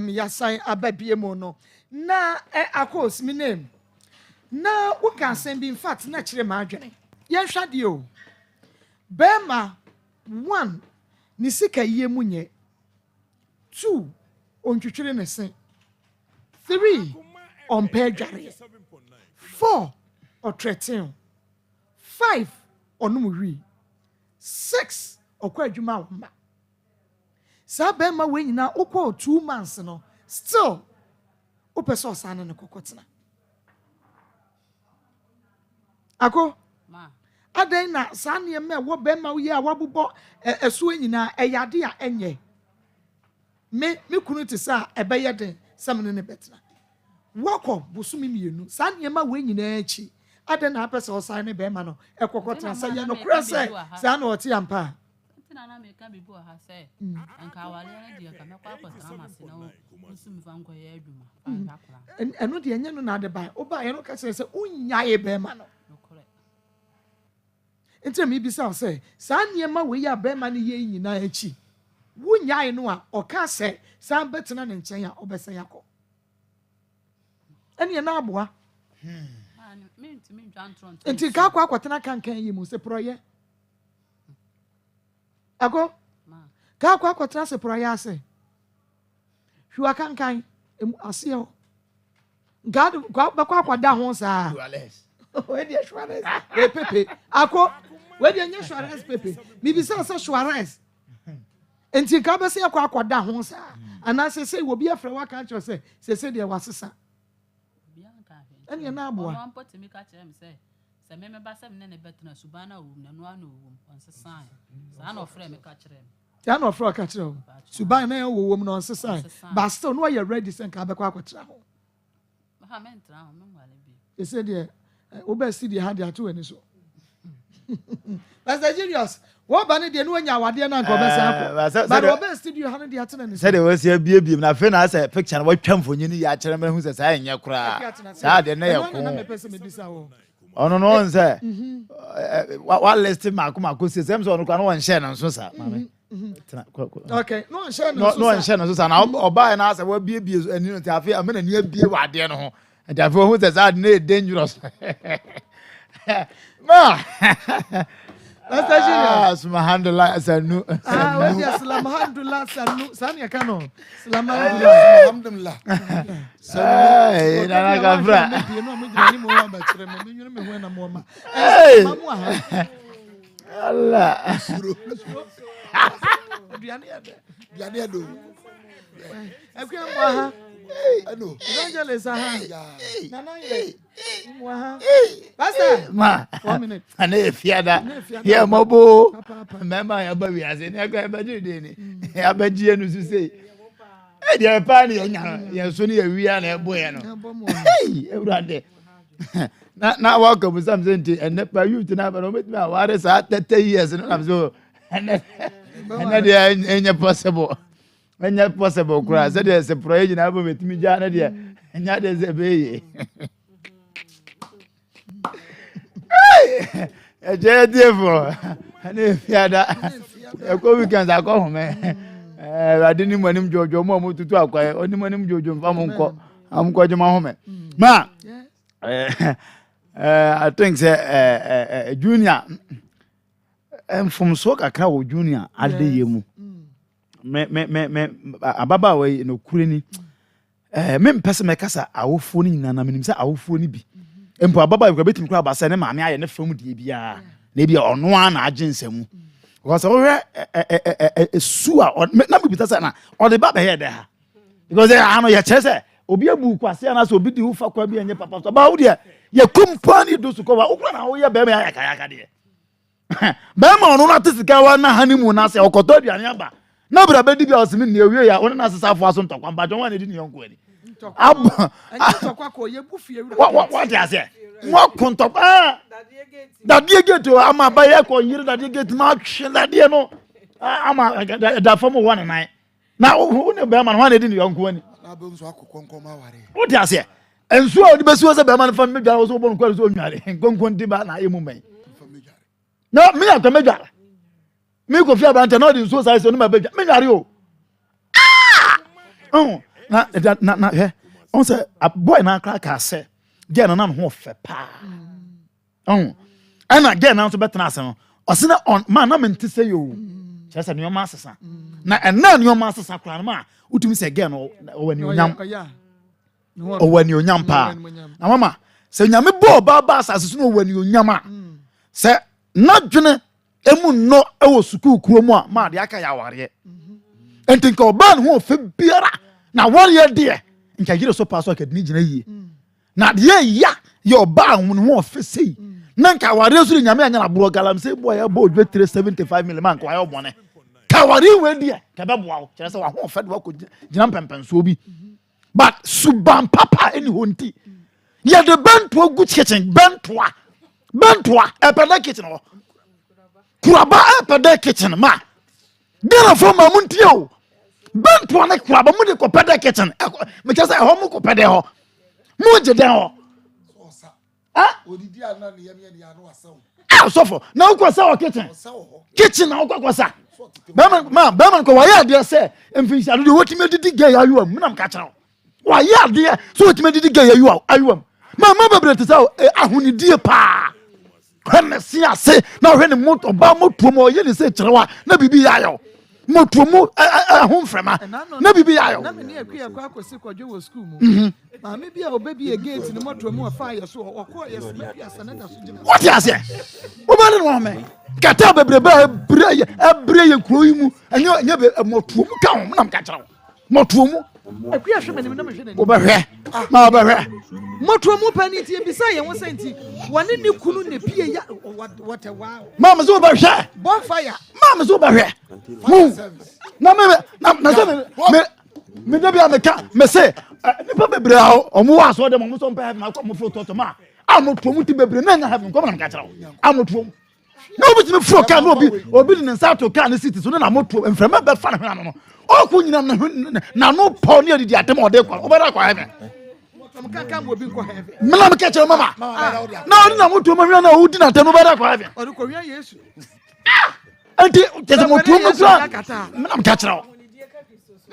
yasan ababie mu no na Akos mi name na wo kan sen bi in fact na kire ma adwene ye hwade o bema 1 ni sika yie munye 2 ontwetwere ne sen 3 ompe dware 4 otretin 5 onumuri 6 okwa adwuma wamba sa bema we nyina okwa 2 months no still opeso sana ne kokotena ako ma adan na sane me wo bema wo ye a wabubo esuo nyina eyade a enye me kunu te sa ebeye den samne ne betena wako busumi mienu sane ma we nyina achi adan na apese osan ne bema no ekokotena sa ye no krese sa na oti ampa ntina na me ka bibu ha se anka wale na dia ka me kwa akotena mase na usumi fa nko ye adwuma fa akora eno de enye no na de bai oba ye no ka se unyaye bema no enti me bisa say sa niema we ya bema ne ye nyina achi wunyae no a oka se sa betena ne nchen ya obesa yakọ eni na aboa enti ka kwa kwatena kankan yi mu se proye ako ka kwa kwatena se proye ase hwa kankan ase o god kwa kwa da ho sa we dey Suarez pepe ako we dey nya Suarez pepe mi bi say Suarez enti ka be say akwada ho sa ana say wo bi afre wa kan cho say dey wasesa eni na aboa no ampoti mi ka kire mi say se me ba se me ne betena subana wo na no ana wo onsesa sa na ofre mi ka kire mi ya no fro ka kire suban na wo wom no nsesa but still no you ready sen ka be kwa kwatra ho ha mentra ho menwale bi e say there oba see the hand ato ani so Pastor Julius what ban de no anya awade na nka oba say akọ but oba studio ha de atena ni say de we say bie na fe na say picture na watwa mfonyi ni ya kire me hu say say enya kura sa de na ye ko na me pese me bisa ho ono no nse wa list mako say sem so no kwa no won share na so sa mama okay no share na so no share na so sa na oba na say wa bie ani no ti afi amena ni abie wa de no ho and afi hu say sa na dangerous ma Pastor Julius subhanallah sanu we ya alhamdulillah sanu sani ya kano alhamdulillah sanu na ka fra Allah biane do ekwa ano evangelist nana ye Pastor ma 1 minute ana fiada ya mobo mema ya ba wiase ne ka ba de ni ya ba gie no su sei e dia pa ni ya so ni ya wia na ebo ye no ewrade na welcome some senti and pa youth na ba no metimi aware sa 30 years no am so and dia enya possible kura say there is a project na ba metimi ja na dia enya de ze be eje diefo ana fiada eko weekend akọ me rade ni manim jojo mo tutu akwaye oni manim jojo mfa mo nko amko jema ho me ma I think say junior from so kakra wo junior ade yemu me ababa we no kureni me mpese me kasa awofo ni nyina na menim say awofo ni bi empo ababa ko betim kura basa ne maame aye ne fam die bia na bia ono ana agensam because we su a na me bitasa na o de baba here there because ano ya chese obi abu kwase na so obi di ufa kwa bia nye papa so ba wo de ya company do su ko wa ukura na wo ya be me aka de be ma ono na tisika wa na honeymoon na se okoto aduane aba na bra be di bia osimi na ewie ya ono na sesafo aso ntokwa mba jon wa na di ne yonko ani what ya say mo konto dadie gate ama ba ye ko yiri dadie gate ma hwe dadie no ama da fam 1 na wo ne be ma no na di ne yonko ani na be nso akokonko ma ware what ya say enso odi be suo se be ma no fam medwa wo so bo no kwa so nware konko ndi ba na emu men no me ya to medwa me ko fi abante na odi nso sai so no ma bedwa medware o na he on say a boy na crack ase get na ho fe pa ana get na so betena ase no o se na on man na mente say yo chese no ma asesa na ena no ma asesa kra ma utumi say get no wani onyam pa na mama se nyame bo ba asase so no wani onyam a se na dwene emu no e wo sukuu kuro mu a ma de aka ya ware entinka oban ho fe biara na ware de nka yire so paso akadini gina yie na de ya yo ba ho fe sei na nka ware so nyame anya na bro galam sei boy ya bo 375 million man kwa yo bone ka ware we de ka be boa kire se wa ho fe de wa ko gina pempenso bi but suban papa eni honti ya de bantu good kitchen bantu e peda kitchen ho kuraba e peda kitchen ma dera fo ma muntio bantu na kuraba mu de ko peda kitchen me kase ho mu ko peda ho mu je den ho odidi ana ne yem ye no asawo sofo na ko sa o kitchen na ko sa ba man ko wa ya de se emfinsi ado de wotime didi ga ya yuam mu nam ka kira wa ya de so wotime didi ga ya yuam ma bebre te sa ahuni die pa kweme si ase na hwe ne moto ba moto mo ye ne se kirewa na bibi ya yo moto mu ahun frema na bibi ya yo na me ne akua kwa akosi kwadwo wo school mu ma me bia obabi e gate ne moto mu afa ya so okọ yes me bia sanada so gina what you say o ba ne no me kata bebre ba bre ye kuro yi mu enye moto mu ka ho na ka kira moto mu Akuya hwe manim na me hwe nani. Obehwe. Ma obehwe. Moto mu pani tie bisa ye wo senti. Wone ne kunu ne pie ya what a wow. Mama zo obehwe. Bonfire. Mama zo obehwe. Na me da bia me ka me say nipa bebre a omo wa so de mo so mpa heaven akọ mo fro to ma amoto mu ti bebre na nya heaven ko na ka kira amoto na obi ti me fro ka na obi di nsa to ka na city so na amoto mframa be fa na no o ku nyina na no po ne adi atem o de kwa o be da kwa heaven mo ka ka mo obi ko heaven me na me ka kira mama na odi na moto mo hwe na odi na tem o be da kwa heaven o de ko hwe Yesu enti tese moto mu kra me na me ka kira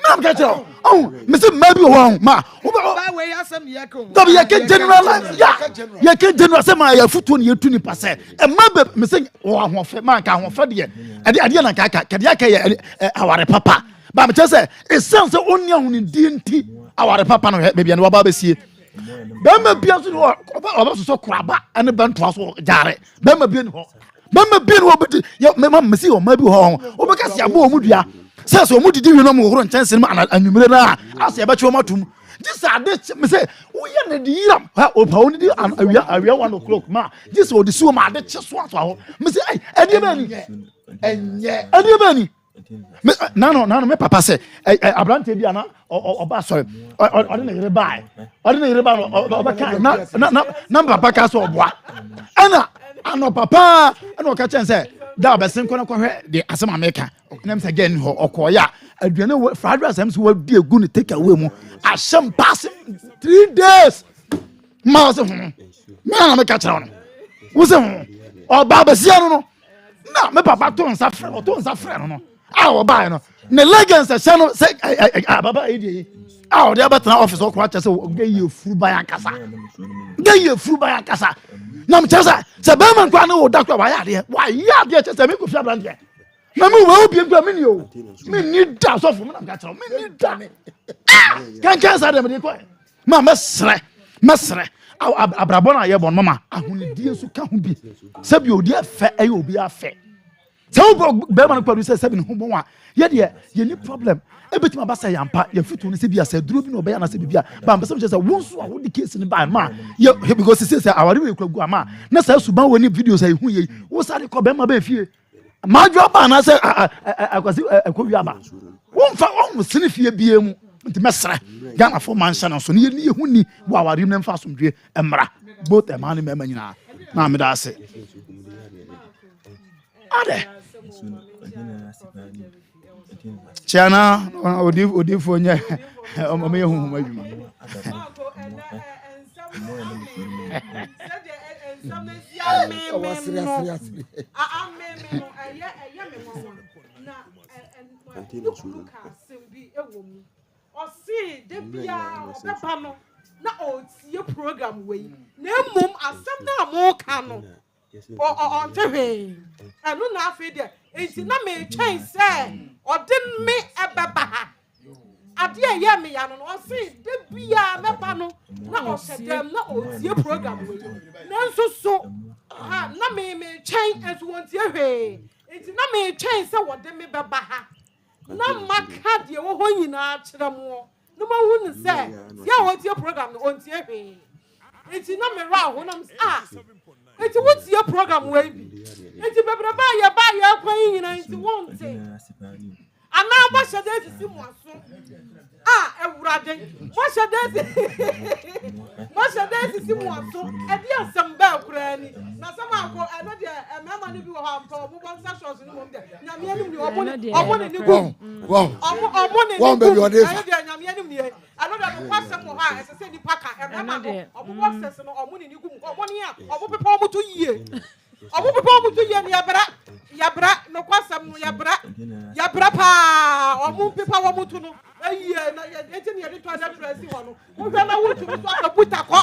Mam gacho. Oh, Mr. Maybe one ma. Ba we asem ye ko. Don't ye can generalize. Yeah. Ye can generalize my foot on you 20%. And maybe Mr. Oh, man can one for the year. And the idea na kaka our papa. But me just say it sounds so only on DNT our papa no baby and waba be see. Bema bia so oba so kraba and ben to so jare. Bema bia no. Bema bia no obeti me mam see o ma bi ho. Obeka sia bo omudua. Says so mudi we no mo horo ntense ma anwumere na ase e beche o matum this ade me say wo ye na di yiram ha o pa oni di awia 1 o'clock ma this o di so ma ade che so aso ho me say ai ade ba ni enye ade ba ni na me papa say abrante bia na oba sorry ode na yire bai ode na yire ba no oba kan na papa ka so oboa ana ano papa ana o ka chen say da ba sen kono hwe de asem America nem say again ho okoya aduane fried rice am so wa di egu ne take away mu asem pass 3 days ma so me na me ka kira no wo se o ba ba sia no na me papa to nsa frɛ no a o ba no ne legends say no say baba e di a o de abata office o kwa chese o ge ye furu ba ya kasa na me chese se be man kwa na o da kwa wa ya de chese me ko fi abrante na me wo obi nkwa me ni o me ni da so fu me na ka kira me ni da kan sa de me ko ma mesre abrabona ye bon mama ahunidie so ka hu bi se bi odi afa ayi obi afa se wo be man kwa se bi ne hu bon a ye de ye ni problem ebetima ba sa yampa ye fitu ne se bi asa duro bi no be ya na se bibia ba mbese se wo nso a wo de case ne ba ma ye because se awari we kwagu ama na sa suban woni videos ayi hu ye wo sa de ko be ma ba fie ma dwo ba na se akwasi akwawi aba wo mfa wo sene fie bie mu nti mesra Ghana for man channel so ne ye hu ni wo awari ne mfa somdwe emra both e man me nyina na me da ase ade Chana odi fonya o me hu hu adwuma na o tie program we na mum asem na mo ka no o tebe anu na afi de enti na me twen se odin me ebeba ha ade ye me ya no o si de bia meba no na o sedem na o tie program we na nso so ha na me twen enso won tie hwe enti na me twen se wode me beba ha na maka de wo ho nyina kire mo no ma hu ne se ya wo tie program no on tie hwe enti na me ra ho na enti wo tie program we enti bebra ba ya kwan nyina enti wonte ana ba shade sisi mo aso ewurade mo shade sisi mo aso e bi asem ba kura ni na sama akọ eno de mema ni bi wo ha mpa mo bon sa shows ni mo de nyame anim ni omo ni go omo ni go baby o de nyame anim ni ano da no kwasem mo ha ese ni paka mema no omo boxes no omo ni gu omo ni a omo pepa omo to yie omo pepa omo to yie ni yabra no kwasem no yabra pa omo pepa omo to no na enti ni yede to ada dress ho no wo hwe na wo tu so akabuta ko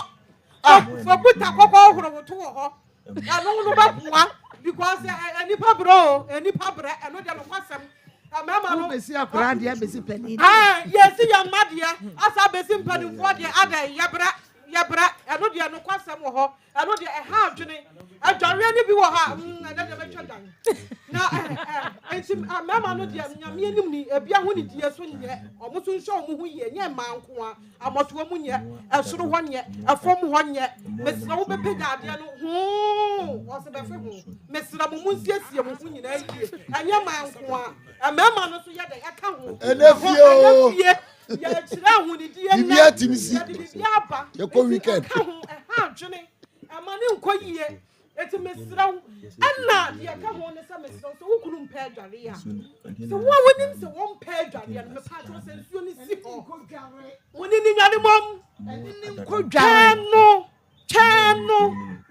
buta ko ko horo wo to ho no ba bua because enipa bro eno de no kwasem mama no besi akura de besi pani yes ya madia asa besi pani fo de ada yabra eno de no kwasem ho eno de ha adwene adware ni bi wo ha eno de betwa dan na mama no dia nyame anim ni ebia ho ni die so nyɛ ɔmo so nhyɛ ɔmo ho yɛ nyɛ manko a amoto mu nyɛ ɛsoro ho nyɛ afom ho nyɛ mesra wo bepagya ade no ɔse bɛfe ho mesra mo mu nsiesie mo ho nyina yie ɛnyɛ manko a mama no so yɛ dɛ ɛka ho ɛnafio yɛ kyerɛ ho ni die bibi atimisi yɛ aba yɛ kɔ weekend ɛka ho ɛha adwene amane nkɔ yie eti mesra wo ɛna deɛ ka ho ne sɛ mesra wo so wo kunu mpɛ adware a so wo wonim sɛ wo mpɛ adware no mepa to sɛ nsuo ne si hɔ wo ne ni nyane mom nkɔ dware no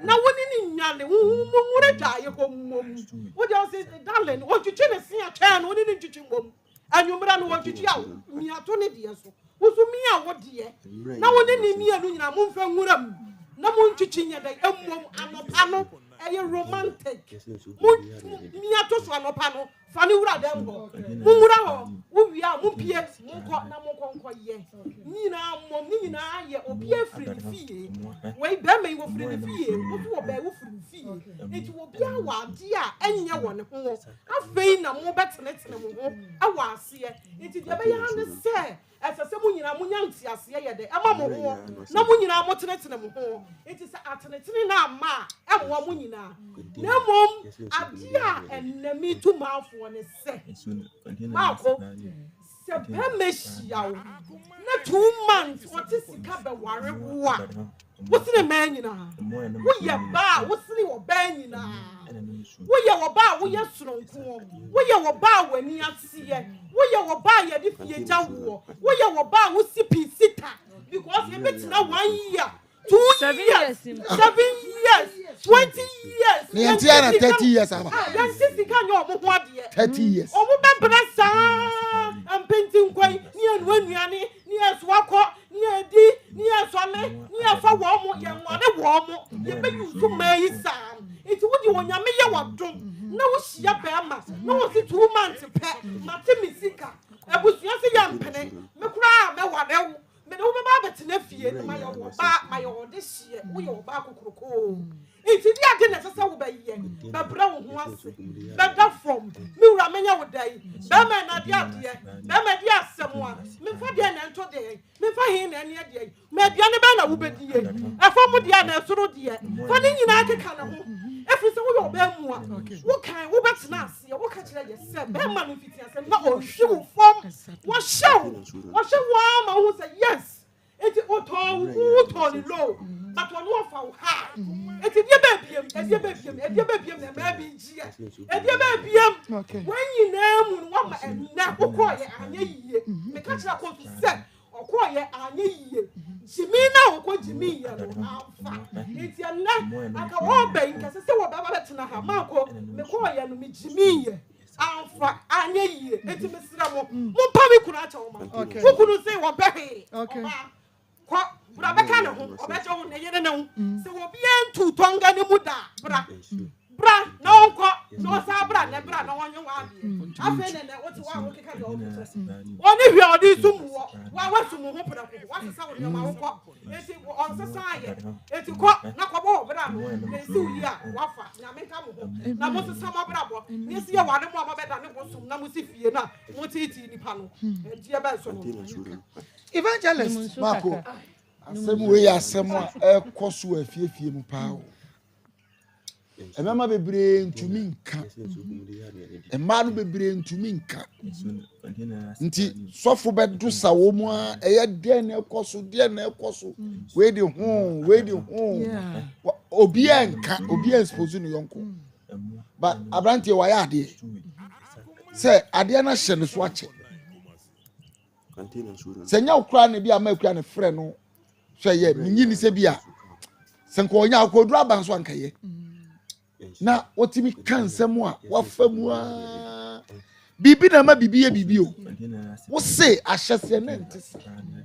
na wo ne ni nyane wo nwure gyae hɔ mom wo de sɛ darling wo twitwi ne se a twɛn no wo ne ni twitwi mom anwumra no wo twitwi a miato ne deɛ so wo so mia wo deɛ na wo ne ni mia no nyina mo mfa nwura mu na mo ntwitwi nya da emom anopa no eye romantic mo mia to so anopa no fa ne wura dem ho mo wura ho wo wi a mo pie mo kɔ na mo kɔnkɔ ye nyina mom nyina ye obi afiri fie wei be me wo firi fie wo to wo be wo firi fie enti wo bia wa ade a enye wo ne ho afei na mo betenetene mo ho awa ase enti de be ya ne se ɛsɛ mo nyina mo nyanti ase ye de ama mo ho na mo nyina mo tenetene mo ho enti sɛ atenetene na ama ɛmo mo nyina na mom ade a enemi to mafo ne se Maa Akos se be mehia wo na 2 months what sika be ware wo a wo sene ma nyina wo ye ba wo sene wo ba nyina wo ye wo ba wo ye soronko wo ye wo ba wani ase wo ye wo ba ye de fie gya wo wo ye wo ba wo sipi sita because e betina 1 year 2 years 7 years 20 years Niantia 30 years aba yan sisi kan yo mo ho ade 30 years omo bebra saa ampenti nkwai ni anu anuane ni asoakọ ni edi ni asome ni afa wo mo ye nwade wo mo ye be yusu mai saa enti wodi wonyame ye wadom na wo hia ba ma na wo si 2 months pe mate misika abusua se ya mpene me kura me wade wo me no be ba betena fie ma ye wo de hie wo ye wo ba kokoroko enti dia de na sese wo ba ye ba bra wo ho ase ba da from me wura menya wo dai ba ma na dia de ba ma dia asem a me fa dia na nto de me fa hin na ne de me dia ne ba na wo bedie afa mu dia na soro de fa ne nyina akeka na ho efiri se wo yo ba mu a wo kan wo betena ase wo ka kire ye se ba ma no fiti ase na o hwe wo fom wo hwe ma wo say yes eti oto ni low but one of our ha eti die ba biem na ma bi ngia edi ba biem when you na mu no ma na kokoye anya yiye me ka kira ko se okoye anya yiye jimi na okọ jimi ye no afa eti na aka wo ba nka se wo ba betena ha ma ko me koye no me jimi ye afa anya yiye eti me sira mo pa mi kunu acha wo ma wo kunu se wo be okay kwa bra beka ne ho obeje ho ne yene ne ho se wo bia ntu tonga ne mu da bra na onko no sa bra na wonye wa de afa ne wote wa wo keka de oni hwe odi sumu wa sumu ho pra ko wa sesa wo ne ma wo ko eti on sesa ye eti ko na ko bo bra no na si wi a wa fa na me ka mo ho na mo sesa mo bra bo ni si ye wa ne mo ma beda ne bo sum na mo si fie na mo titi nipa no enti e ba so no evangelist Maa Akos asem we asem a ekoso afiefie mu paa o emema bebre ntumi nka emma no bebre ntumi nka nti sofo bedu sa wo mu a eye de na ekoso we de ho obi enka obi expose no yonko but abrantie wa ya ade se ade na hye no so ache senya ukra ne bia ma akura ne frɛ no hwɛ ye minyi ni se bia senko onya akodu aba so ankaye na otimi kansem a wafamu a bibi na ma bibi ye bibi o wo se ahyese na ntese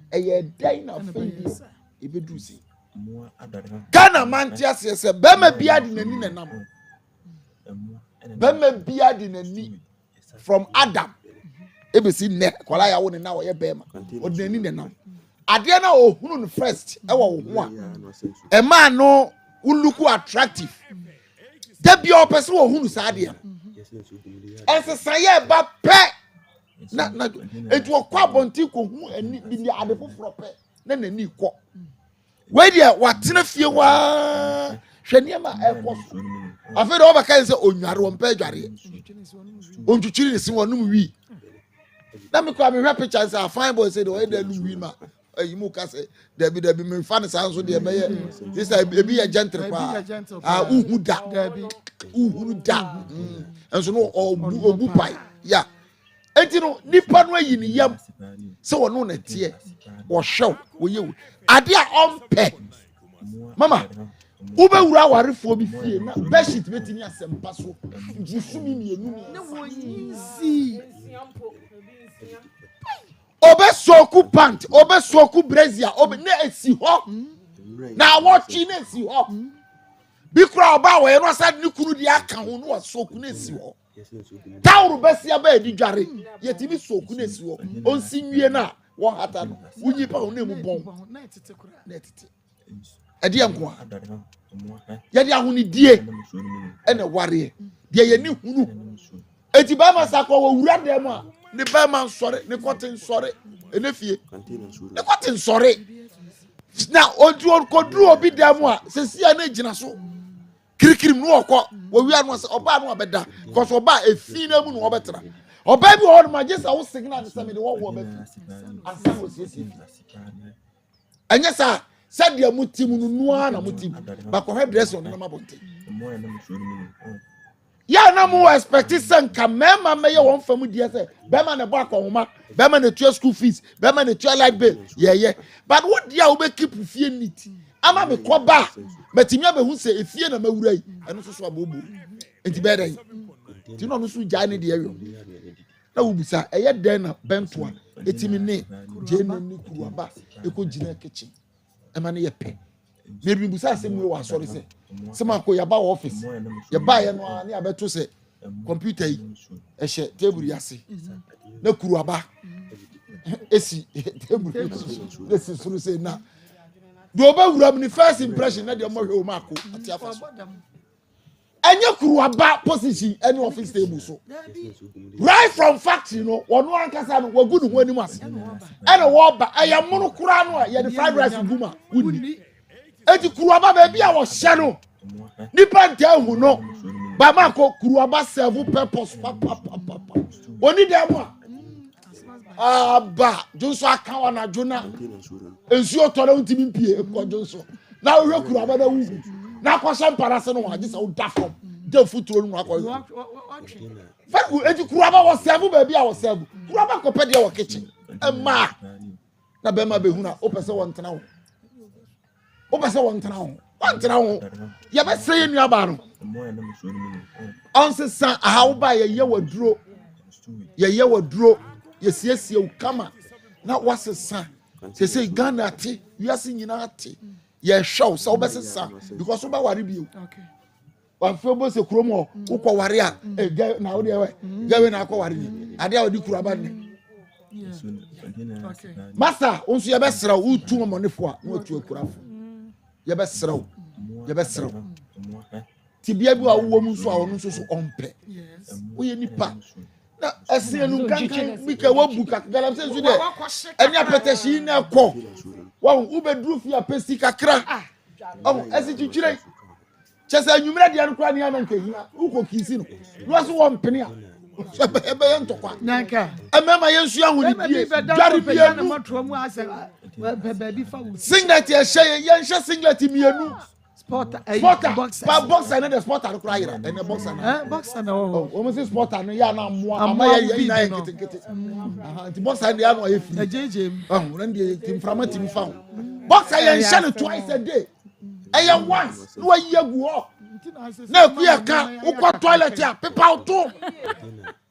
eye dan na fendi ebedu si Ghana mantia se be ma bia di nani nanam be ma bia di nani from Adam ebesi ne kwala ya wo ne na wo ye bema odani ne nam ade na ohunu no first e wo ho a e ma no uluku attractive da bia o pese wo hunu sa ade ɛsɛ sayɛ ba pɛ na etu ɔkɔ abɔnten kɔ hu ani bi ne ade foforɔ pɛ na n'ani kɔ wei deɛ watena fie waa hwɛ nneɛma ɛkɔ so afei de ɔbɛka sɛ onware wɔn pɛ adwareɛ ontwitwiri ne se wɔnom wi na me kɔ mehwɛ picture sɛ afan boy sɛ de ɔyɛ da nu wi ma ayi mu ka sɛ dabi me fa ne saa nso deɛ bɛyɛ this ebi yɛ gentle pa uhu da nso no obu pai ya enti no nipa no ayi ne yam sɛ wɔno na tie wɔhwɛw wɔyɛ ade a ɔmpɛ mama wobɛwura awarefoɔ bi fie na bedsheet bɛtumi asɛmpa so busumi mienu na wɔyizi obesoku pant obesoku brazier ne esi hɔ na wɔtwi na esi hɔ bi kura ɔba wɔyɛ no asa ne kunu di aka ho no wɔsoku na esi hɔ tawuru bɛsia ba edi dware yɛtimi soku na esi hɔ onsi nwie na wɔn hata no wunyi pa na emu bɔn na etete ɛdi nko a yɛde ahonidie ɛna wareɛ deɛ yɛ ne hunu eti ba ma sakɔ wɔ wura dɛm a ne ba ma nsɔre ne kɔte nsɔre ene fie ne kɔte nsɔre na koduru obi dɛm a sesia na gyina so kirikirim no wɔkɔ wɔwia no sɛ ɔbaa no abɛda kɔsɔ ɔbaa efi na mu no ɔbɛtena ɔbaa bi wɔ hɔ no ma gye sɛ wo signal ne sɛ me de wɔwɔ bɛfi ansa wɔ siesie ɛnyɛ saa sɛdeɛ mutim no noa na mutim bakɔhwɛ dress on na mabɔnte ya na mo expect sɛ nka mɛma mɛyɛ wɔn fam die sɛ bɛma ne bɔ akɔhoma bɛma ne tua school fees bɛma ne tua light bill yɛyɛ but wo dia wo bɛ keep fie neat ama me kɔ ba matimi abehu sɛ efie na mawura yi ɛno so so abobo enti bɛɛ dɛ ti no no so gya ne de ayo na wo bisa ɛyɛ dɛn na bɛntoa etimi ne gye ne ni kuruaba ekɔ gyina kitchen ɛma ne yɛ pɛ maybe busa asɛm we wɔ asɔre sɛ sɛma kɔ yaba wɔ office yaba yɛ no ne abɛto sɛ computer yi ɛhyɛ table yase na kuruaba esi table na si soro sɛ na do obawura me first impression na de mo hwɛ o ma ko ati afa so enye kuruaba position any office table so right from factory no wono ankasa no wagu ne ho anim ase ɛna wo ba ɛyɛ mono kura no a yɛ de fried rice guma wuni eti kuruaba ba bia wo hye no nipa nta hu no ba ma ko kuruaba serve purpose papa oni dem a aba jonso aka wa na jona ensuo tore untimi mpie ko jonso na wo hwe kuruaba na wu na kwasha mparase no wa gisa wo da from de futuro no akọ faku eti kuruaba wo serve ba bia wo serve kuruaba ko pede wo kitchen ma na be ma be hu na o pese wo ntena wo obese won tena ho ye be sey nua ba no onse aha wo ba ye waduro ye siesie wo kama na wasesa se Ghana ate wiase nyina ate ye hwew se obesesa because wo ba ware bio wa fe bo se krom ho wo kɔ ware a na wo de we gawe na akɔ ware ni ade a wo di kura ba ni masa onso ye be sra wo tu monefo a wo tu akurafo yɛbɛsrɛw tibia bi a wo mu nso a ɔno nso so ɔmpɛ woyɛ nipa na ɛsɛ no kankan bi ka wabu ka galam sɛ nso de ɛne apɛtɛhyi na kɔ wo wobɛduru fi apɛsi kakra ɛsɛ twitwire kyɛsɛ anwumira deɛ no kora ne ana nkahina wokɔ kisi no no so wɔmpene a ɛbɛyɛ ntɔkwa nanka ɛmɛma yɛnsu ahonidie dware bianu singlet yɛnhyɛ singlet mienu sporter boxer ne de sporter kura yira ɛne boxer na o se sporter no ya na moa ama yɛ na yɛ ketekete nti boxer ne ya no yɛ fi ejejem ran de timframa timfa boxer yɛnhyɛ no twice a day ɛyɛ once no ayi agu hɔ na ku yɛ ka wokɔ toilet a pepa to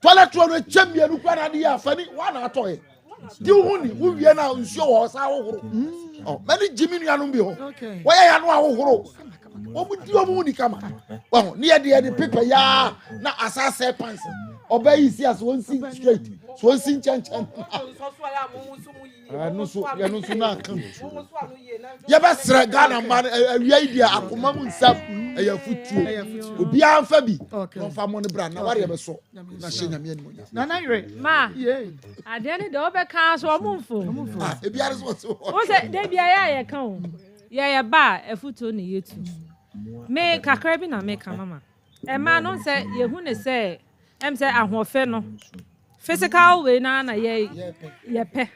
toilet no chemienu kura na de yɛ afani wa na atɔye di huni wo wie na nsuo wo sa wohoro mani jimi nuanom bi ho wo ya no ahohoro wo mu di o mu ni kama wo ne ye de paper ya na asase pants Obey is yes, one sing straight. So one sing chan. No so na kan. Ya ba sra Ghana man awia dia akoma mu nsam eya futuo. Obi anfa bi. No fa mo ne bra na ware be so. Na hye nyame ani mo. Na na yire. Ma. Ade ne de obeka so omumfo. E biare so. O se de bia ya kan o. Ya ba efutuo ne yetu. Me kakra bi na me ka mama. E ma no se ye hu ne se em say ahofe no physical way na ye pe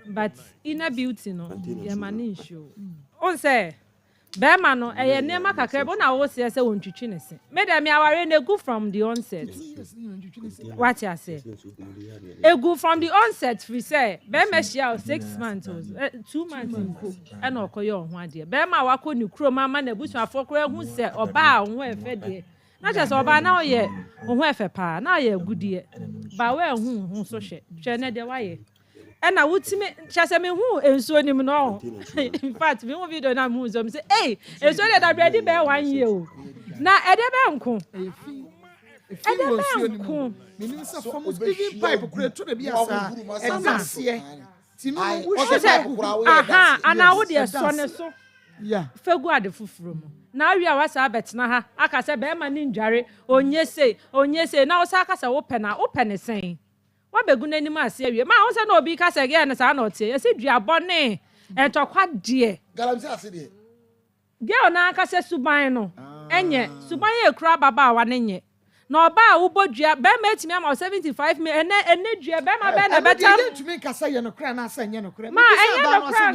but inner beauty no ye mani show on say be ma no ye nema kakra bo na wo se wontwitwi ne se me dem aware na egu from the onset what you say egu from the onset we say be ma shia 6 months 2 months nko e na okoye ho ade be ma wako ni kuro mama na busuafo kro hu se oba ho efe de na just oba na oye ohu efe pa na oye gudie ba we hu so hwe ne de waye e na wutimi chase me hu ensuo nim no in fact me hu video na mu zo me say eh ensuo de da bredi be 1 year o na e de be nko e de be nko meaning say from even pipe kure to de bi asa e na se ti no wo aha ana wo de so ne so yeah fegu ade fufuro mu na wi a wasa betena ha aka se be ma ni ndware onyese na wo sa aka se wo pe ne sen wa begu nanim ase awie ma wo se na obi ka se ge ne sa na otie yesi duabo ne entokwa de galamsi ase de ge ona aka se suban no enye suban e kura baba wa ne nye na oba a wo bodua be ma etimi ama 75 me ene dua be ma be na betam be tumi kasa ye no kra na asa nye no kra ma enye no kra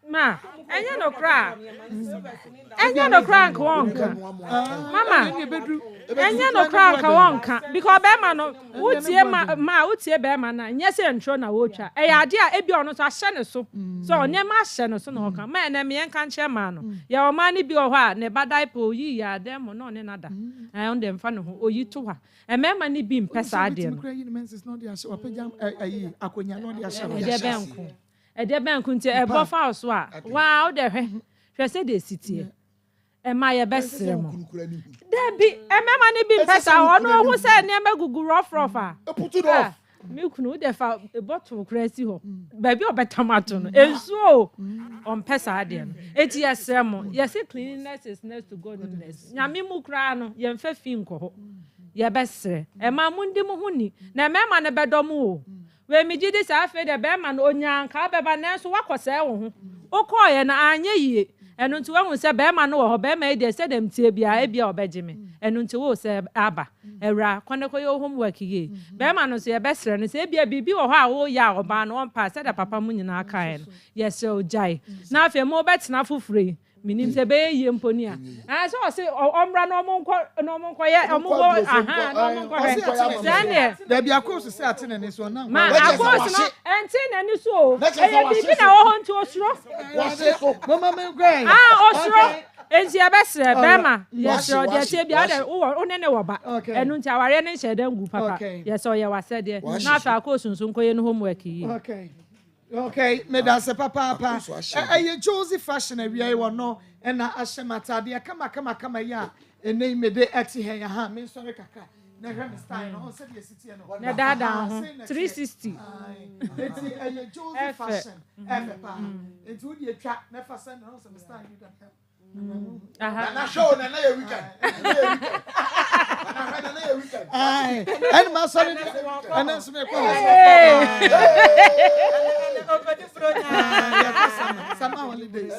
ma enye no kra nka wonka mama enye no kra nka wonka because be ma no utie ma utie be ma na nye se ntro na wotwa e ya ade a ebi ono so ahye ne so so onye ma ahye ne so na oka ma na me nka nche ma no ya o ma ne bi o ho a ne badaipo yi ya dem no ne nada on dem fa ne ho oyi to ha e me ma ne bi mpesa ade no ede benku nti e bo fa so a wa o de hwe se de sitie e ma ye besere mo debi e me ma ne bi mpesa ono hu se ne magugu rough a put it off me kunu de fa e bottle krasi ho ba bi obetamato no ensuo on pesa ade no eti yesere mo yesi cleanliness is next to godliness nyame mu kra no ye mfa fi nko ho ye besere e ma mu ndi mu hu ni na me ma ne bedom o we mi gidi sa afa de be ma no onyanka beba na so wakose wo ho okoye na anye yie enu nti wo hu se be ma no wo ho be ma e de se dem tie bia e bia obegime enu nti wo se aba ewra kone koyo homework ye be ma no so ye besere no se bia bibi wo ho a wo ya oba no on pa se da papa mu nyina aka ye no yes o jai na afa mo betina fufure minim se be ye mponi a so se omra no monko ye omugo aha no monko he zane da bia Akos se atene ne so na ma Akos no enti na ni so e bibi na wo ho nti osuro mama me gwen osuro enti abesre bema yesro de tie bia de wo ne wo ba enu nti aware ne hyede ngu papa yeso ye wase de na afa Akos nso nkoye no homework yi okay me da se papa eh Josie fashion awia e wono e na ahyematade kama ya enei me de ati he ya ha me sori kaka na hwe me style no se de sitie no na dada ho 360 eti Josie fashion papa eti wo de twa na fa send no se me style you that na show na ye weekend na ye weekend and ma sorry and then some kwa some holidays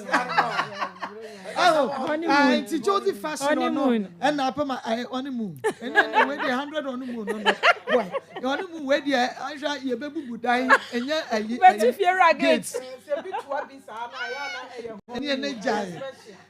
it's Josie fashion no and na pa ma honeymoon and then we dey 100 honeymoon no boy honeymoon we dey answer ye bebubu dan enye ayi wetin fear again se bi to bi sa na ya na eye ene jai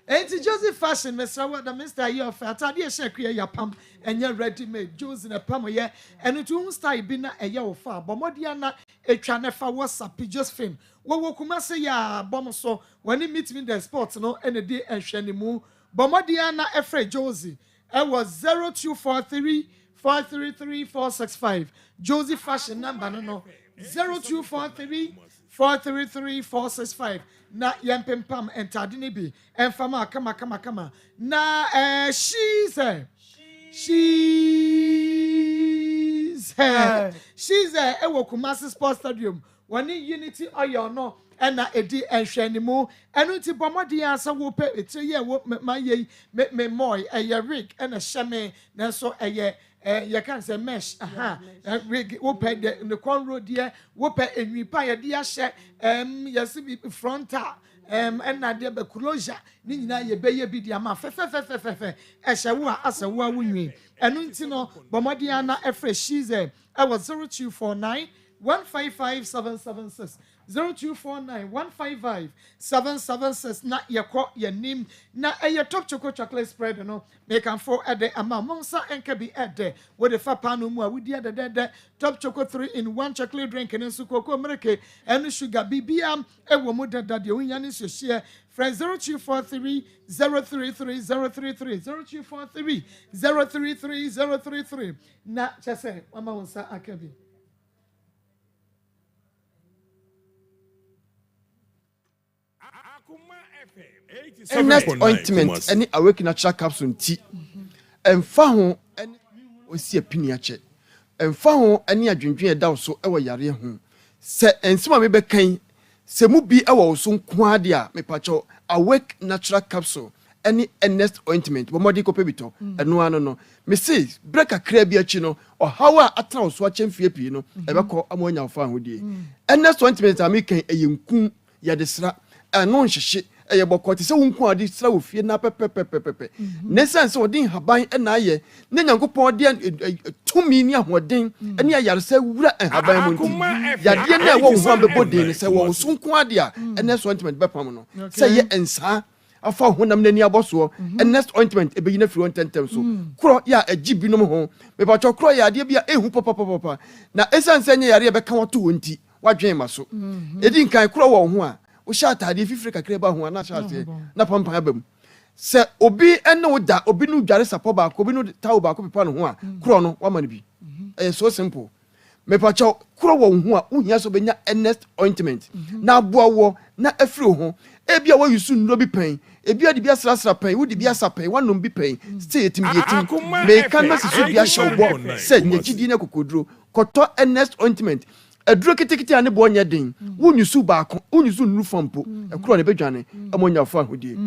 enti Josie fashion Mr. What the Mr. Year of atade e shekwe ya pam enye ready made Josie na pam ye eno to style bi na eye wo fa bomodia na etwa na fa WhatsApp Josephine wo kuma se ya bom so when meet me the sport no ene dey ehwe ne mu bomodia na efre Josie it was 0243 433 465 Josie fashion number no 0243 433 465 na yempempam entade ne bi enfama kama na she said she she's a Kumasi Sports Stadium. One Unity oil no. Ena edi enhwenimu enu ti bomodi ansa wo pe etiye wo maye me moy eye rig ena hyeme na so eye ye kan say mesh rig wo pe the con road there wo pe enwipa ye de ahye yes bi frontal ena de be closure ni nyina ye be ye bi dia ma fe ehye wo asa wo awunwi enu nti no bomodi ana efre shize I was 0249 155776 0249-155-776 na yeko yanim na top chocolate spread no make am for ede ama monsa enka bi ede with the fapano mu a wudi ede top chocolate 3-in-1 chocolate drink and su koko mereke and sugar bibiam ewo mu dada de onya ni so share friend 0243-033-033 0243-033-033 na chese mama monsa akabi. Next ointment any awake natural capsule nti emfa ho any osi apini ache emfa ho any adwendwen eda so ewo yare ho se ensima me bekan se mu bi ewo so nko ade a mepacho awake natural capsule any next ointment bomodi ko pebito eno ano no me say break akra bi achi no o hawa atena so achemfie pii no ebekọ amonya fa ho die next ointment amekan eyenku ya desra eno nhihye eye bokoti se wonku ade sra wo fie na pepepepepe ne sense odin haban na aye ne nyankopon de tumi ni ahoden ene ayare se wura haban mu nti yade na wo ho ambebodin ne se wo sonku ade a next ointment bepam no se ye ensa afa honam nani aboso next ointment ebeyina firi ontentem so kro ya agibi no ho me ba kro ya ade bia ehu papa na esense nya yare beka wato wonti wadwen maso edin kan kro wo ho a o shata de fifre kakre ba ho na shate na pampa abam se obi ene oda obi no dware sapo ba ko obi no tawo ba ko pepa no ho a kro no wa man bi so simple me pa cho kro wo ho a ohia so benya next ointment na aboa wo na afiri ho ebia wa yusu nro bi pen ebia de bia srasra pen wo de bia sapen wanom bi pen stay etim me kan na sisu bia shawbo se nyegidi na kokodro koto next ointment aduro kitikiti ane bo nya den wonyusu baako wonyusu nuru fampo ekro ne bedwane amonya fa hodie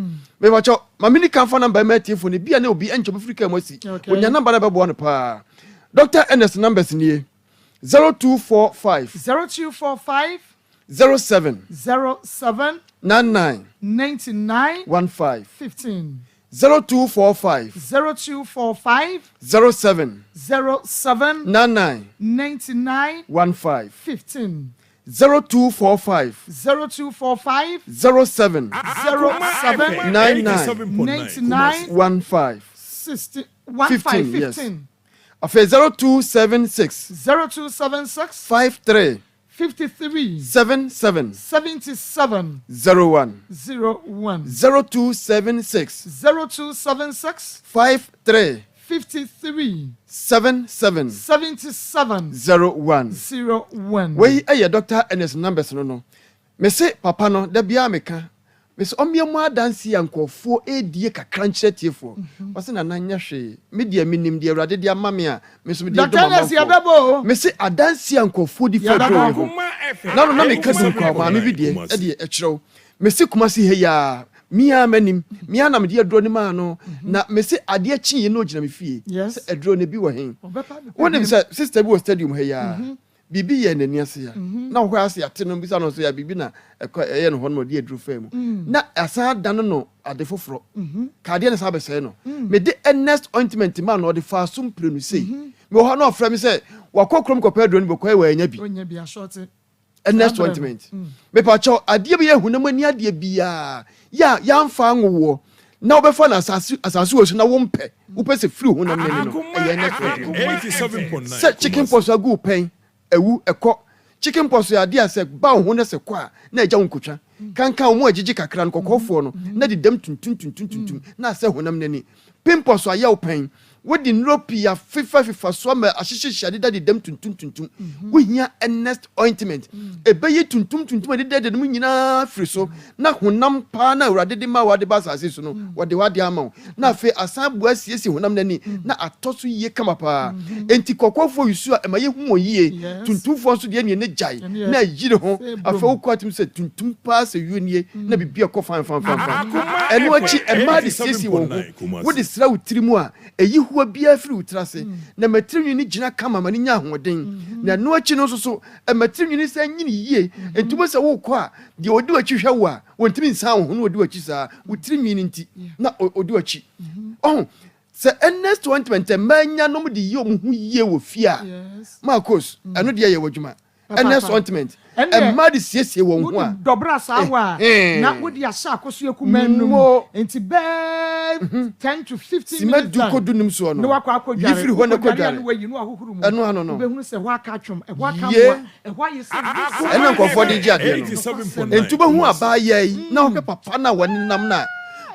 me bacho mamini kan fa number ma tifo ne bia na obi encho Africa mo si onya number na bebo no pa Dr. NS numbers nie 0245 07 99 15 0245 07 99 15 0245 07 99 15 yes. After 0276 53 77 01 0276 53 77 01 we aye Dr. NS numbers no me say papa no da bia meka me say omiamu adansi yankofo edie kakra nkyeretiefo wase na nanya hwe media minim de awrade de amame a me so me de do mama me say adansi yankofo di fedro na no me kadu kwa ma me bidie e de ekyerew me say kumasi he ya mia manim mia na me de adro ni ma no na me say ade kyi no gina me fie say adro ne bi wo hen wonim say sister bi wo stadium he ya bibi ye nani ase ya na wo ase ya teno bi sa no so ya bibi na ye no ho no de adru fam na asa dan no ade foforo ka de ne sa be say no me de next ointment man no de fa sum prenu sei me ho na ofra me say wakokrom ko pedro ni bokwa we anya bi a short next ointment me pa cho ade bi ye hu na mani ade bia ya mfa nwo na obefa na asasu wo so na wo mpe wo pese free hu na mani no ye next ointment 87.9 chicken pox agu pen ewu eko chicken pox ya dia se ba ho na se kwa na eja nkotwa kankan mo agigi kakra no kokofo no na de dem tuntuntuntuntuntum na se honam nani pimples aye open What the Nropia FIFA so ma ahihye hyade da de dem tuntum wo hia Ernest ointment e beye tuntum de de mu nyina firi so na honam pa na awurade de ma wade ba asase so no wade wade ama na afi asan bo asiesi honam nani na atoso yie kama pa enti kokofo yusu a emaye hu yie tuntumfo so de ne jai na yire ho afi wo kwatim se tuntum pa se yunie na bibia ko fan eno achi ema de siesi wo wo de sra utirimu a eyi huwa bia firi utrase na matiri ni gina kama mani nya hoden na no achi no so matiri ni sa nyini yie entumo se wo kwa de odi wachi hwa wa wontimi nsa ho no odi wachi sa utiri mi nti na odi wachi se Ernest ointment manya no de yi omu hu yie wo fia Maa Akos eno de ye wadwuma Ernest ointment ma de siesie wo ho a dobra sawa na wodi asa akoso ekumanum enti be 10 to 15 minutes du ko dunim so no wakwa akodware yifiri ho na kodware no ahohuru mu eno no be hunu se ho aka twom ho aka mwa ho yesi eno nkofo de gi ade no enti be hu aba yi na ho papa na wonam na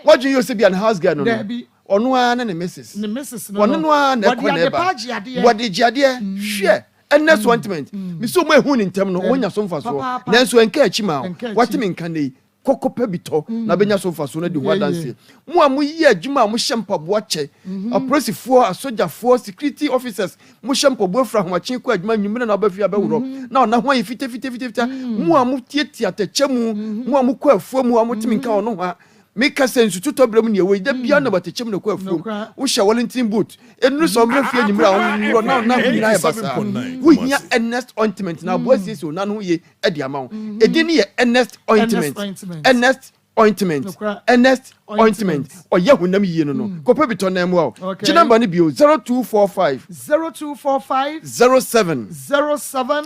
wodwe yo se bia na house girl no ono a na ne missus no ono a na ekoneba wodi gi ade hwe Ernest ointment mi so mo ehun ntem no wonya so mfa so nanso enka achi ma watimi nka nei kokopa bito na benya so mfa so na de ho adanse mo amu yi adwuma mo hyempa bo ache apolicefoɔ asogyafoɔ security officers mo hyempa bo afra ho achen ko adwuma nwumire na obafi abawuro na ona ho ayi fita mo amu tietia atachemu mo amu ko afuo mu amu timi nka ono ha Mika sensu tuto brem ni ewe da bia na batechem na kwa afuom wo hya Wellington boot enuru so mbrem fie nyimra wo na nyina e basa wo hia Ernest ointment na bo asiesie ona no ye e de ama wo edi ni ye Ernest ointment Ernest ointment oye hunam yie no kopa bito na mu wo ji number ni bio 0245 07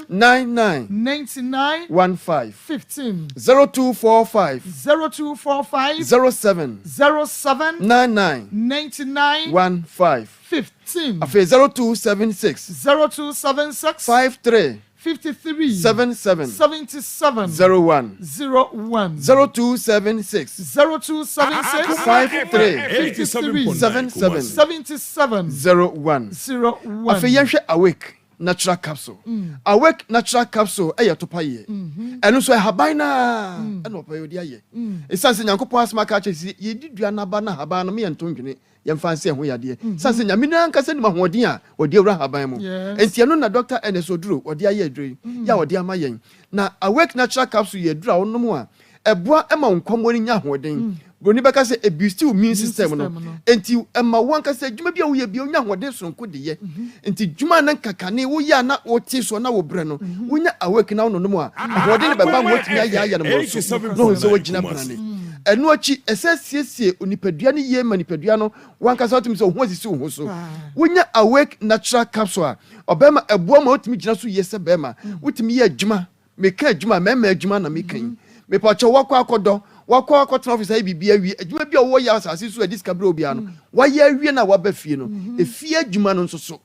99 15 0245 07 99 15 afi 0276 53 77 01 0276 53 77 01 afi yenhwe awake natural capsule awake natural capsule topaye eno so haban na eno opayodi aye esanse nyankopon asma ka chesi yedi dua na ba na haban no me yentondwene yemfanse ho yade sanse nyamina ankase ni mahoden a odi awura haban mu enti eno na Dr. Ernest Oduro odi aye adwui ya odi ama yen na awake natural capsule yedura wonom a eboa ema nkwamoni nya hoden broni beka se ebusti immune system no enti ema wanka se djuma bia wo ye bia onya hoden sonko de ye enti djuma nan kakane wo ya na wo ti so na wo bre no wonya awake na wo no mo a hoden ne beba mo timi ya na mo so no so wo gina brane enu achi esesiesie onipadua ne ye manipadua no wanka se otimi so ho asisi wo so wonya awake natural capsule obema eboa ma otimi gina so ye se bema wotimi ye adjuma meka adjuma mema adjuma na mekan me pacho wakwa akodo wakwa akotena office ayi bibia wi adwuma bia wo ya asase so discover obia no waya awie na waba fie no efie adwuma no nso so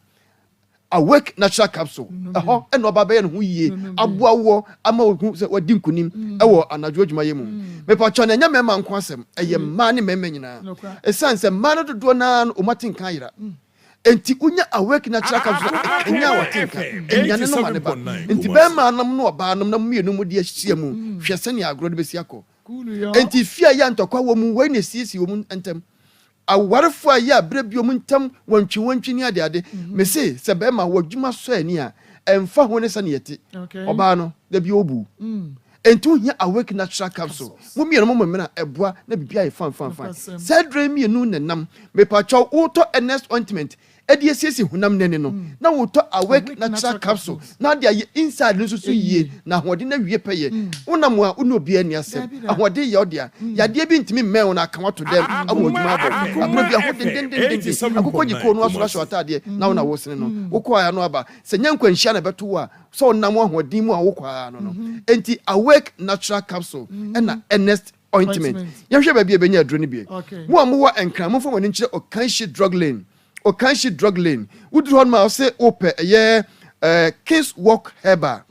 awake natural capsule eho eno obaba ye no ho yie aboa wo ama wo se wadi nkunim ewo anadwo adwuma ye mu me pacho na nya mema nko asem eye ma ne mema nyina esanse ma no dodo na o matin kan yira enti unya awake natural capsule enya watinka enya ne no maneba enti be ma anam no oba anam na mienu mu de ahia mu hwese ne agro de besi akọ enti fia ya ntokwa wo mu we ne siesi wo mu entem awarfo ya bre bi wo mu ntam wantwi ni ade me se be ma wadwuma so ani a emfa ho ne sa ne yeti oba no da bi obu enti unya awake natural capsule mo mienu mo mena eboa na bibia ye fan sadre mienu nenam me pacho auto Ernest ointment edi esiesi hunam nene no na woto awake natural capsule na dia ye inside no so yie na hode na wie peye wonam a uno bia ni asem ahode ye odia yade bi ntimi me wona aka wato dem awodwuma abo abro bia hode den akoko jiko no asora shotade na wona wosene no wokọ ya no aba se nyankwanhia na beto a so wonam ahode mu a wokọ ya no enti awake natural capsule na Ernest ointment yehwe ba bia benya aduro ni bia mo amuwa enkran mo fo woni nkire Okanshi drug lane Okanshi drug lane udru hon ma say ope ye Kings Walk Herbal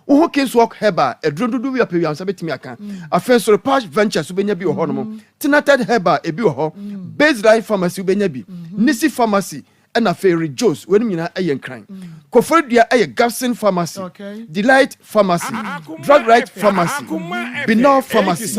wo case work herba edrondodo wi apewi am sabetimi aka afen so patch ventures ubenya bi wo ho no tinated herba ebi wo ho baseline pharmacy ubenya bi nisi pharmacy and Fairy Joe's when you are a crying. Kofodia a Gabson Pharmacy, Delight Pharmacy, Drug Right Pharmacy, Binal Pharmacy.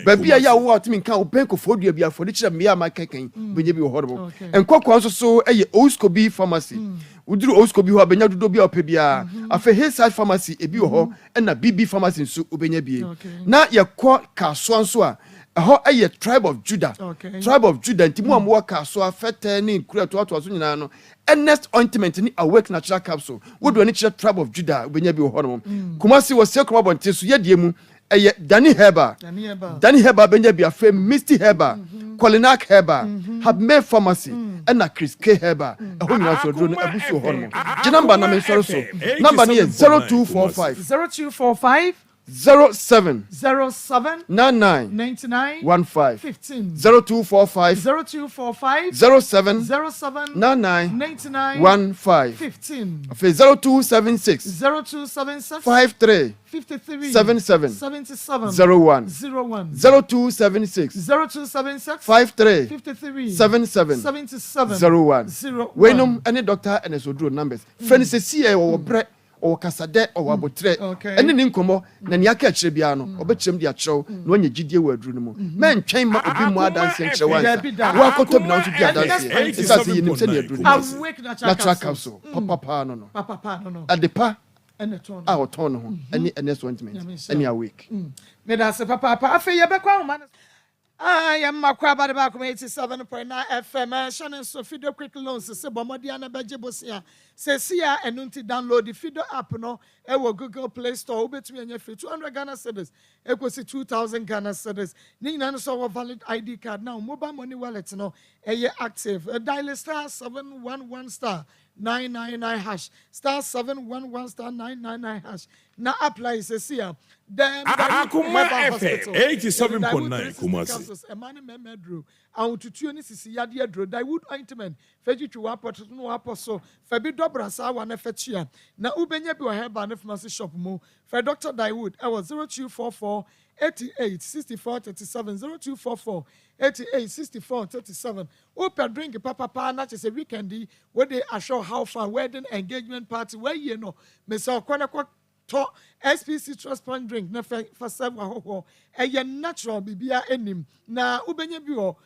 Baby, I want me count bank of Fodia for the Mia my caking, when you be horrible. And Cock also so a Oscobi Pharmacy. We do Oscobi who have been able to be a pebia, a Fair Pharmacy, a Bio, and a BB Pharmacy in Su Ubenabi. Now your court Caswanswa. A tribe of Judah, tribe of Judah, and Timu Amwaka, so a fattening, Kuratwazunano, and nest ointment in awake natural capsule. Would do any tribe of Judah when you be hormone. Kumasi was silk robon Tisu Yedimu, a Danny Herba, Danny Herba, Benjabi, a fame, Misty Herba, Colinac Herba, have made pharmacy, and a Chris K Herba, a woman also doing a busu hormone. Janamba Namen number near 0245 0245 07 99 15 15 0245 07 99 15 0276 53 77 01 0276 53 77 01 Wenum any doctor and his numbers friends say or bread or kasade or abotre ene ni nkomo na ne aka akire bia no obetiem dia chew na onye gidie wadru no mu men twen ma obi mu adanse nchewa wa koto bi na otu dia adanse isa se yinim se ne adru natural capsule papa no adepa ene ton a oton no ho ene ointment ene awake me da se papa afa ye bekwa ho man I am Makwa Badabak 87.9 FM. Shannon so Fido quick loans se bomodiana bajebosia. Se sia enunti download the Fido app no e wo Google Play Store obetumi anya free 200 Ghana cedis equals 2000 Ghana cedis. Ni na so valid ID card now mobile money wallet no e active. Dial star 711 star 999 hash star 711 star 999 hash. Na apply se sia. Then Akoma FM 87.9 Kumasi. Emani memedro. Aun tutu ni sisi yade adro. Dawood ointment. Feji tuwa poto no aposo. Febi dobra sa wa na fechia. Na ubenya bi wa herba na pharmacy shop mu. Fe Dr. Dawood. I was 0244 88 64 37 0244 88 64 37. Open drink papa na chese weekendi where they assure how far wedding engagement party where you know. Me say kwana to SPC Trust Point drink na for several ho eye natural bibia enim na ubenye bi ho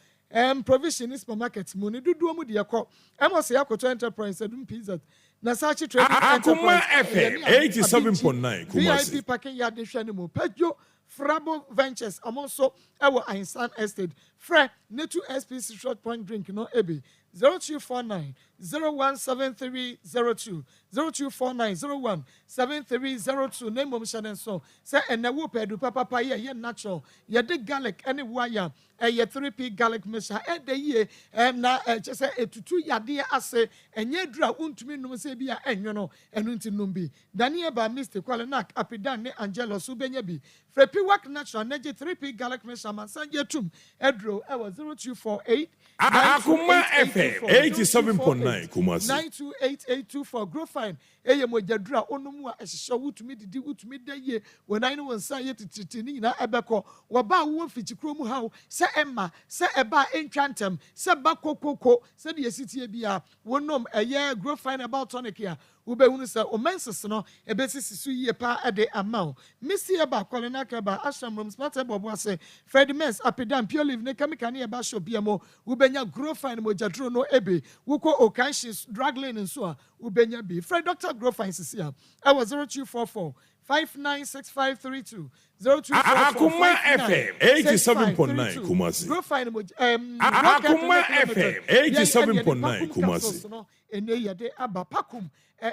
provision is supermarket mu ne dudu mu de yakọ emo se yakoto enterprise adum pizza na sachi trading Akoma FM 87.9 Kumasi VIP parking yard hwani mu Pedro Frabo Ventures amonso ewo Insan Estate Fre netu SPC Trust Point drink no ebi 0249 017302 0249 017302 name mom channel so say enewo pedu papa ye natural ye de garlic any wire ye 3p garlic mixture e de ye na say etutu yade ase enye dura untumi num se bia enyo no enu nti num bi daniel ba mr kwalenak apidan ne angelo so benya bi frepi work natural na 3p garlic mixture man sanje tum edro e was 0248 Akoma FM 87.9 Kumasi 928824 grow fine eye mojadura onomu a ehihye wutumi didi wutumi daye wonan no wonsa ye tititi ni na ebeko wo ba wo fichikro mu hawo se emma se eba entwantem se ba kokoko se de yesitie bia wonom eye grow fine about tonic ya ubehunu se omenses no ebesisi su yie pa ade amount misi eba kolena kaba ashamrom smart bobo ase Fred Mens apedam pure live ne chemical ne eba shop biamo ubenya grow fine mojaduro no ebe wuko okanshi drug lane nso a ubenya bi Fred Dr. Grow fine sisia I was 0244 596532 Akoma FM 87.9 Kumasi Grow fine Akoma FM 87.9 Kumasi ene yade abapakum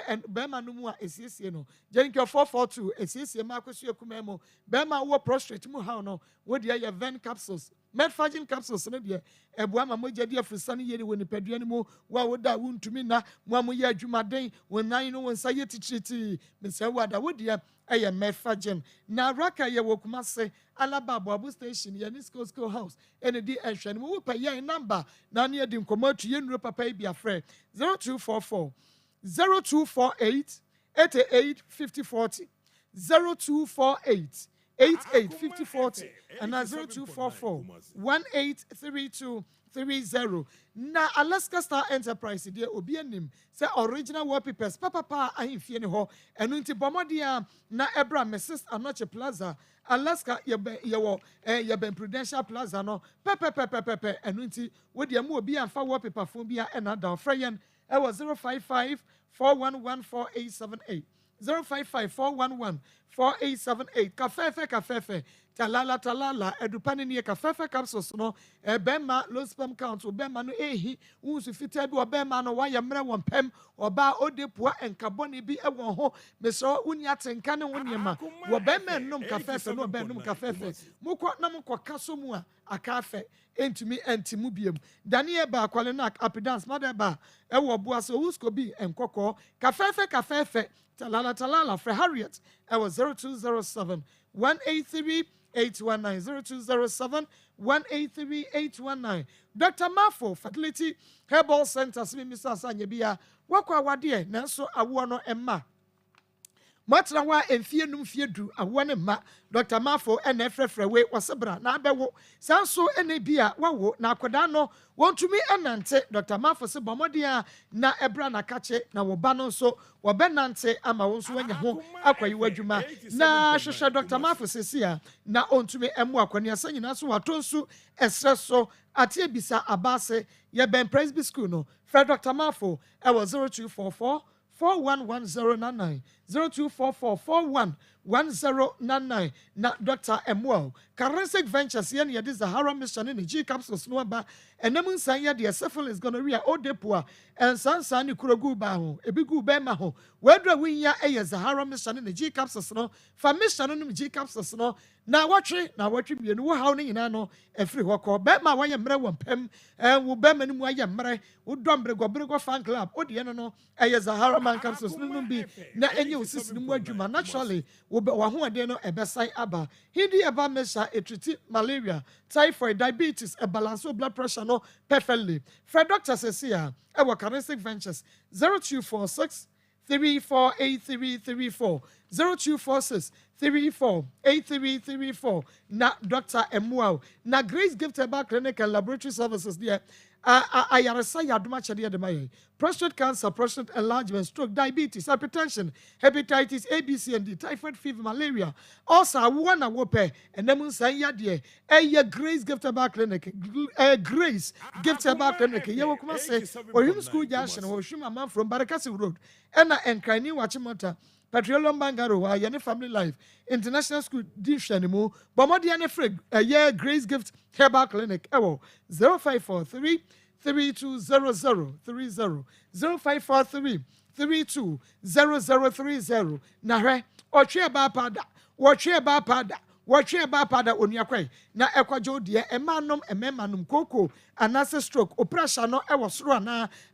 and bema no mu a esiesie no jenke 442 esiesie ma kwasu ekumemo bema wo prostrate mu ha no wo de ya ven capsules medfagin capsules no de eboa ma moja de afrisa ne yeri woni padua ne mu wa wo da wontumi na mu amoya adwumaden wonan no wonsa yetichiti mesa wada wo de eye medfagin na raka ye wo kuma se alaba abu station ye nisco school house ene di ehwe no wo pa ye number na ne di nkomatu ye nuro papa bi afre 0244 0248 88 5040 0248 885040 and 0244 183230. Na Alaska Star Enterprise dear Obianim say original wallpapers papa ahimfie ne ho enu nti bomodia na Ebra Mrs. Anoche Plaza Alaska yebe Prudential Plaza no pepe enu nti wo de mu obi amfa wallpaper phone bia ena down freyen e was 055 4114878 055-411-4878. Kafefe. Talala. Edupani niye kafefe capsules no. Bema low sperm count. Bema no ehi. Unsu fitebi wa bema no waya mre wampem. Oba odepua enkaboni bi ewa ho. Meso unyate nkane unyema. Wabeme num kafefe no be num kafefe. Mukwa na mukwa kaso mua akafe. Entimu biem. Daniel ba kwalenak apidance madeba. Ewa buaso usko bi enkoko. Kafefe. Talala for Harriet. I was 0207 183 819 0207 183 819. Dr. Mafo Fertility Herbal Center Mr. Sanyebia wakwa wadie nanso awo no emma Matra wa enfie num fie du awone ma Dr. Mafo ene frefre we wasebra na abewo sanso ene bia wawo na akoda no wontumi enante Dr. Mafo se bomodia na ebra na kache na wo ba no so wo benante ama wo so anya ho akwayi wadwuma na hwehwe Dr. Mafo sesia na ontumi emu akwani asanyina so watonsu esreso atie bisa abase ye ben Presby School no Fred Dr. Mafo e was 0244 411099 0244 411099 na Dr. Emuel Forensic Ventures yen ye de Sahara Mission in G capsules no ba enem nsan ye de syphilis gonorrhea odepoa ensansan ni kurogu ba ho ebigu be ma ho wedra winya eye Sahara Mission in G capsules no fa mission no G capsules no na watwe bienu wo haw ne nyina no efiri hɔ be ma wa ye mre wampem wo be ma ni mu aye mre wo dombre go fan club ode no eye Sahara man capsules no bi na enye osisi mu adwuma naturally wo ho ade no ebesai aba hindi eba mesha etriti malaria typhoid diabetes a balance blood pressure no perfectly Fred Doctor Cecilia ewa Forensic Ventures 0246 348334 0246 348334 na Dr. Emuel na Grace Gift Herbal Clinic and Laboratory Services there ayaresa yaduma chede de maye prostate cancer, prostate enlargement, stroke, diabetes, hypertension, hepatitis A, B, C, and D, typhoid fever, malaria. Also, one wope and then say yadie. Grace Gift Herbal Clinic, Grace Gift Herbal Clinic. You will come say, or him school junction, or shima man from Barakasi Road, and Kaini Wachimota. Petroleum Bangaro, Yane Family Life, International School, Dishanimo, Bomodiane Frig, Grace Gift Herbal Clinic, 0543 320030 0543 320030 Nare, Watch ba pada oniakwe na ekwajo de emanom koko anase stroke operation no e wosoro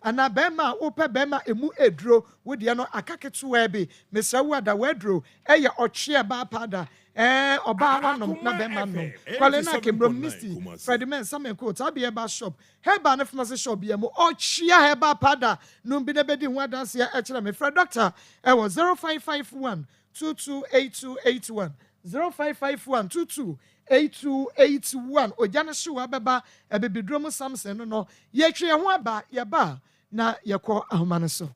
ana bema ope bema emu edro wode no akaketu ebe mesra wada wadro eye ochie ba pada oba wanom na bema no kwale na kembro misty Fredman Samenko tabi ba shop heba na pharmacy shop ye mo ochie heba pada no bi na bedi ho adanse e kire me Fred Doctor e was 0551 228281 0551228281 ojana shiwa beba ebebidromo Samson no ye twe ho aba ye ba na ye kɔ ahoma no so